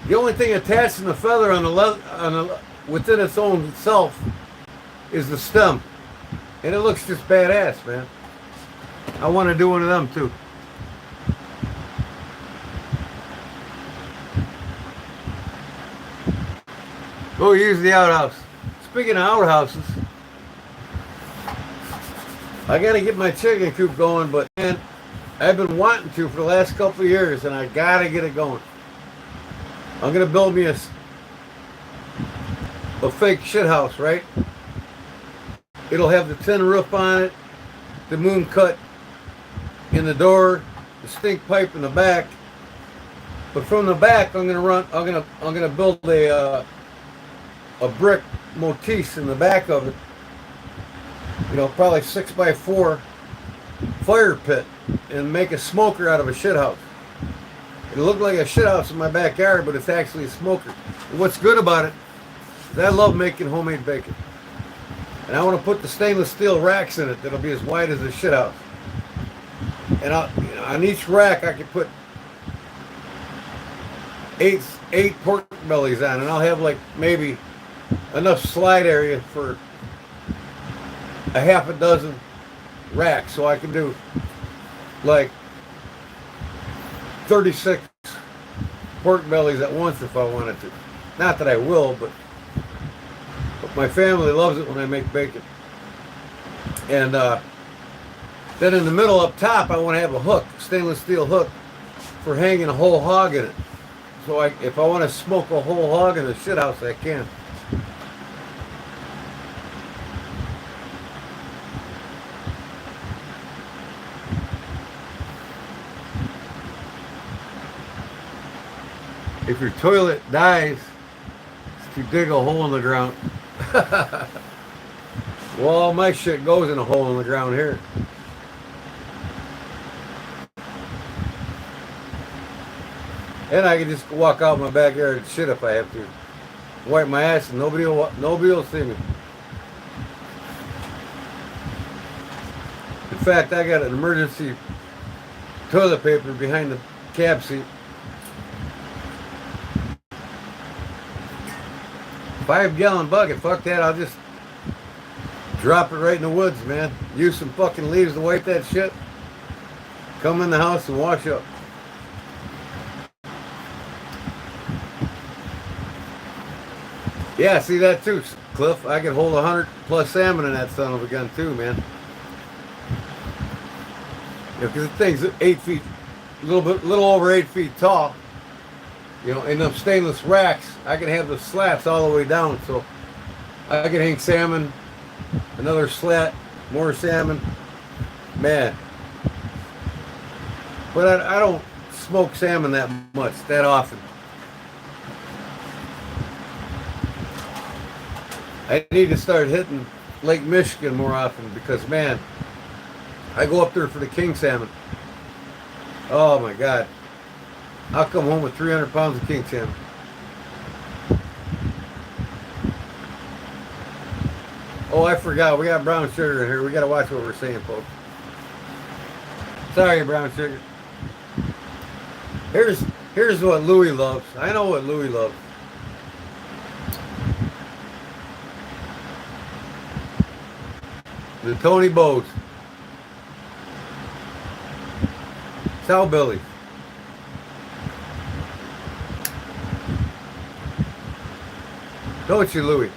the only thing attached in the feather on the leather, within its own self is the stem, and it looks just badass, man. I want to do one of them too. Go use the outhouse. Speaking of outhouses, I got to get my chicken coop going, but man, I've been wanting to for the last couple of years, and I got to get it going. I'm going to build me a fake shit house, right? It'll have the tin roof on it, the moon cut in the door, the stink pipe in the back. But from the back, I'm gonna build a brick motif in the back of it. You know, probably 6x4 fire pit, and make a smoker out of a shit house. It'll look like a shit house in my backyard, but it's actually a smoker. And what's good about it is I love making homemade bacon. And I want to put the stainless steel racks in it that'll be as wide as a shit house. And on each rack I could put eight pork bellies on, and I'll have like maybe enough slide area for a half a dozen racks, so I can do like 36 pork bellies at once if I wanted to. Not that I will, but my family loves it when I make bacon. And then in the middle up top, I want to have a hook, stainless steel hook, for hanging a whole hog in it. So if I want to smoke a whole hog in a shit house, I can. If your toilet dies, if you dig a hole in the ground. Well, all my shit goes in a hole in the ground here. And I can just walk out my backyard and shit if I have to. Wipe my ass and nobody will see me. In fact, I got an emergency toilet paper behind the cab seat. 5-gallon bucket, fuck that, I'll just drop it right in the woods, man. Use some fucking leaves to wipe that shit. Come in the house and wash up. Yeah, see that too, Cliff. I could hold 100 plus salmon in that son of a gun too, man. Yeah, because the thing's 8 feet, little over 8 feet tall. You know, in them stainless racks, I can have the slats all the way down, so I can hang salmon, another slat, more salmon, man. But I don't smoke salmon that much, that often. I need to start hitting Lake Michigan more often because, man, I go up there for the king salmon. Oh my God. I'll come home with 300 pounds of king salmon. Oh, I forgot. We got brown sugar in here. We got to watch what we're saying, folks. Sorry, brown sugar. Here's what Louis loves. I know what Louis loves. The Tony Bowes. Cowbilly. Don't you, Louis?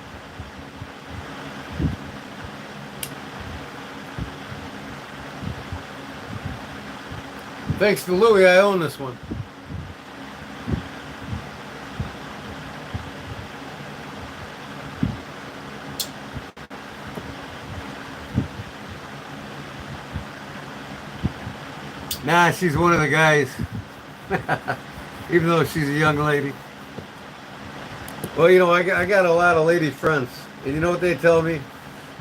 Thanks to Louis, I own this one. Nah, she's one of the guys. Even though she's a young lady. Well, you know, I got a lot of lady friends. And you know what they tell me?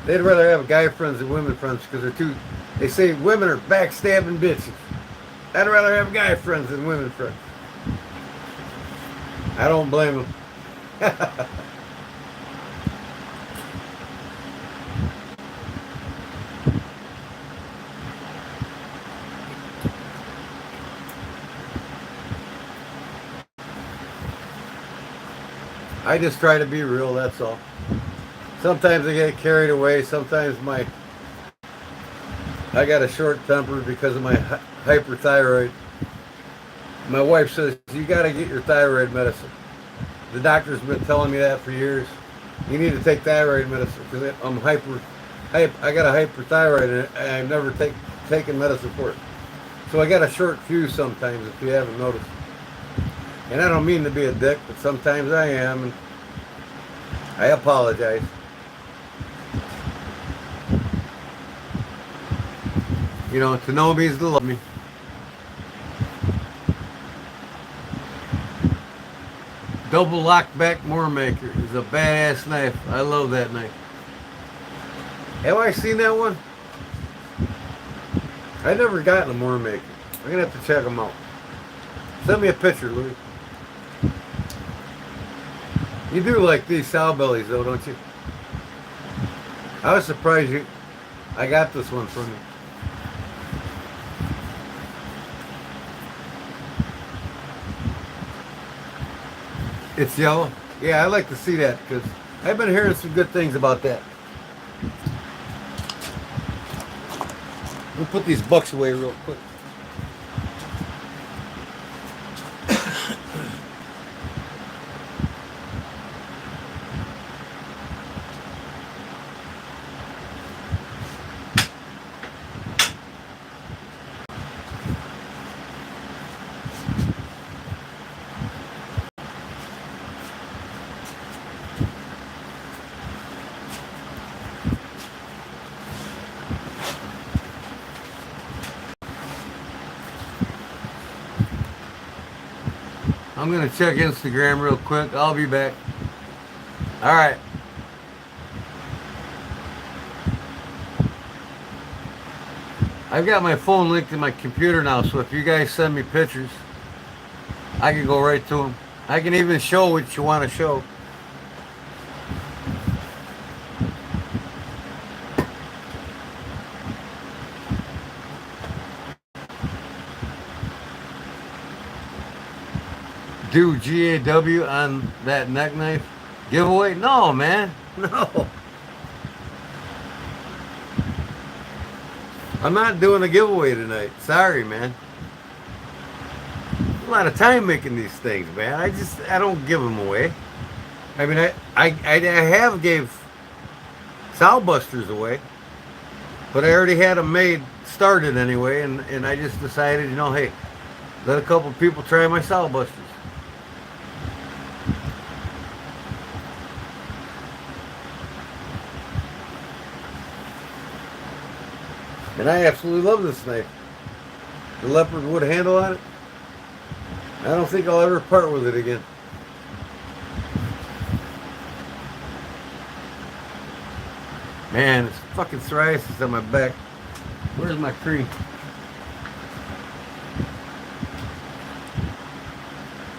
They'd rather have guy friends than women friends because they're too... They say women are backstabbing bitches. I'd rather have guy friends than women friends. I don't blame them. I just try to be real, that's all. Sometimes I get carried away. Sometimes I got a short temper because of my hyperthyroid. My wife says, you got to get your thyroid medicine. The doctor's been telling me that for years. You need to take thyroid medicine because I got a hyperthyroid and I've never taken medicine for it. So I got a short fuse sometimes, if you haven't noticed. And I don't mean to be a dick, but sometimes I am, and I apologize. You know, to know me is to love me. Double lockback Moore Maker is a badass knife. I love that knife. Have I seen that one? I never gotten a Moore Maker. I'm gonna have to check them out. Send me a picture, Louis. You do like these sow bellies though, don't you? I was surprised I got this one from you. It's yellow? Yeah, I like to see that because I've been hearing some good things about that. We'll put these bucks away real quick. I'm going to check Instagram real quick. I'll be back. All right. I've got my phone linked to my computer now, so if you guys send me pictures, I can go right to them. I can even show what you want to show. Do GAW on that neck knife giveaway? No, man. No. I'm not doing a giveaway tonight. Sorry, man. A lot of time making these things, man. I don't give them away. I mean, I have gave sow busters away, but I already had them started anyway, and I just decided, you know, hey, let a couple people try my sow busters. And I absolutely love this knife. The leopard wood handle on it. I don't think I'll ever part with it again. Man, it's fucking psoriasis on my back. Where's my cream?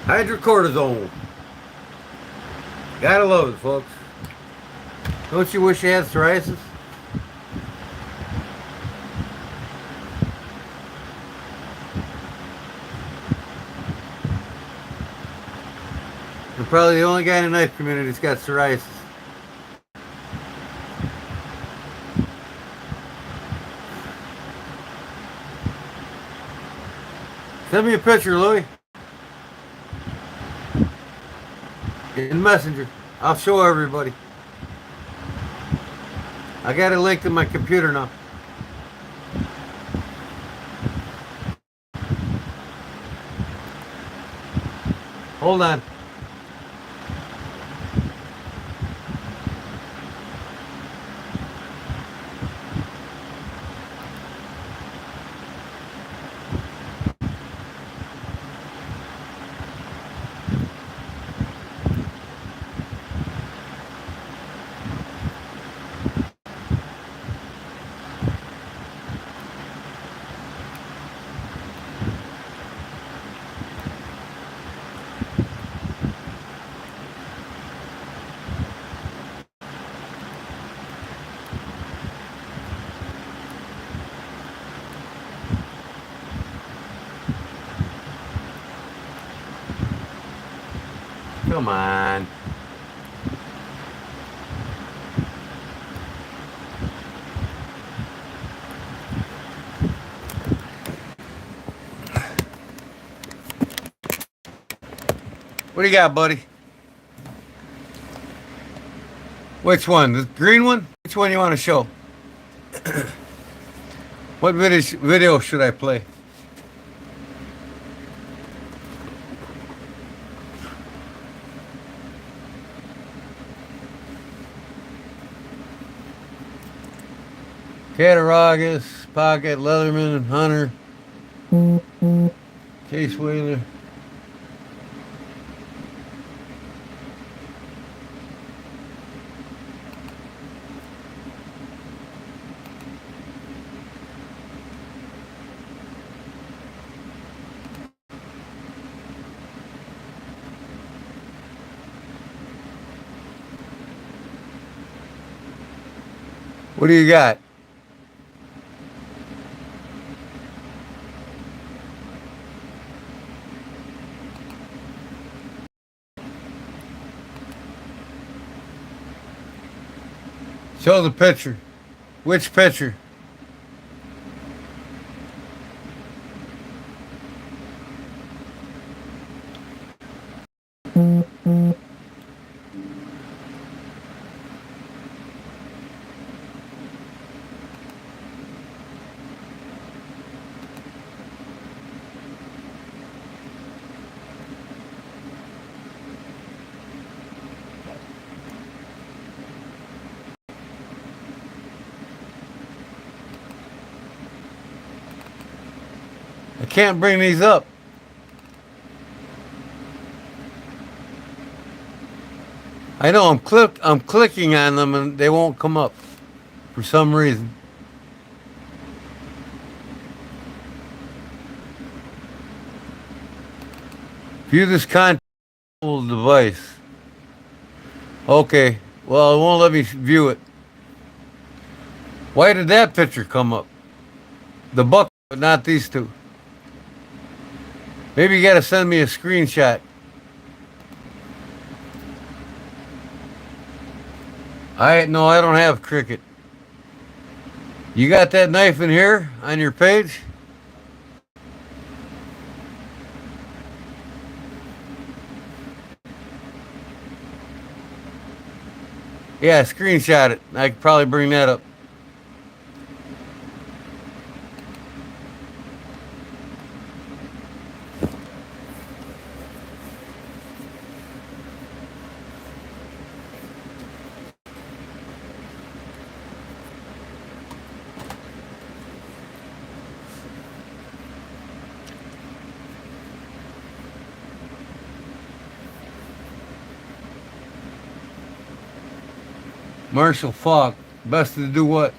Hydrocortisone. Gotta love it, folks. Don't you wish you had psoriasis? I'm probably the only guy in the knife community that's got psoriasis. Send me a picture, Louie. In Messenger. I'll show everybody. I got it linked to my computer now. Hold on. Come on. What do you got, buddy? Which one? The green one? Which one you want to show? What video should I play? Cattaraugus, Pocket, Leatherman, Hunter, Case Whaler. What do you got? Show the picture. Which picture? I can't bring these up. I know I'm clicking on them and they won't come up for some reason. View this contact device. Okay, well, it won't let me view it. Why did that picture come up? The buck, but not these two. Maybe you gotta send me a screenshot. No, I don't have Cricut. You got that knife in here on your page? Yeah, screenshot it. I could probably bring that up. Marshall Falk, best to do what?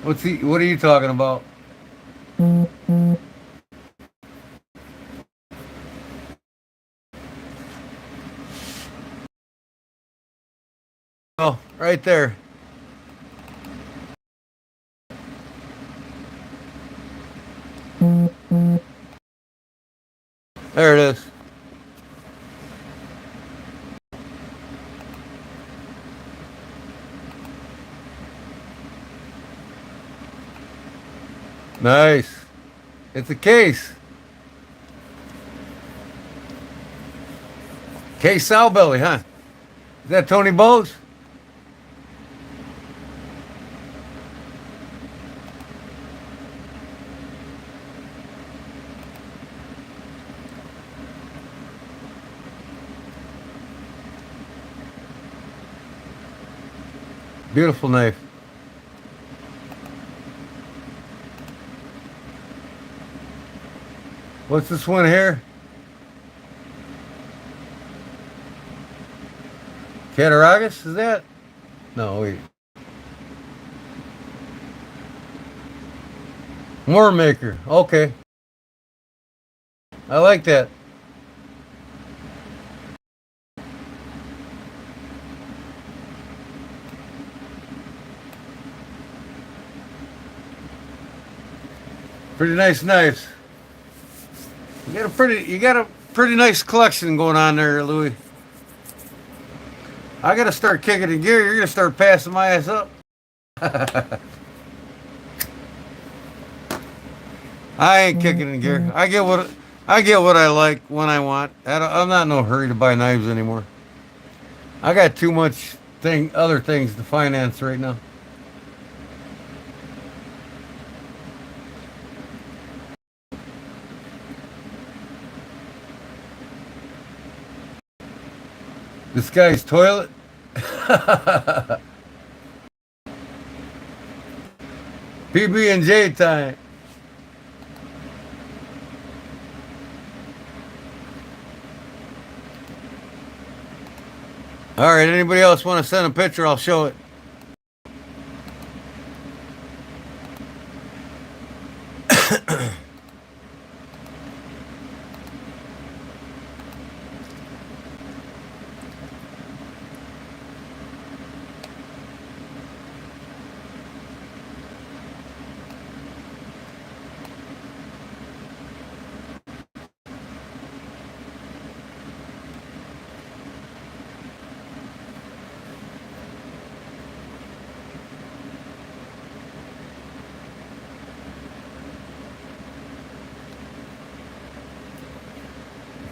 What are you talking about? Oh, right there. There it is. Nice. It's a case. Case sow belly, huh? Is that Tony Bowes? Beautiful knife. What's this one here? Cattaraugus, is that? No, wait. War maker. Okay. I like that. Pretty nice knives. You got a pretty nice collection going on there, Louis. I gotta start kicking in gear. You're gonna start passing my ass up. I ain't kicking in gear. I get what I like when I want. I'm not in no hurry to buy knives anymore. I got too much other things to finance right now. This guy's toilet. PB and J time. All right. Anybody else want to send a picture? I'll show it.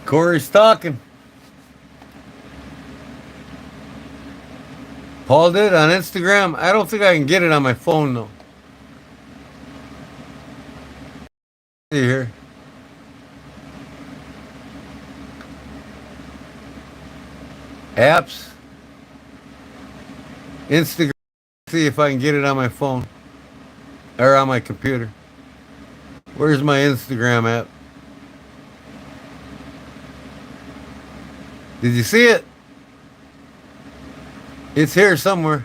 Corey's talking. Paul did on Instagram. I don't think I can get it on my phone though. See here. Apps. Instagram. See if I can get it on my phone or on my computer. Where's my Instagram app? Did you see it? It's here somewhere.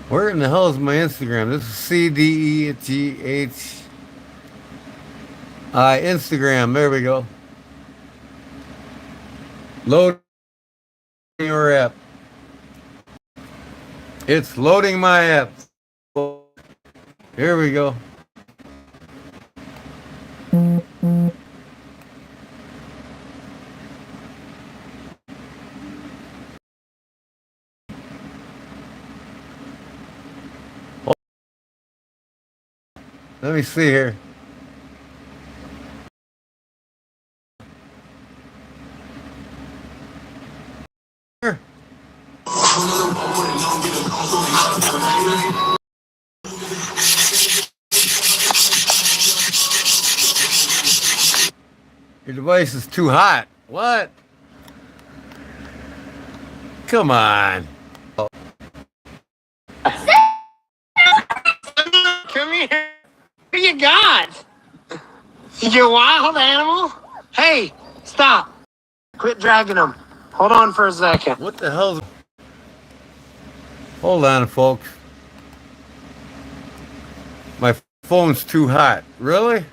Where in the hell is my Instagram? This is CDEGHI Instagram. There we go. Load your app. It's loading my app. Here we go. Let me see here. Here. Your device is too hot. What? Come on. Come here. What you got? You wild animal? Hey, stop. Quit dragging them. Hold on for a second. What the hell? Hold on, folks. My phone's too hot. Really?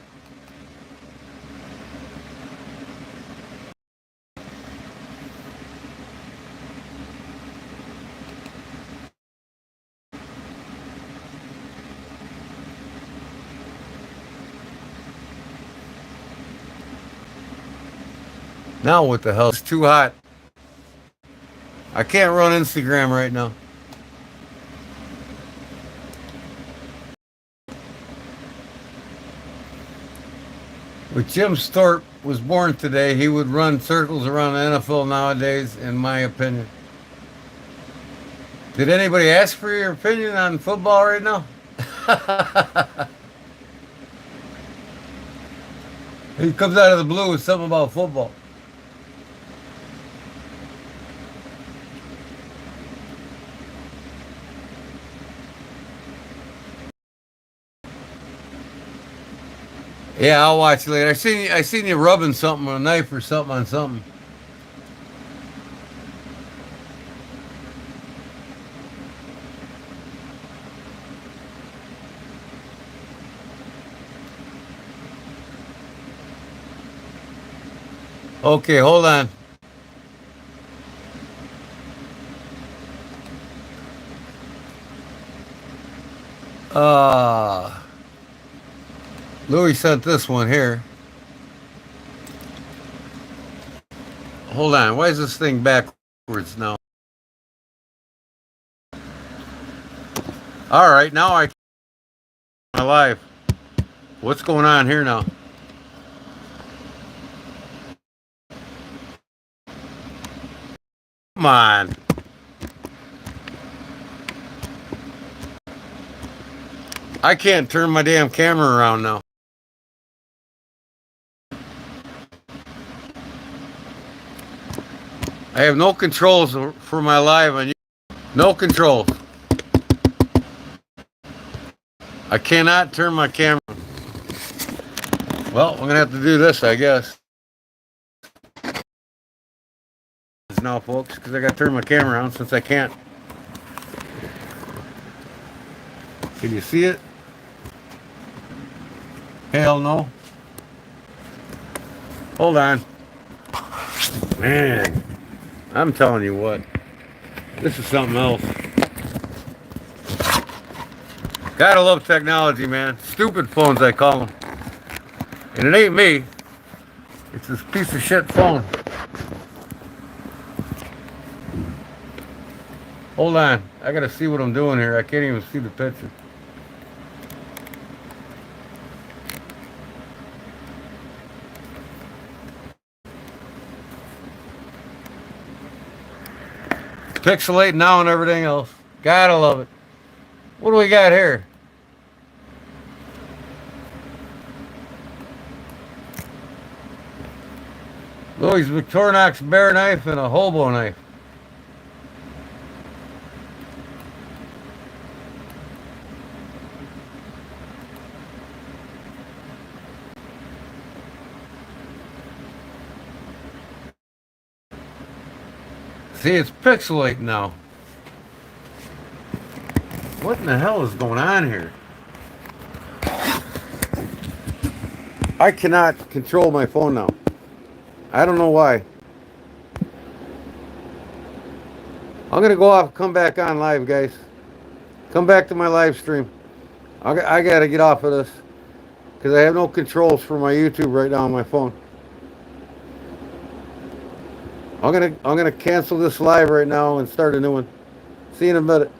Now what the hell? It's too hot. I can't run Instagram right now. If Jim Storp was born today, he would run circles around the NFL nowadays, in my opinion. Did anybody ask for your opinion on football right now? He comes out of the blue with something about football. Yeah, I'll watch later. I seen you rubbing something with a knife or something on something. Okay, hold on. Louis sent this one here. Hold on. Why is this thing backwards now? All right, now I can my live. What's going on here now? Come on. I can't turn my damn camera around now. I have no controls for my live on YouTube. No controls. I cannot turn my camera. Well, I'm going to have to do this, I guess. Now, folks, because I got to turn my camera around since I can't. Can you see it? Hell no. Hold on. Man, I'm telling you what. This is something else. Gotta love technology, man. Stupid phones, I call them. And it ain't me. It's this piece of shit phone. Hold on. I gotta see what I'm doing here. I can't even see the picture. Pixelate now and everything else. Gotta love it. What do we got here? Louis Victorinox bear knife and a hobo knife. See, it's pixelating now. What in the hell is going on here? I cannot control my phone now. I don't know why. I'm going to go off, come back on live, guys. Come back to my live stream. I got to get off of this because I have no controls for my YouTube right now on my phone. I'm gonna cancel this live right now and start a new one. See you in a minute.